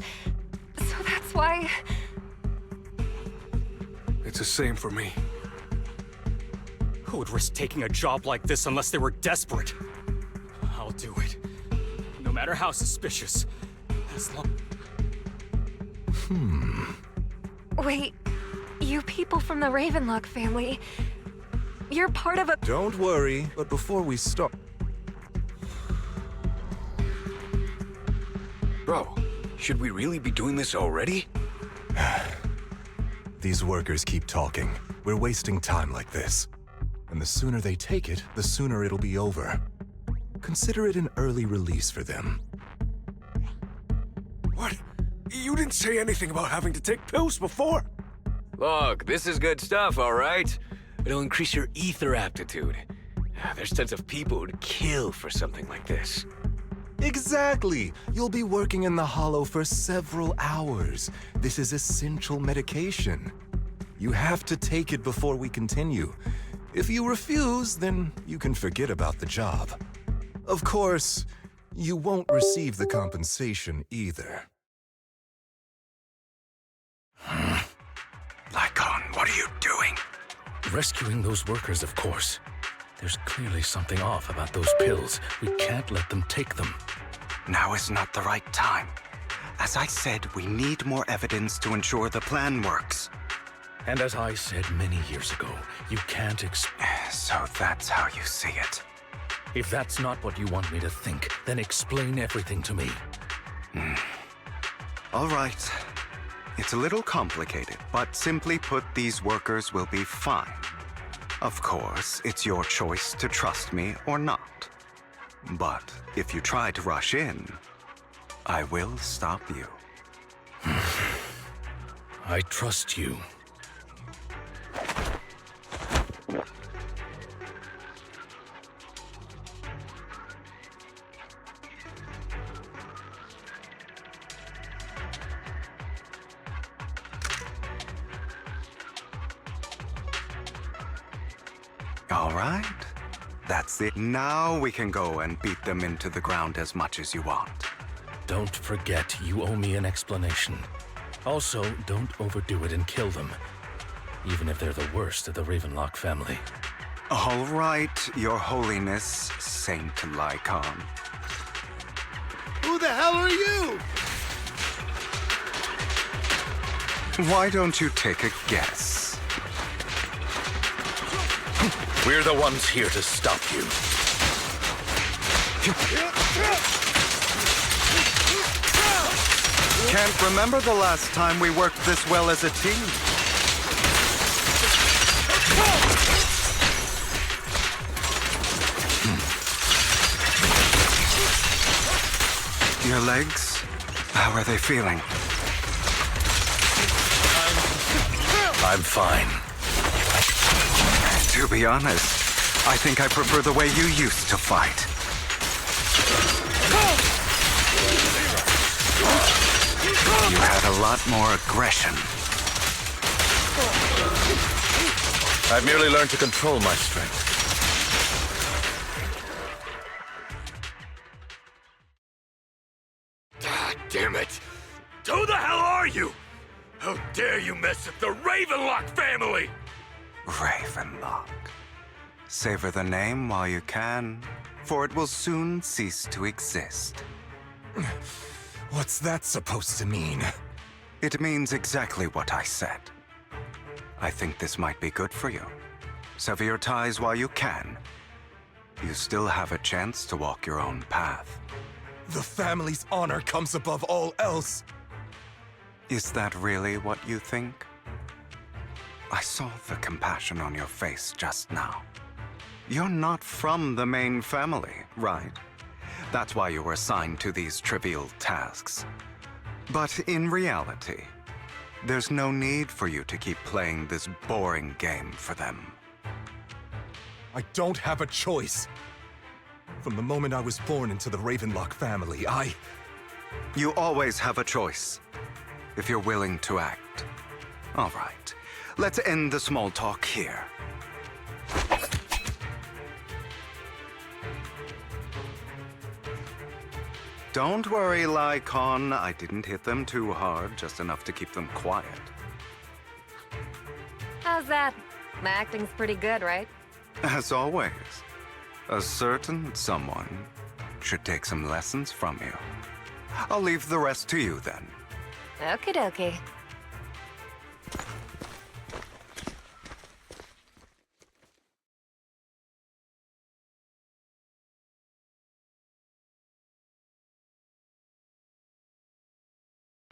So that's why... It's the same for me. Who would risk taking a job like this unless they were desperate? I'll do it. No matter how suspicious. As long... Wait, you people from the Ravenlock family, you're part of a... Don't worry, but before we start... Bro, should we really be doing this already? These workers keep talking. We're wasting time like this. And the sooner they take it, the sooner it'll be over. Consider it an early release for them. What? You didn't say anything about having to take pills before. Look, this is good stuff, all right? It'll increase your ether aptitude. There's tons of people who'd kill for something like this. Exactly! You'll be working in the Hollow for several hours. This is essential medication. You have to take it before we continue. If you refuse, then you can forget about the job. Of course, you won't receive the compensation either. Lycon, what are you doing? Rescuing those workers, of course. There's clearly something off about those pills. We can't let them take them. Now is not the right time. As I said, we need more evidence to ensure the plan works. And as I said many years ago, you can't So that's how you see it. If that's not what you want me to think, then explain everything to me. All right. It's a little complicated, but simply put, these workers will be fine. Of course, it's your choice to trust me or not. But if you try to rush in, I will stop you. I trust you. All right. That's it. Now we can go and beat them into the ground as much as you want. Don't forget, you owe me an explanation. Also, don't overdo it and kill them, even if they're the worst of the Ravenlock family. All right, Your Holiness, Saint Lycon. Who the hell are you? Why don't you take a guess? We're the ones here to stop you. Can't remember the last time we worked this well as a team. Your legs? How are they feeling? I'm fine. To be honest, I think I prefer the way you used to fight. You had a lot more aggression. I've merely learned to control my strength. Ah, damn it! Who the hell are you? How dare you mess with the Ravenlock family? Ravenlock. Savor the name while you can, for it will soon cease to exist. What's that supposed to mean? It means exactly what I said. I think this might be good for you. Sever your ties while you can. You still have a chance to walk your own path. The family's honor comes above all else. Is that really what you think? I saw the compassion on your face just now. You're not from the main family, right? That's why you were assigned to these trivial tasks. But in reality, there's no need for you to keep playing this boring game for them. I don't have a choice. From the moment I was born into the Ravenlock family, You always have a choice, if you're willing to act. All right, let's end the small talk here. Don't worry, Lycon. I didn't hit them too hard, just enough to keep them quiet. How's that? My acting's pretty good, right? As always, a certain someone should take some lessons from you. I'll leave the rest to you then. Okie dokie.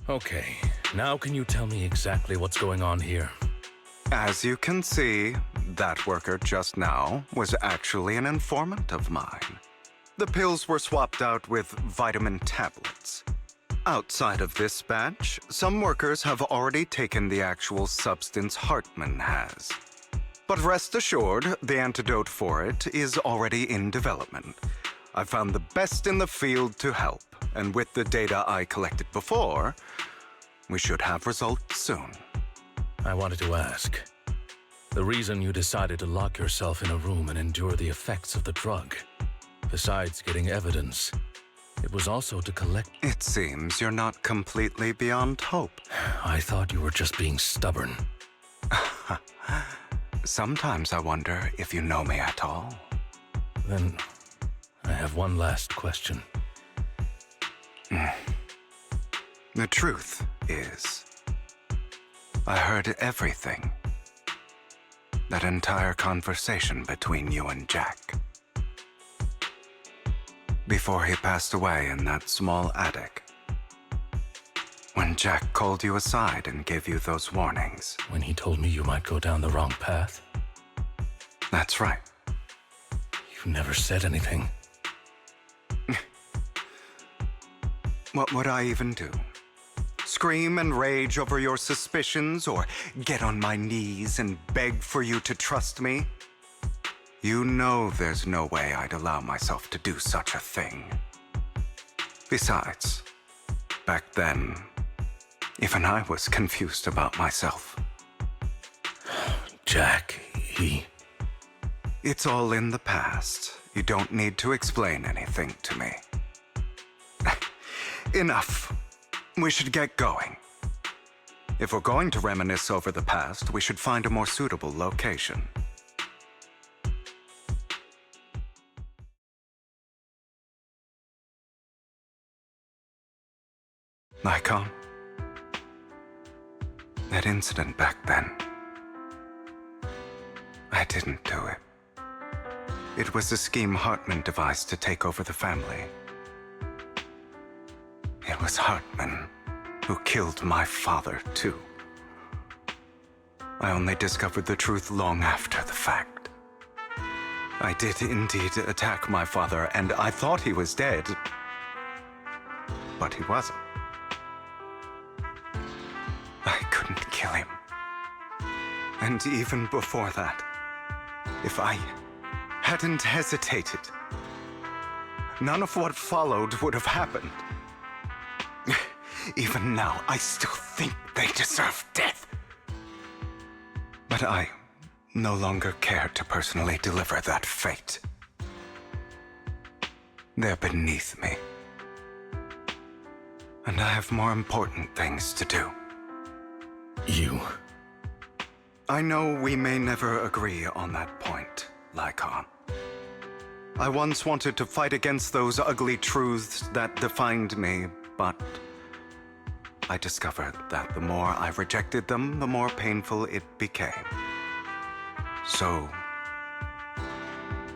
Okay, now can you tell me exactly what's going on here? As you can see, that worker just now was actually an informant of mine. The pills were swapped out with vitamin tablets. Outside of this batch, some workers have already taken the actual substance Hartman has. But rest assured, the antidote for it is already in development. I found the best in the field to help, and with the data I collected before, we should have results soon. I wanted to ask. The reason you decided to lock yourself in a room and endure the effects of the drug, besides getting evidence, it was also to collect... It seems you're not completely beyond hope. I thought you were just being stubborn. Sometimes I wonder if you know me at all. Then, I have one last question. The truth is, I heard everything. That entire conversation between you and Jack. Before he passed away in that small attic. When Jack called you aside and gave you those warnings. When he told me you might go down the wrong path? That's right. You never said anything. What would I even do? Scream and rage over your suspicions, or get on my knees and beg for you to trust me? You know there's no way I'd allow myself to do such a thing. Besides, back then, even I was confused about myself. Jack, It's all in the past. You don't need to explain anything to me. Enough. We should get going. If we're going to reminisce over the past, we should find a more suitable location. Nikon? That incident back then. I didn't do it. It was a scheme Hartman devised to take over the family. It was Hartman who killed my father, too. I only discovered the truth long after the fact. I did indeed attack my father, and I thought he was dead. But he wasn't. I couldn't kill him. And even before that, if I hadn't hesitated, none of what followed would have happened. Even now, I still think they deserve death. But I no longer care to personally deliver that fate. They're beneath me. And I have more important things to do. I know we may never agree on that point, Lycon. I once wanted to fight against those ugly truths that defined me, but I discovered that the more I rejected them, the more painful it became. So,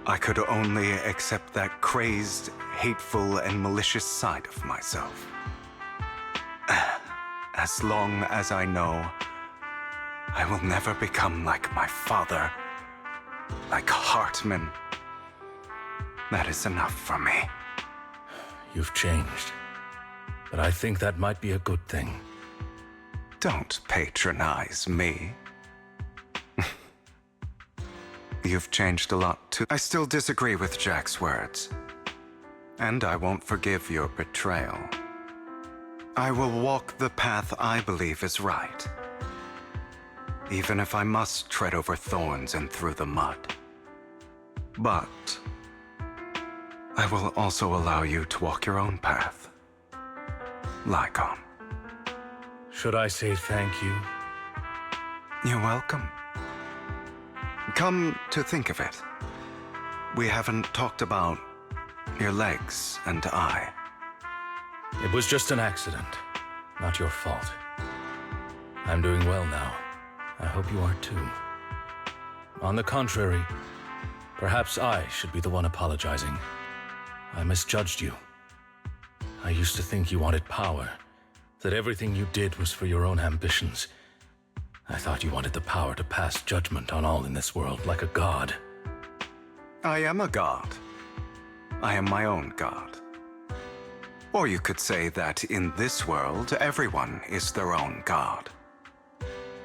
I could only accept that crazed, hateful, and malicious side of myself. As long as I know I will never become like my father, like Hartman, that is enough for me. You've changed. But I think that might be a good thing. Don't patronize me. You've changed a lot too. I still disagree with Jack's words. And I won't forgive your betrayal. I will walk the path I believe is right. Even if I must tread over thorns and through the mud. But I will also allow you to walk your own path. Lycon. Should I say thank you? You're welcome. Come to think of it, we haven't talked about your legs and eye. It was just an accident, not your fault. I'm doing well now. I hope you are too. On the contrary, perhaps I should be the one apologizing. I misjudged you. I used to think you wanted power, that everything you did was for your own ambitions. I thought you wanted the power to pass judgment on all in this world like a god. I am a god. I am my own god. Or you could say that in this world, everyone is their own god.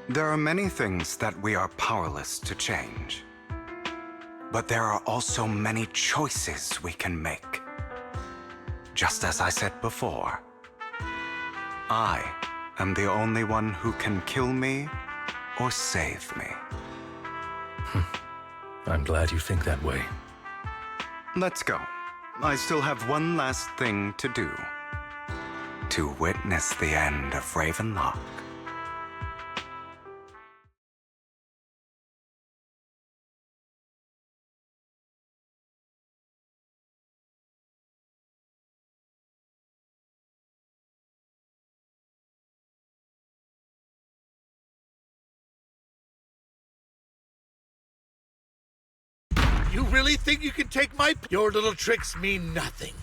There are many things that we are powerless to change. But there are also many choices we can make. Just as I said before, I am the only one who can kill me or save me. I'm glad you think that way. Let's go. I still have one last thing to do. To witness the end of Ravenlock. You really think you can take Your little tricks mean nothing.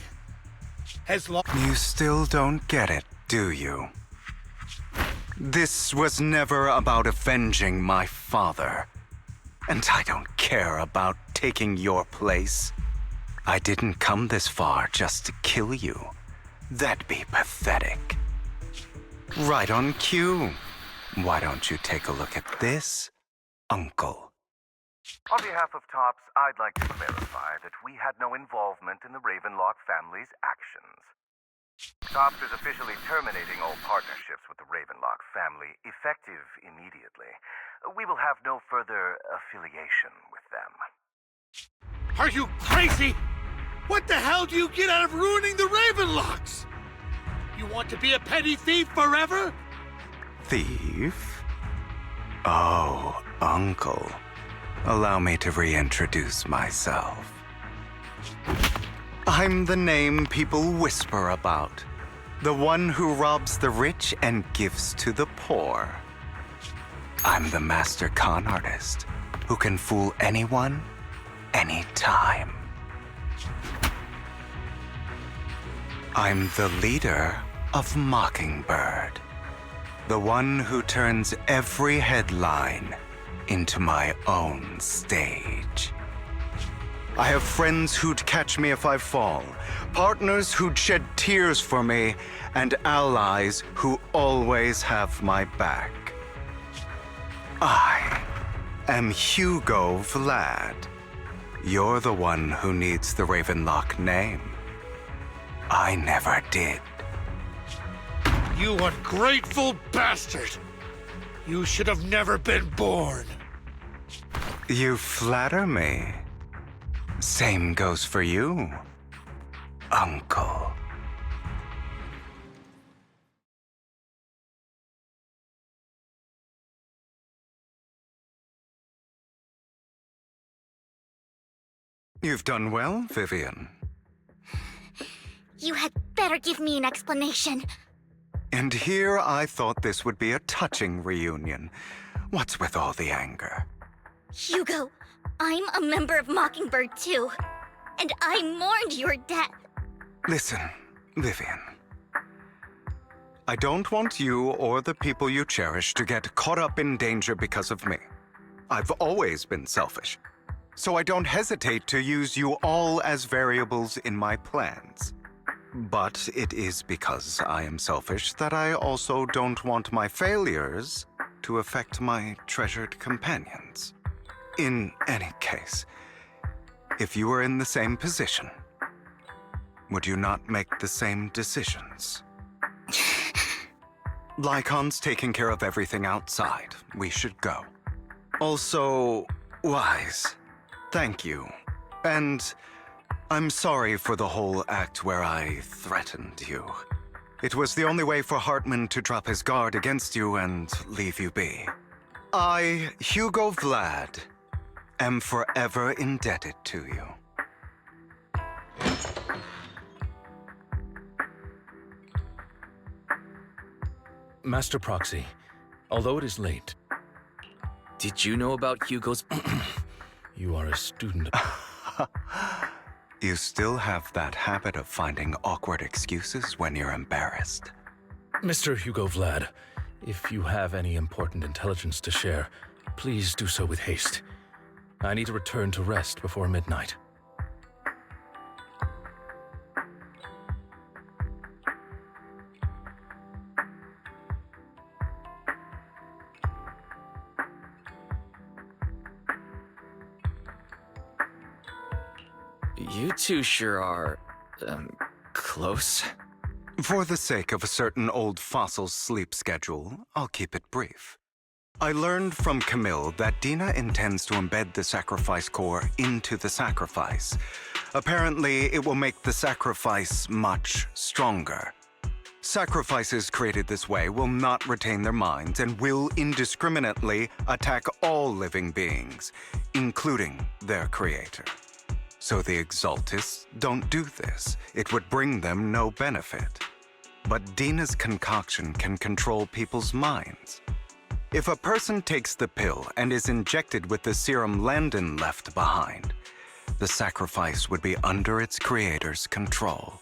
As long... You still don't get it, do you? This was never about avenging my father. And I don't care about taking your place. I didn't come this far just to kill you. That'd be pathetic. Right on cue. Why don't you take a look at this, Uncle? On behalf of TOPS, I'd like to clarify that we had no involvement in the Ravenlock family's actions. TOPS is officially terminating all partnerships with the Ravenlock family, effective immediately. We will have no further affiliation with them. Are you crazy? What the hell do you get out of ruining the Ravenlocks? You want to be a petty thief forever? Thief? Oh, Uncle. Allow me to reintroduce myself. I'm the name people whisper about. The one who robs the rich and gives to the poor. I'm the master con artist who can fool anyone, anytime. I'm the leader of Mockingbird. The one who turns every headline into my own stage. I have friends who'd catch me if I fall, partners who'd shed tears for me, and allies who always have my back. I am Hugo Vlad. You're the one who needs the Ravenlock name. I never did. You ungrateful bastard! You should have never been born. You flatter me. Same goes for you, Uncle. You've done well, Vivian. You had better give me an explanation. And here I thought this would be a touching reunion. What's with all the anger? Hugo, I'm a member of Mockingbird too. And I mourned your death. Listen, Vivian. I don't want you or the people you cherish to get caught up in danger because of me. I've always been selfish, so I don't hesitate to use you all as variables in my plans. But it is because I am selfish that I also don't want my failures to affect my treasured companions. In any case, if you were in the same position, would you not make the same decisions? Lycon's taking care of everything outside. We should go. Also, Wise, thank you. And I'm sorry for the whole act where I threatened you. It was the only way for Hartman to drop his guard against you and leave you be. I, Hugo Vlad, am forever indebted to you. Master Proxy, although it is late... Did you know about Hugo's... You are a student... You still have that habit of finding awkward excuses when you're embarrassed. Mr. Hugo Vlad, if you have any important intelligence to share, please do so with haste. I need to return to rest before midnight. You two sure are, close. For the sake of a certain old fossil's sleep schedule, I'll keep it brief. I learned from Camille that Dina intends to embed the sacrifice core into the sacrifice. Apparently, it will make the sacrifice much stronger. Sacrifices created this way will not retain their minds and will indiscriminately attack all living beings, including their creator. So the Exaltists don't do this. It would bring them no benefit. But Dina's concoction can control people's minds. If a person takes the pill and is injected with the serum Landon left behind, the sacrifice would be under its creator's control.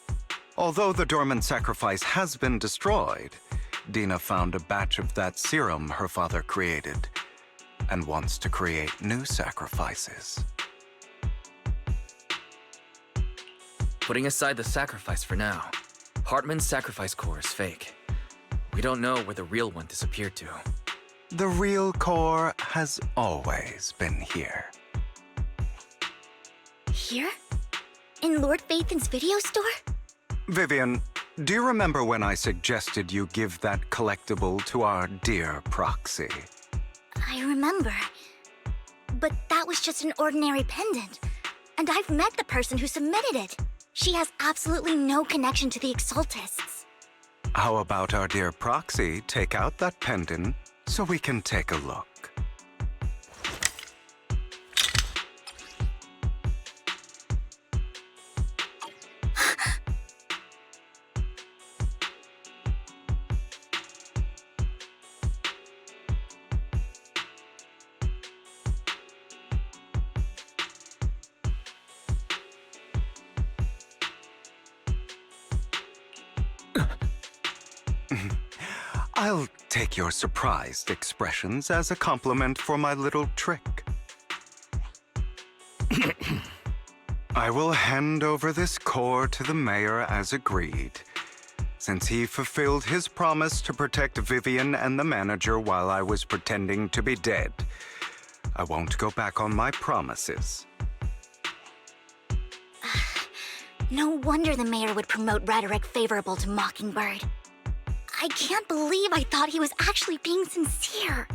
Although the dormant sacrifice has been destroyed, Dina found a batch of that serum her father created and wants to create new sacrifices. Putting aside the sacrifice for now, Hartman's sacrifice core is fake. We don't know where the real one disappeared to. The real core has always been here. Here? In Lord Phaethon's video store? Vivian, do you remember when I suggested you give that collectible to our dear proxy? I remember. But that was just an ordinary pendant. And I've met the person who submitted it. She has absolutely no connection to the Exaltists. How about our dear proxy take out that pendant so we can take a look? I'll take your surprised expressions as a compliment for my little trick. I will hand over this core to the mayor as agreed. Since he fulfilled his promise to protect Vivian and the manager while I was pretending to be dead, I won't go back on my promises. No wonder the mayor would promote rhetoric favorable to Mockingbird. I can't believe I thought he was actually being sincere.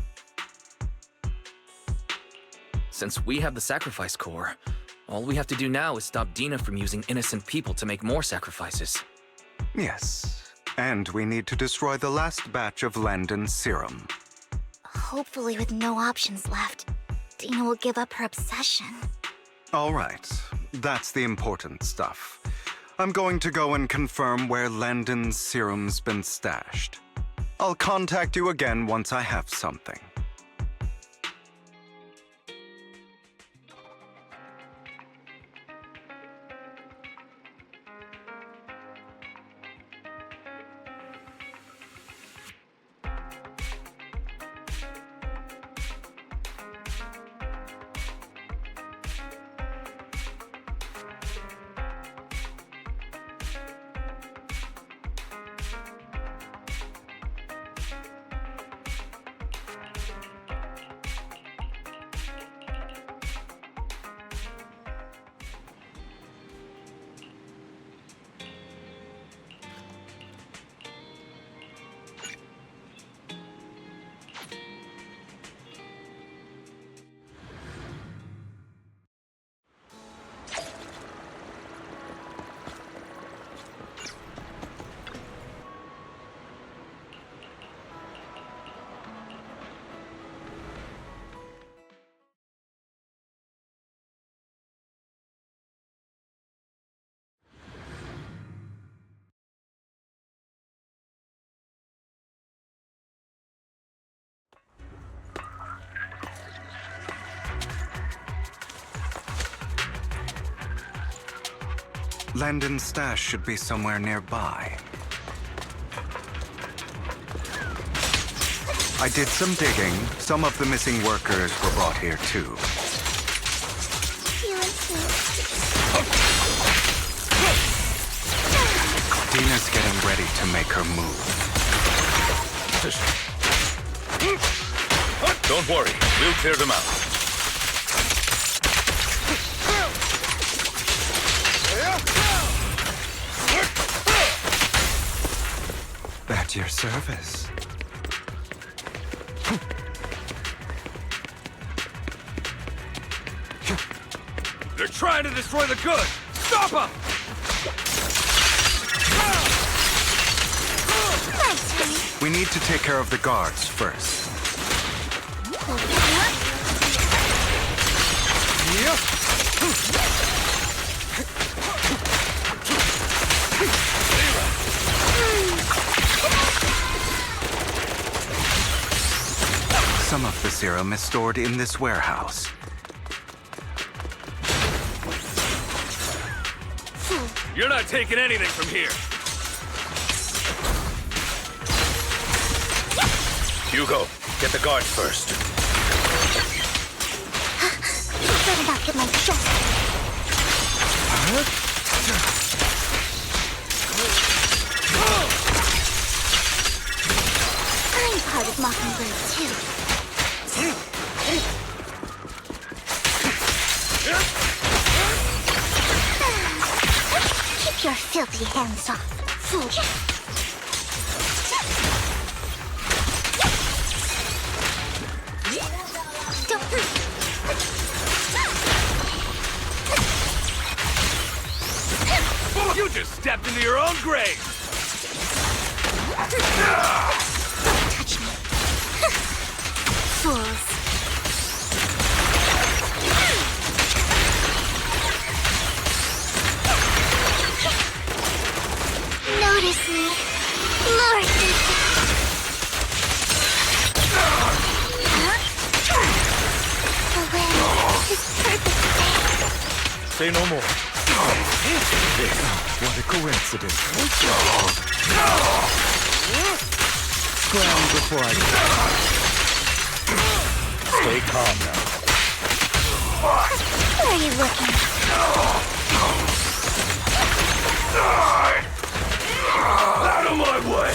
Since we have the sacrifice core, all we have to do now is stop Dina from using innocent people to make more sacrifices. Yes, and we need to destroy the last batch of Landon's serum. Hopefully with no options left, Dina will give up her obsession. All right, that's the important stuff. I'm going to go and confirm where Landon's serum's been stashed. I'll contact you again once I have something. Landon's stash should be somewhere nearby. I did some digging. Some of the missing workers were brought here too. Dina's getting ready to make her move. Don't worry, we'll clear them out. At your service. They're trying to destroy the goods! Stop them! We need to take care of the guards first. Some of the serum is stored in this warehouse. You're not taking anything from here. Hugo, get the guards first. Better not get my chest. I'm part of Mockingbird too. Keep your filthy hands off, fool. You just stepped into your own grave! Don't touch me. Fools. Notice me, Lord. The wind is perfect. Say no more. What a coincidence. Scram before I... Stay calm now. Where are you looking? Out of my way!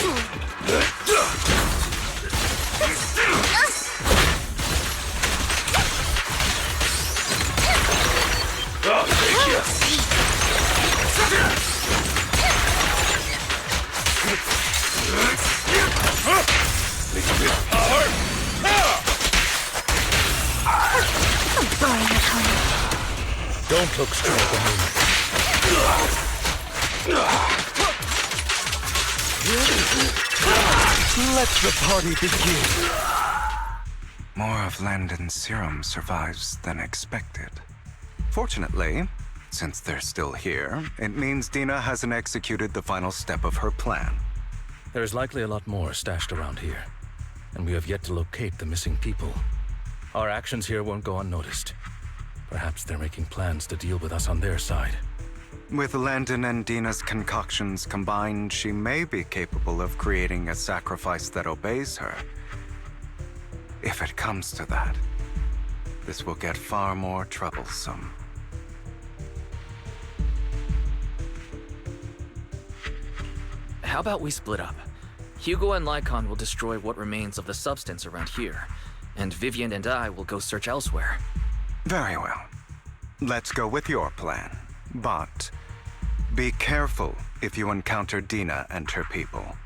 I'll take you! Power! Boring opponent. Don't look straight at me. Let the party begin. More of Landon's serum survives than expected. Fortunately, since they're still here, it means Dina hasn't executed the final step of her plan. There's likely a lot more stashed around here, and we have yet to locate the missing people. Our actions here won't go unnoticed. Perhaps they're making plans to deal with us on their side. With Landon and Dina's concoctions combined, she may be capable of creating a sacrifice that obeys her. If it comes to that, this will get far more troublesome. How about we split up? Hugo and Lycon will destroy what remains of the substance around here, and Vivian and I will go search elsewhere. Very well. Let's go with your plan. But be careful if you encounter Dina and her people.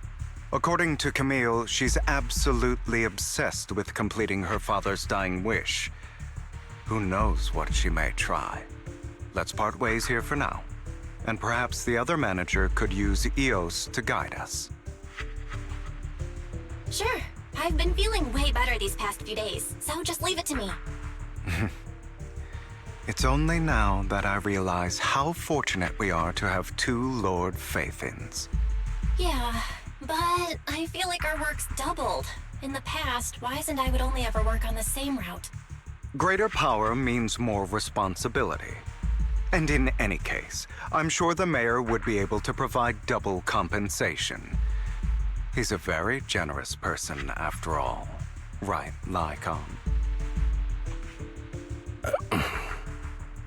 According to Camille, she's absolutely obsessed with completing her father's dying wish. Who knows what she may try? Let's part ways here for now. And perhaps the other manager could use EOS to guide us. Sure. I've been feeling way better these past few days, so just leave it to me. It's only now that I realize how fortunate we are to have two Lord Faithins. Yeah, but I feel like our work's doubled. In the past, Wise and I would only ever work on the same route. Greater power means more responsibility. And in any case, I'm sure the mayor would be able to provide double compensation. He's a very generous person, after all. Right, Lycon?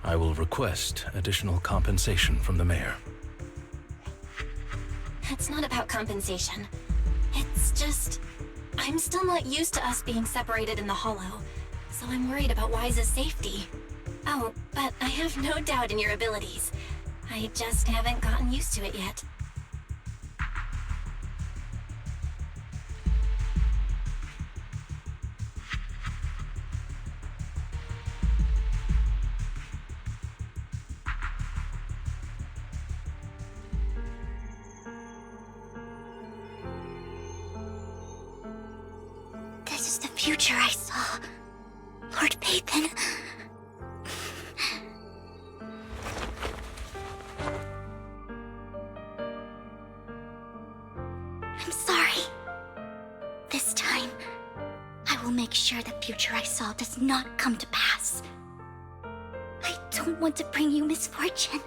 I will request additional compensation from the mayor. It's not about compensation. It's just... I'm still not used to us being separated in the Hollow, so I'm worried about Wise's safety. Oh, but I have no doubt in your abilities. I just haven't gotten used to it yet. This is the future I saw. Lord Pathan. I'm sorry. This time, I will make sure the future I saw does not come to pass. I don't want to bring you misfortune.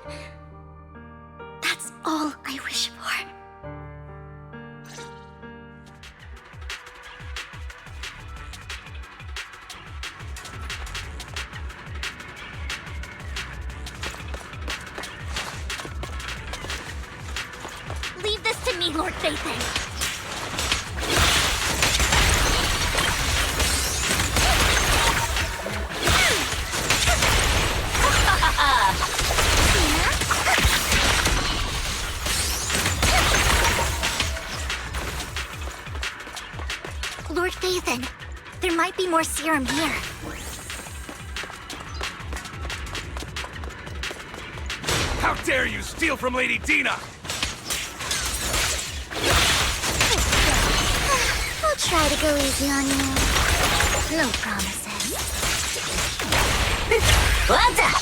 That's all I wish for. Lord Dathan! Lord Dathan, there might be more serum here. How dare you steal from Lady Dina! I'll try to go easy on you. No promises. What's up?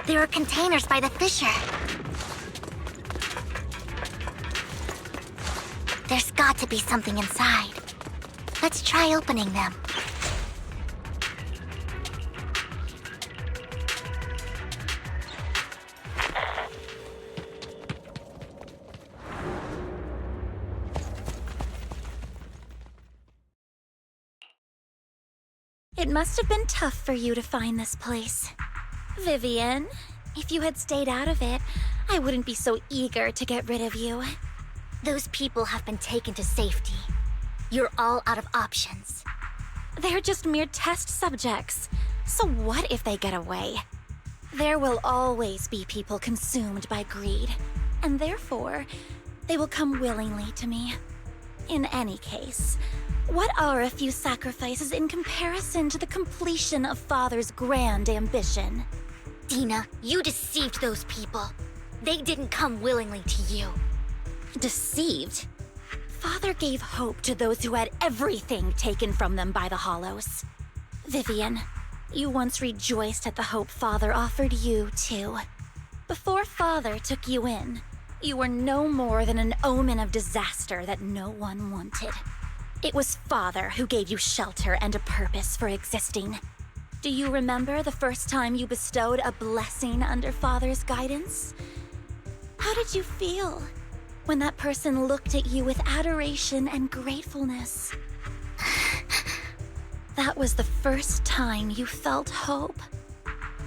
There are containers by the fissure. There's got to be something inside. Let's try opening them. It must have been tough for you to find this place. Vivian, if you had stayed out of it, I wouldn't be so eager to get rid of you. Those people have been taken to safety. You're all out of options. They're just mere test subjects. So what if they get away? There will always be people consumed by greed, and therefore, they will come willingly to me. In any case, what are a few sacrifices in comparison to the completion of Father's grand ambition? Dina, you deceived those people. They didn't come willingly to you. Deceived? Father gave hope to those who had everything taken from them by the Hollows. Vivian, you once rejoiced at the hope Father offered you, too. Before Father took you in, you were no more than an omen of disaster that no one wanted. It was Father who gave you shelter and a purpose for existing. Do you remember the first time you bestowed a blessing under Father's guidance? How did you feel when that person looked at you with adoration and gratefulness? That was the first time you felt hope.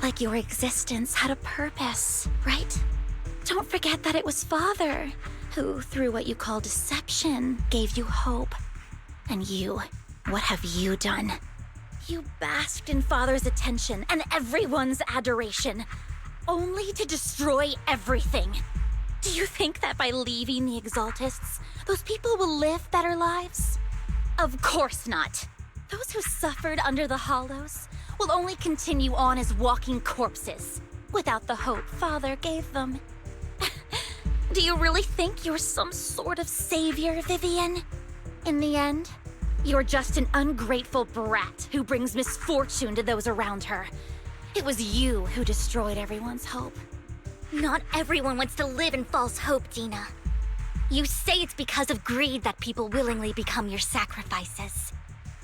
Like your existence had a purpose, right? Don't forget that it was Father who, through what you call deception, gave you hope. And you, what have you done? You basked in Father's attention and everyone's adoration, only to destroy everything. Do you think that by leaving the Exaltists, those people will live better lives? Of course not. Those who suffered under the Hollows will only continue on as walking corpses, without the hope Father gave them. Do you really think you're some sort of savior, Vivian? In the end, you're just an ungrateful brat who brings misfortune to those around her. It was you who destroyed everyone's hope. Not everyone wants to live in false hope, Dina. You say it's because of greed that people willingly become your sacrifices.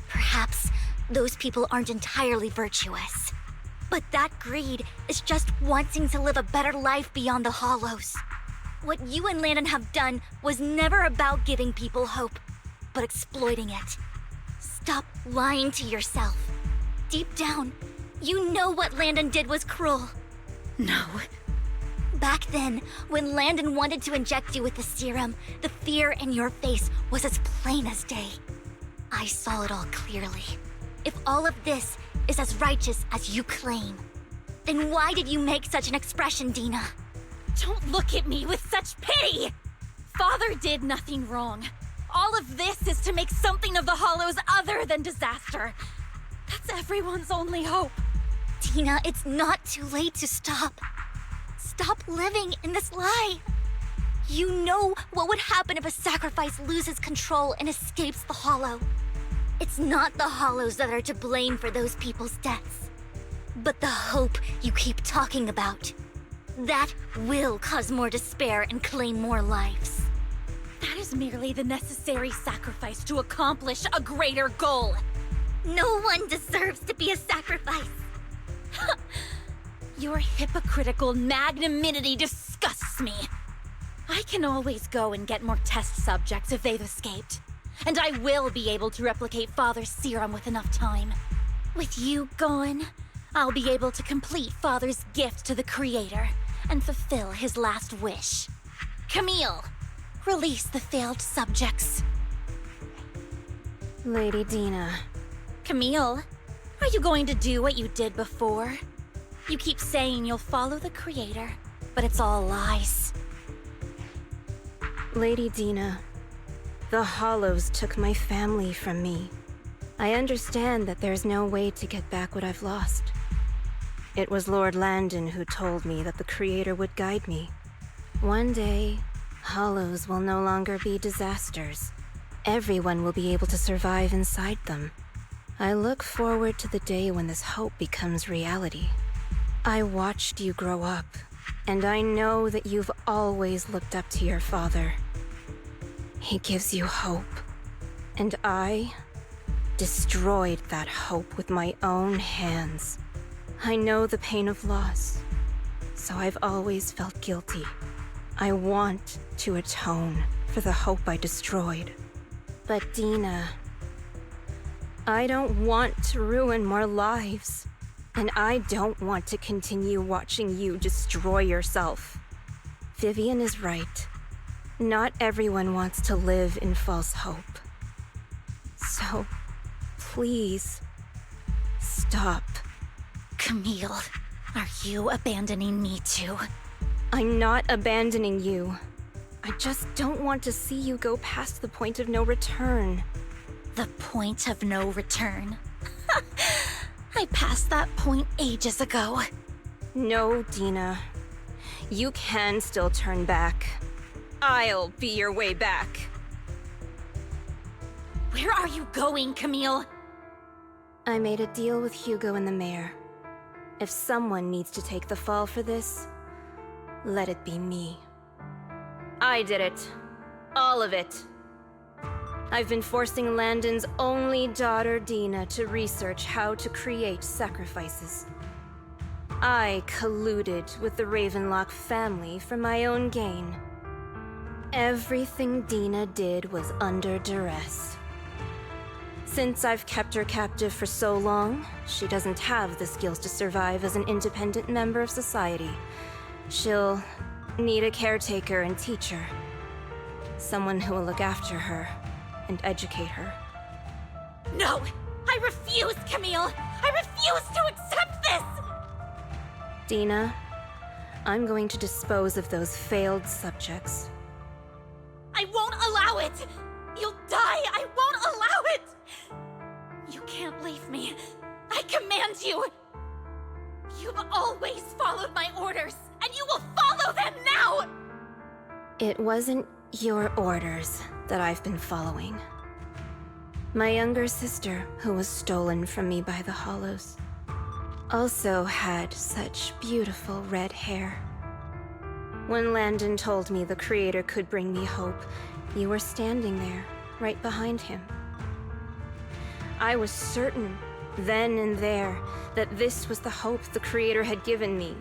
Perhaps those people aren't entirely virtuous. But that greed is just wanting to live a better life beyond the Hollows. What you and Landon have done was never about giving people hope, but exploiting it. Stop lying to yourself. Deep down, you know what Landon did was cruel. No. Back then, when Landon wanted to inject you with the serum, the fear in your face was as plain as day. I saw it all clearly. If all of this is as righteous as you claim, then why did you make such an expression, Dina? Don't look at me with such pity! Father did nothing wrong. All of this is to make something of the Hollows other than disaster. That's everyone's only hope. Dina, it's not too late to stop. Stop living in this lie. You know what would happen if a sacrifice loses control and escapes the Hollow. It's not the Hollows that are to blame for those people's deaths, but the hope you keep talking about. That will cause more despair and claim more lives. That is merely the necessary sacrifice to accomplish a greater goal. No one deserves to be a sacrifice. Your hypocritical magnanimity disgusts disgusts me. I can always go and get more test subjects if they've escaped. And I will be able to replicate Father's serum with enough time. With you gone, I'll be able to complete Father's gift to the Creator and fulfill his last wish. Camille, release the failed subjects. Lady Dina. Camille, are you going to do what you did before? You keep saying you'll follow the Creator, but it's all lies. Lady Dina, the Hollows took my family from me. I understand that there's no way to get back what I've lost. It was Lord Landon who told me that the Creator would guide me. One day, Hollows will no longer be disasters. Everyone will be able to survive inside them. I look forward to the day when this hope becomes reality. I watched you grow up, and I know that you've always looked up to your father. He gives you hope, and I destroyed that hope with my own hands. I know the pain of loss, so I've always felt guilty. I want to atone for the hope I destroyed. But Dina, I don't want to ruin more lives, and I don't want to continue watching you destroy yourself. Vivian is right. Not everyone wants to live in false hope. So, please, stop. Camille, are you abandoning me too? I'm not abandoning you. I just don't want to see you go past the point of no return. The point of no return? I passed that point ages ago. No, Dina. You can still turn back. I'll be your way back. Where are you going, Camille? I made a deal with Hugo and the mayor. If someone needs to take the fall for this, let it be me. I did it. All of it. I've been forcing Landon's only daughter, Dina, to research how to create sacrifices. I colluded with the Ravenlock family for my own gain. Everything Dina did was under duress. Since I've kept her captive for so long, she doesn't have the skills to survive as an independent member of society. She'll need a caretaker and teacher. Someone who will look after her and educate her. No! I refuse, Camille! I refuse to accept this! Dina, I'm going to dispose of those failed subjects. I won't allow it! You'll die! I won't allow it! You can't leave me. I command you! You've always followed my orders, and you will follow them now! It wasn't your orders that I've been following. My younger sister, who was stolen from me by the Hollows, also had such beautiful red hair. When Landon told me the Creator could bring me hope, you were standing there, right behind him. I was certain, then and there, that this was the hope the Creator had given me.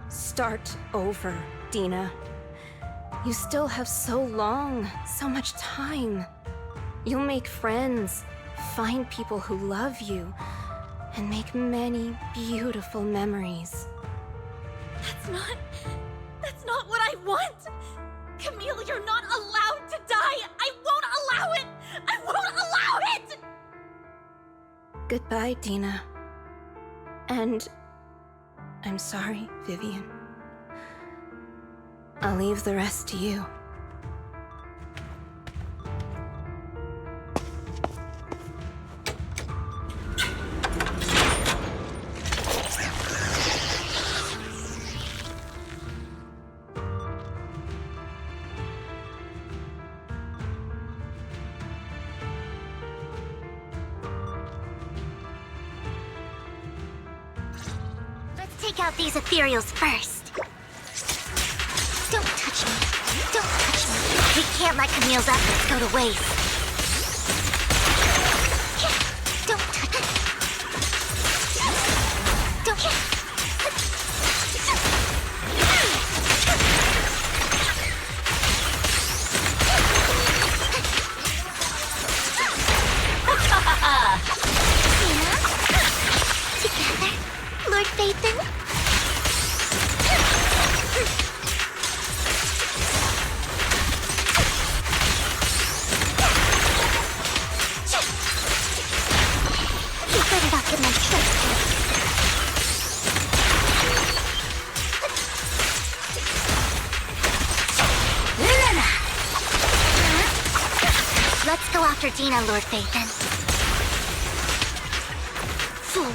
Start over, Dina. You still have so long, so much time. You'll make friends, find people who love you, and make many beautiful memories. That's not what I want! Camille, you're not allowed to die! I won't allow it! I won't allow it! Goodbye, Dina. And I'm sorry, Vivian. I'll leave the rest to you. Take out these ethereals first. Don't touch me. Don't touch me. We can't let Camille's efforts go to waste. Don't touch me. Don't. Let's go after Dina, Lord Phaethon. Fool.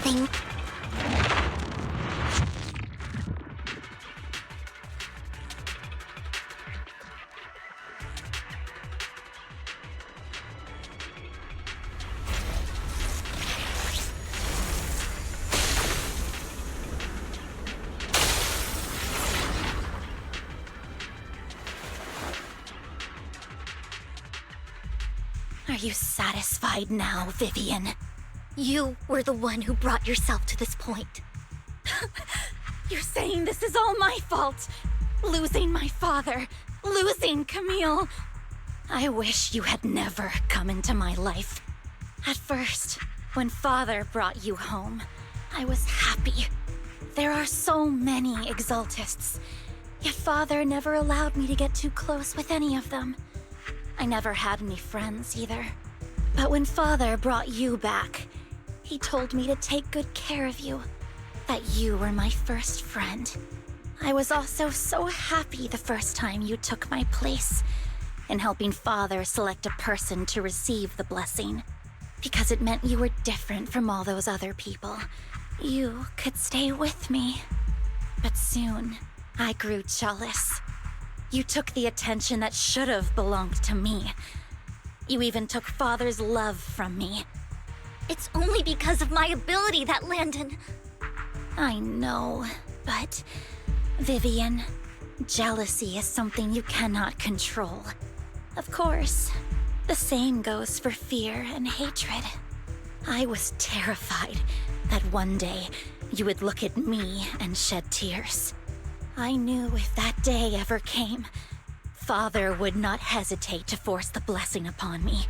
Thing. Are you satisfied now, Vivian? You were the one who brought yourself to this point. You're saying this is all my fault? Losing my father, losing Camille. I wish you had never come into my life. At first, when Father brought you home, I was happy. There are so many Exaltists, yet Father never allowed me to get too close with any of them. I never had any friends either. But when Father brought you back, he told me to take good care of you, that you were my first friend. I was also so happy the first time you took my place in helping Father select a person to receive the blessing, because it meant you were different from all those other people. You could stay with me. But soon, I grew jealous. You took the attention that should have belonged to me. You even took Father's love from me. It's only because of my ability that Landon... I know, but... Vivian, jealousy is something you cannot control. Of course, the same goes for fear and hatred. I was terrified that one day you would look at me and shed tears. I knew if that day ever came, Father would not hesitate to force the blessing upon me.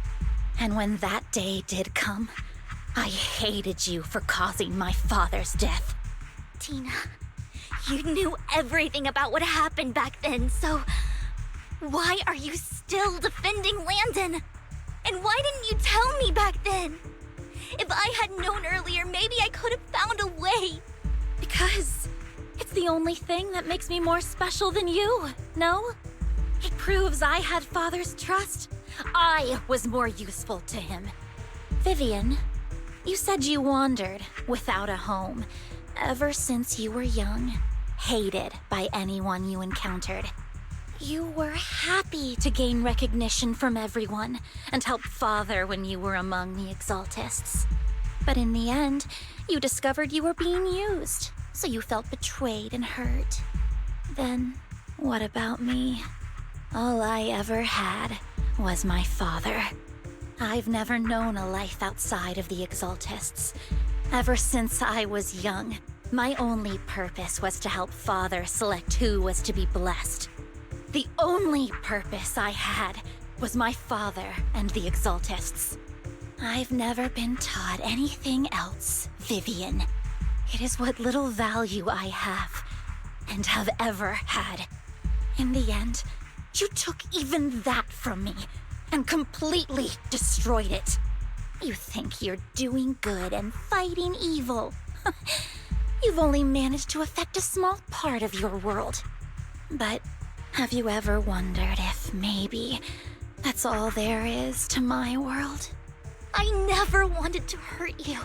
And when that day did come, I hated you for causing my father's death. Tina, you knew everything about what happened back then, so... why are you still defending Landon? And why didn't you tell me back then? If I had known earlier, maybe I could have found a way. Because it's the only thing that makes me more special than you, no? It proves I had Father's trust. I was more useful to him. Vivian, you said you wandered without a home ever since you were young, hated by anyone you encountered. You were happy to gain recognition from everyone and help Father when you were among the Exaltists. But in the end, you discovered you were being used, so you felt betrayed and hurt. Then, what about me? All I ever had was my father. I've never known a life outside of the Exaltists. Ever since I was young, my only purpose was to help Father select who was to be blessed. The only purpose I had was my father and the Exaltists. I've never been taught anything else, Vivian. It is what little value I have, and have ever had. In the end, you took even that from me, and completely destroyed it. You think you're doing good and fighting evil. You've only managed to affect a small part of your world. But have you ever wondered if maybe that's all there is to my world? I never wanted to hurt you.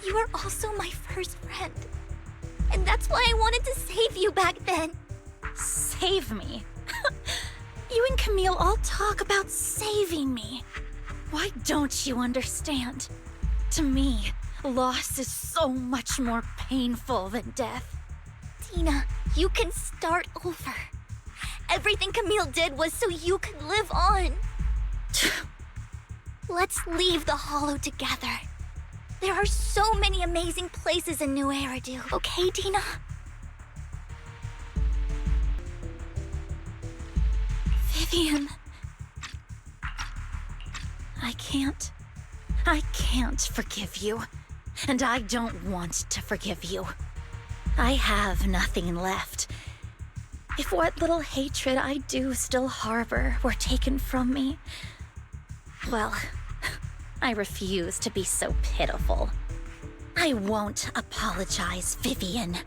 You are also my first friend. And that's why I wanted to save you back then. Save me? You and Camille all talk about saving me. Why don't you understand? To me, loss is so much more painful than death. Tina, you can start over. Everything Camille did was so you could live on. Let's leave the Hollow together. There are so many amazing places in New Eridu, okay, Tina? Vivian. I can't forgive you. And I don't want to forgive you. I have nothing left. If what little hatred I do still harbor were taken from me, well, I refuse to be so pitiful. I won't apologize, Vivian.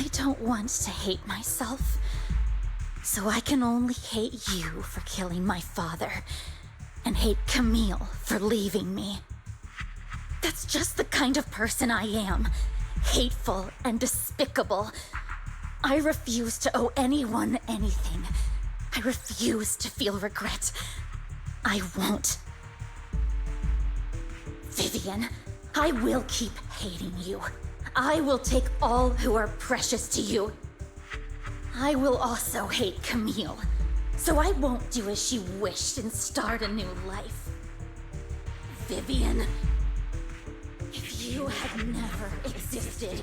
I don't want to hate myself. So I can only hate you for killing my father, and hate Camille for leaving me. That's just the kind of person I am. Hateful and despicable. I refuse to owe anyone anything. I refuse to feel regret. I won't. Vivian, I will keep hating you. I will take all who are precious to you. I will also hate Camille, so I won't do as she wished and start a new life. Vivian, if you had never existed,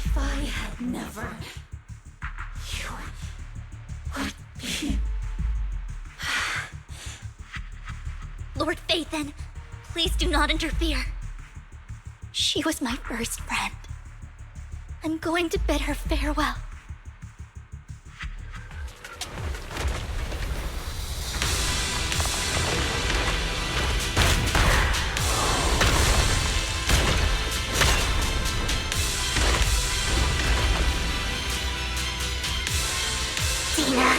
if I had never, you would be... Lord Phaethon, please do not interfere. She was my first friend. I'm going to bid her farewell. Dina,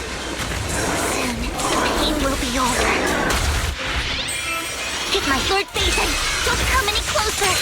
soon the pain will be over. Get my Lord Phaethon! Don't come any closer!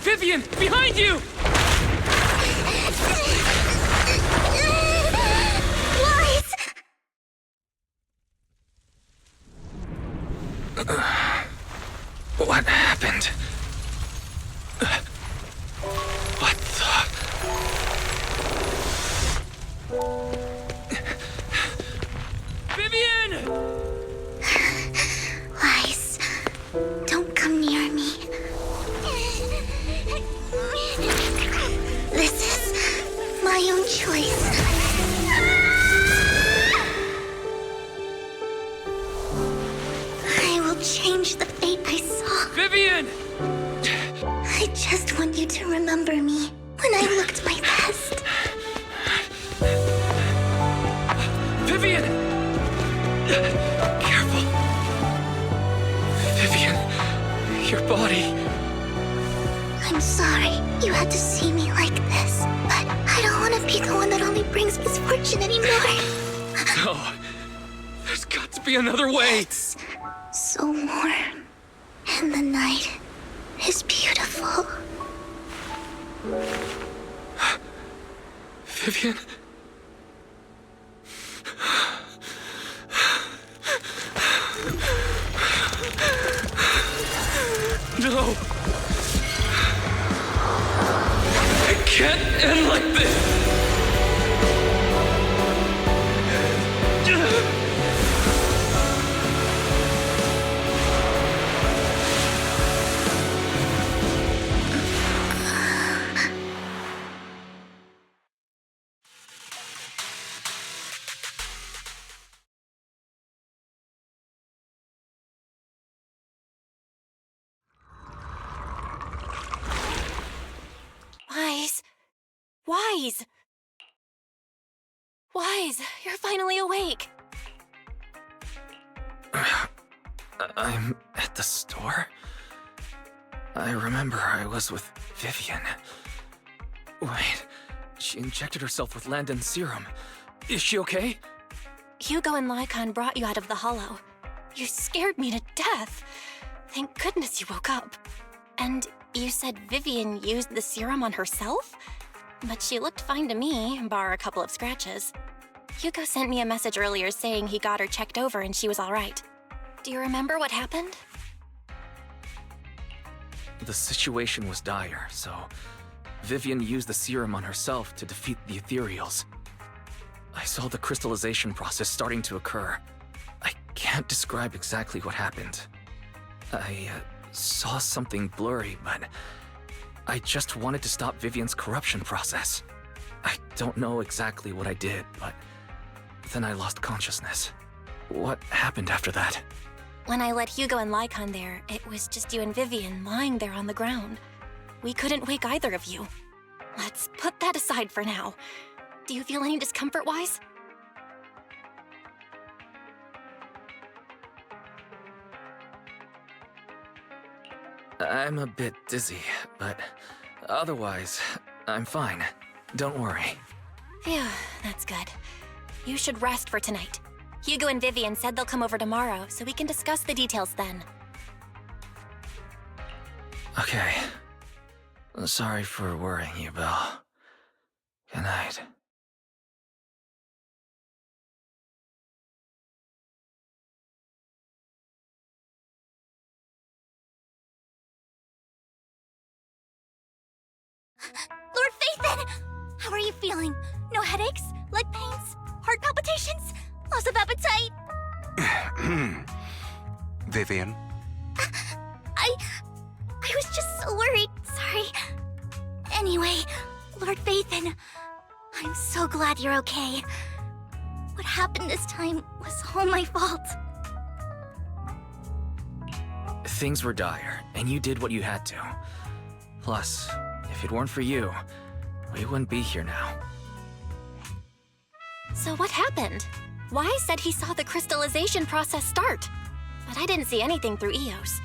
Vivian, behind you! Lies! What happened? What the... Vivian! Lies. Don't come near me. This is my own choice. I will change the fate I saw. Vivian! I just want you to remember me when I looked my best. Vivian! Careful. Vivian, your body... I'm sorry you had to see me like this, but I don't want to be the one that only brings misfortune anymore. No. There's got to be another way. It's so warm, and the night is beautiful. Vivian? can't end like this! Wise! Wise, you're finally awake. I'm at the store? I remember I was with Vivian. Wait, she injected herself with Landon's serum. Is she okay? Hugo and Lycon brought you out of the hollow. You scared me to death. Thank goodness you woke up. And you said Vivian used the serum on herself? But she looked fine to me, bar a couple of scratches. Hugo sent me a message earlier saying he got her checked over and she was all right. Do you remember what happened? The situation was dire, so Vivian used the serum on herself to defeat the ethereals. I saw the crystallization process starting to occur. I can't describe exactly what happened. I saw something blurry, but I just wanted to stop Vivian's corruption process. I don't know exactly what I did, but then I lost consciousness. What happened after that? When I let Hugo and Lycon there, it was just you and Vivian lying there on the ground. We couldn't wake either of you. Let's put that aside for now. Do you feel any discomfort-wise? I'm a bit dizzy, but otherwise, I'm fine. Don't worry. Phew, that's good. You should rest for tonight. Hugo and Vivian said they'll come over tomorrow, so we can discuss the details then. Okay. Sorry for worrying you, Belle. Good night. Lord Phaethon! How are you feeling? No headaches? Leg pains? Heart palpitations? Loss of appetite? Vivian? I was just so worried. Sorry. Anyway, Lord Phaethon, I'm so glad you're okay. What happened this time was all my fault. Things were dire, and you did what you had to. Plus, if it weren't for you, we wouldn't be here now. So what happened? Wise said he saw the crystallization process start, but I didn't see anything through EOS.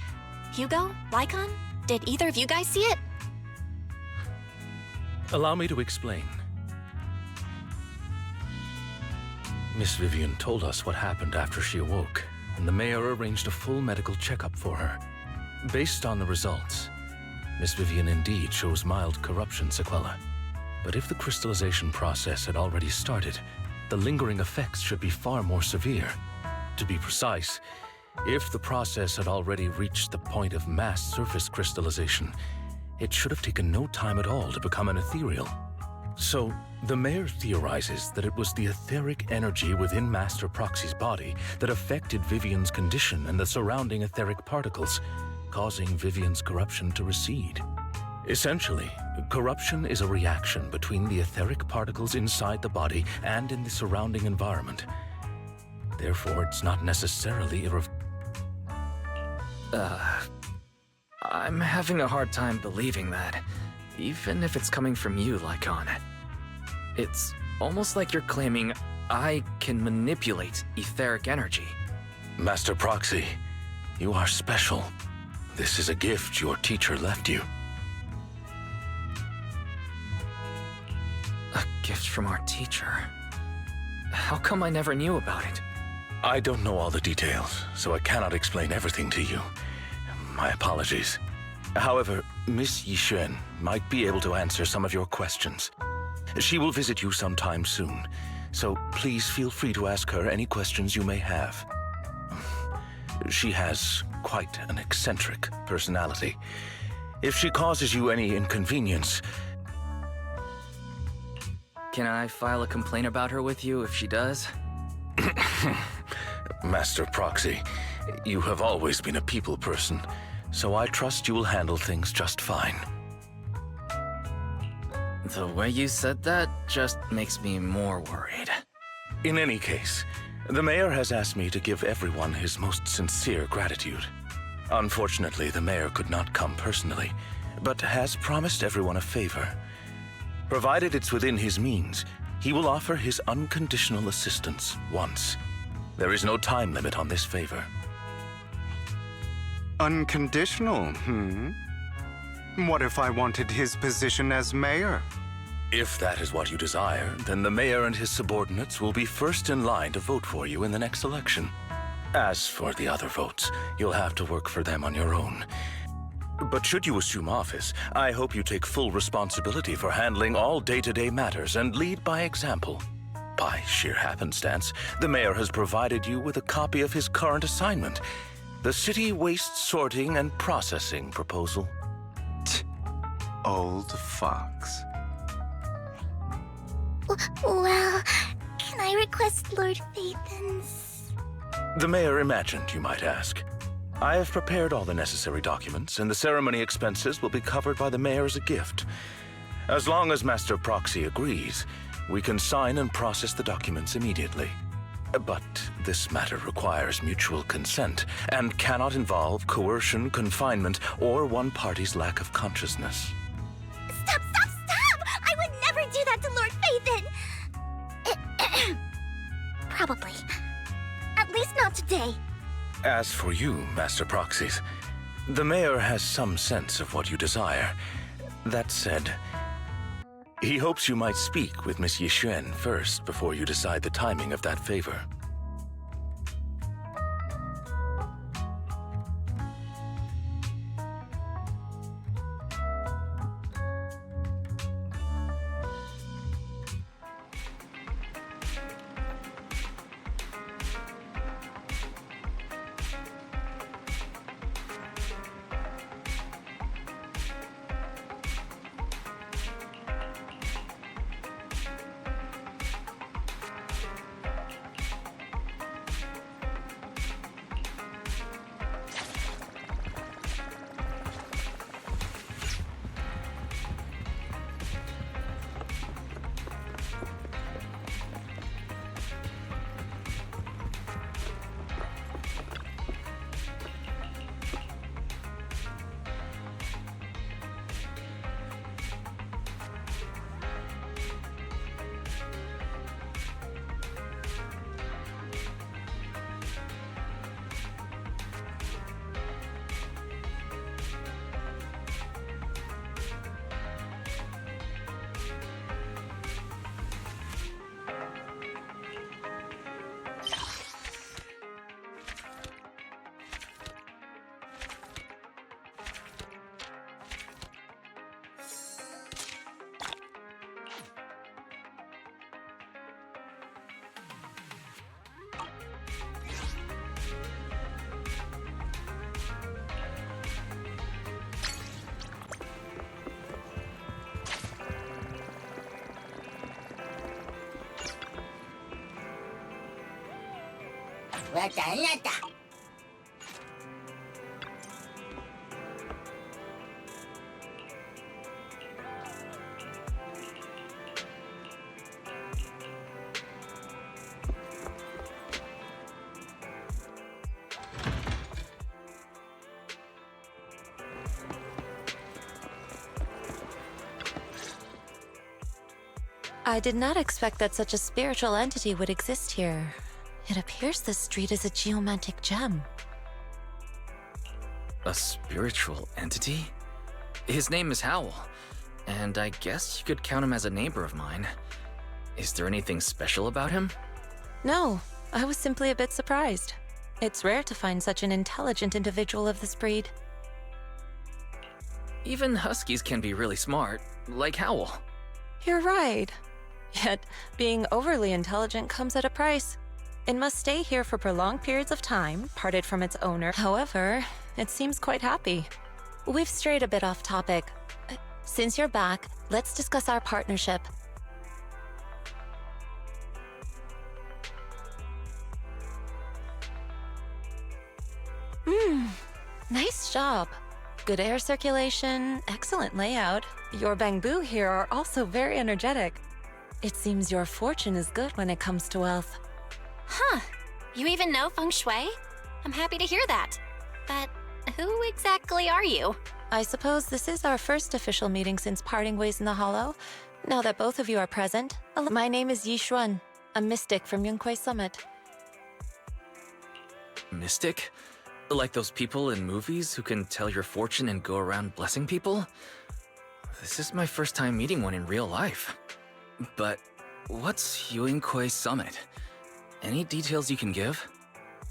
Hugo? Lycon? Did either of you guys see it? Allow me to explain. Miss Vivian told us what happened after she awoke, and the mayor arranged a full medical checkup for her. Based on the results, Miss Vivian indeed shows mild corruption sequela. But if the crystallization process had already started, the lingering effects should be far more severe. To be precise, if the process had already reached the point of mass surface crystallization, it should have taken no time at all to become an ethereal. So, the mayor theorizes that it was the etheric energy within Master Proxy's body that affected Vivian's condition and the surrounding etheric particles, causing Vivian's corruption to recede. Essentially, corruption is a reaction between the etheric particles inside the body and in the surrounding environment. Therefore, it's not necessarily I'm having a hard time believing that, even if it's coming from you, Lycon. It's almost like you're claiming I can manipulate etheric energy. Master Proxy, you are special. This is a gift your teacher left you. A gift from our teacher? How come I never knew about it? I don't know all the details, so I cannot explain everything to you. My apologies. However, Miss Yixuan might be able to answer some of your questions. She will visit you sometime soon, so please feel free to ask her any questions you may have. She has quite an eccentric personality. If she causes you any inconvenience, Can I file a complaint about her with you if she does? Master Proxy, you have always been a people person, so I trust you will handle things just fine. The way you said that just makes me more worried. In any case, the mayor has asked me to give everyone his most sincere gratitude. Unfortunately, the mayor could not come personally, but has promised everyone a favor. Provided it's within his means, he will offer his unconditional assistance once. There is no time limit on this favor. Unconditional, What if I wanted his position as mayor? If that is what you desire, then the mayor and his subordinates will be first in line to vote for you in the next election. As for the other votes, you'll have to work for them on your own. But should you assume office, I hope you take full responsibility for handling all day-to-day matters and lead by example. By sheer happenstance, the mayor has provided you with a copy of his current assignment, the City Waste Sorting and Processing proposal. Old fox. Well, can I request Lord Phaethon's? The mayor imagined, you might ask. I have prepared all the necessary documents, and the ceremony expenses will be covered by the mayor as a gift. As long as Master Proxy agrees, we can sign and process the documents immediately. But this matter requires mutual consent and cannot involve coercion, confinement, or one party's lack of consciousness. Stop! I would never do that to Lord Phaethon! Probably. At least not today. As for you, Master Proxies, the mayor has some sense of what you desire. That said, he hopes you might speak with Miss Yixuan first before you decide the timing of that favor. I did not expect that such a spiritual entity would exist here. It appears this street is a geomantic gem. A spiritual entity? His name is Howl, and I guess you could count him as a neighbor of mine. Is there anything special about him? No, I was simply a bit surprised. It's rare to find such an intelligent individual of this breed. Even huskies can be really smart, like Howl. You're right. Yet, being overly intelligent comes at a price. It must stay here for prolonged periods of time, parted from its owner. However, it seems quite happy. We've strayed a bit off topic. Since you're back, let's discuss our partnership. Nice job. Good air circulation, excellent layout. Your bamboo here are also very energetic. It seems your fortune is good when it comes to wealth. Huh. You even know feng shui? I'm happy to hear that. But who exactly are you? I suppose this is our first official meeting since parting ways in the Hollow. Now that both of you are present, my name is Yi Xuan, a mystic from Yunquei Summit. Mystic? Like those people in movies who can tell your fortune and go around blessing people? This is my first time meeting one in real life. But what's Yunquei Summit? Any details you can give?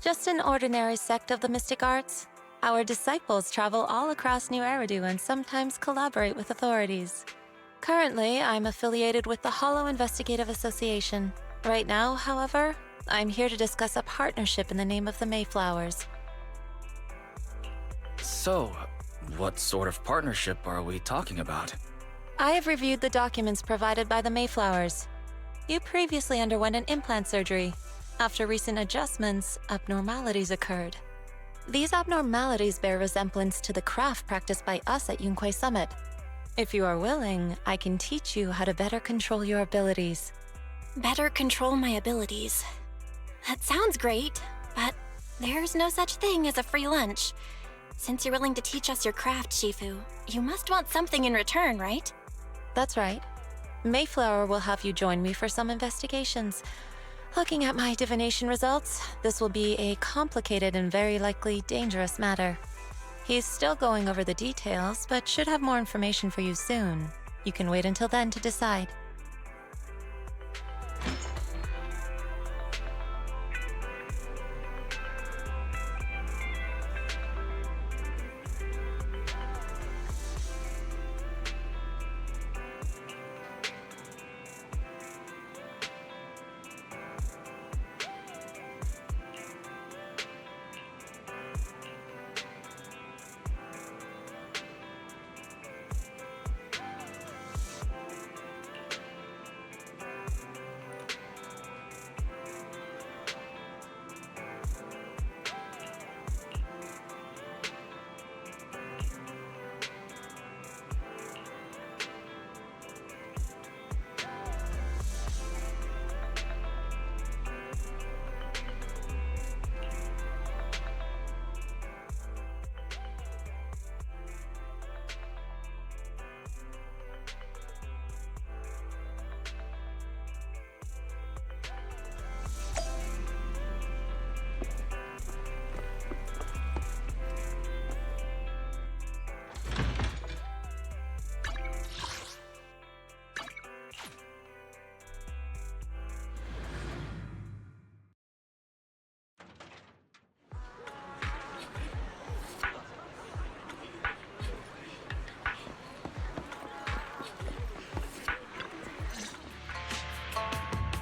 Just an ordinary sect of the mystic arts. Our disciples travel all across New Eridu and sometimes collaborate with authorities. Currently, I'm affiliated with the Hollow Investigative Association. Right now, however, I'm here to discuss a partnership in the name of the Mayflowers. So, what sort of partnership are we talking about? I have reviewed the documents provided by the Mayflowers. You previously underwent an implant surgery. After recent adjustments, abnormalities occurred. These abnormalities bear resemblance to the craft practiced by us at Yunquei Summit. If you are willing, I can teach you how to better control your abilities. Better control my abilities. That sounds great, but there's no such thing as a free lunch. Since you're willing to teach us your craft, Shifu, you must want something in return, right? That's right. Mayflower will have you join me for some investigations. Looking at my divination results, this will be a complicated and very likely dangerous matter. He's still going over the details, but should have more information for you soon. You can wait until then to decide.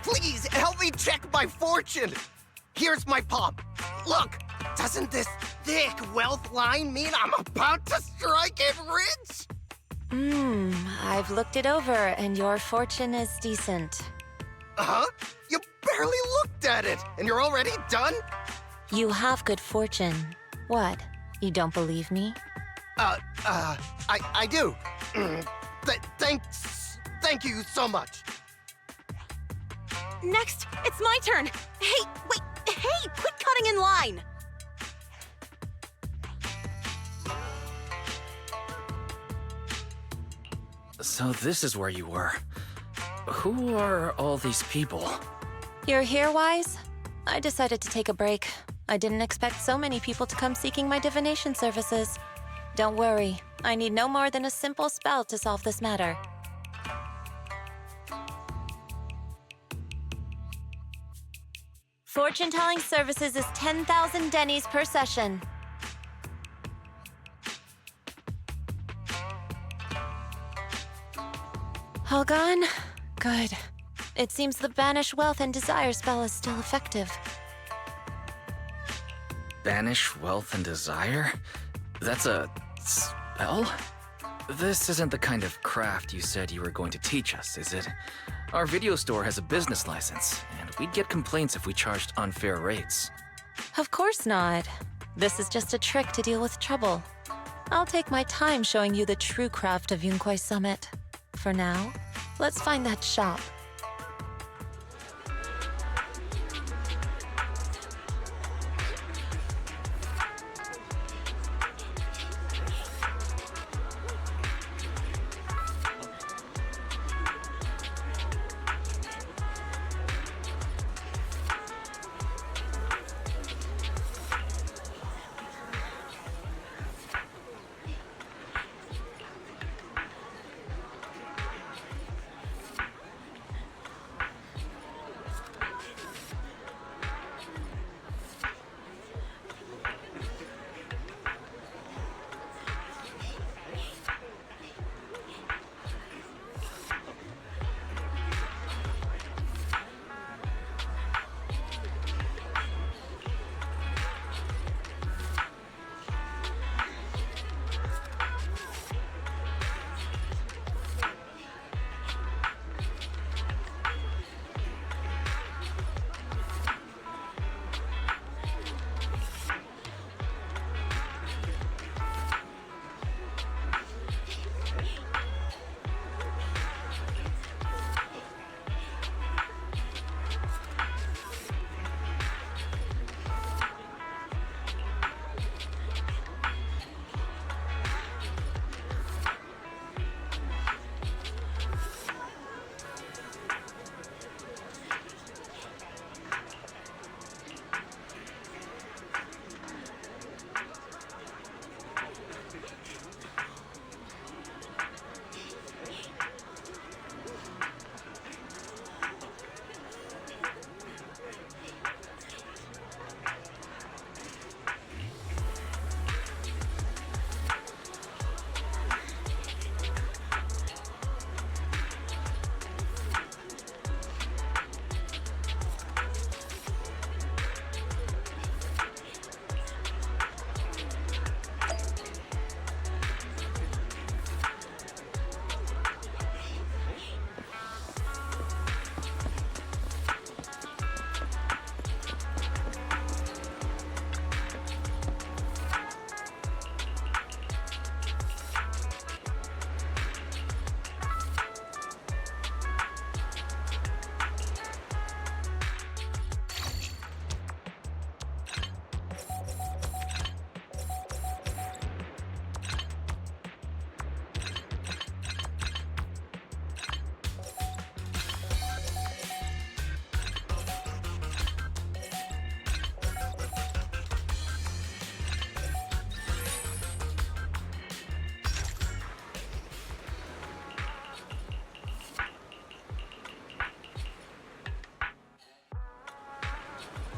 Please, help me check my fortune! Here's my palm. Look, doesn't this thick wealth line mean I'm about to strike it rich? I've looked it over, and your fortune is decent. Huh? You barely looked at it, and you're already done? You have good fortune. What? You don't believe me? I do. Thank you so much. Next, it's my turn. Hey, wait, hey, quit cutting in line. So this is where you were. Who are all these people? You're here, Wise? I decided to take a break. I didn't expect so many people to come seeking my divination services. Don't worry, I need no more than a simple spell to solve this matter. Fortune-telling services is 10,000 dennies per session. All gone? Good. It seems the Banish Wealth and Desire spell is still effective. Banish wealth and desire? That's a spell? This isn't the kind of craft you said you were going to teach us, is it? Our video store has a business license, and we'd get complaints if we charged unfair rates. Of course not. This is just a trick to deal with trouble. I'll take my time showing you the true craft of Yunkwai Summit. For now, let's find that shop.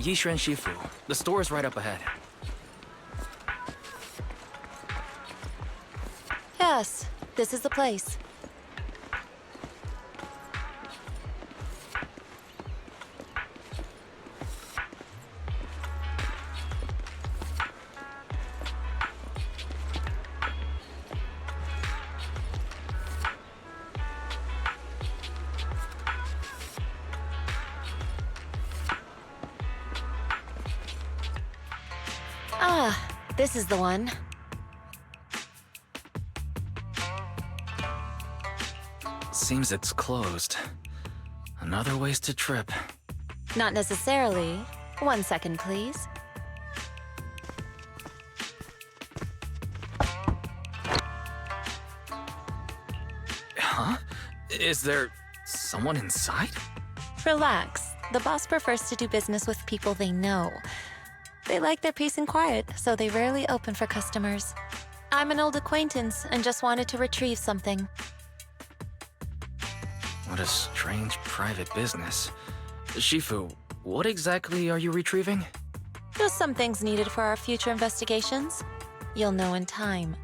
Yishuan Shifu, the store is right up ahead. Yes, this is the place. Ah, this is the one. Seems it's closed. Another wasted trip. Not necessarily. 1 second, please. Huh? Is there someone inside? Relax. The boss prefers to do business with people they know. They like their peace and quiet, so they rarely open for customers. I'm an old acquaintance and just wanted to retrieve something. What a strange private business. Shifu, what exactly are you retrieving? Just some things needed for our future investigations. You'll know in time.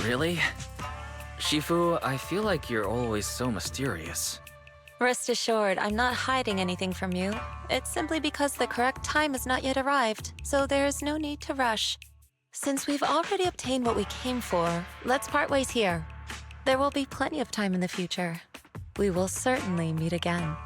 Really? Shifu, I feel like you're always so mysterious. Rest assured, I'm not hiding anything from you. It's simply because the correct time has not yet arrived, so there is no need to rush. Since we've already obtained what we came for, let's part ways here. There will be plenty of time in the future. We will certainly meet again.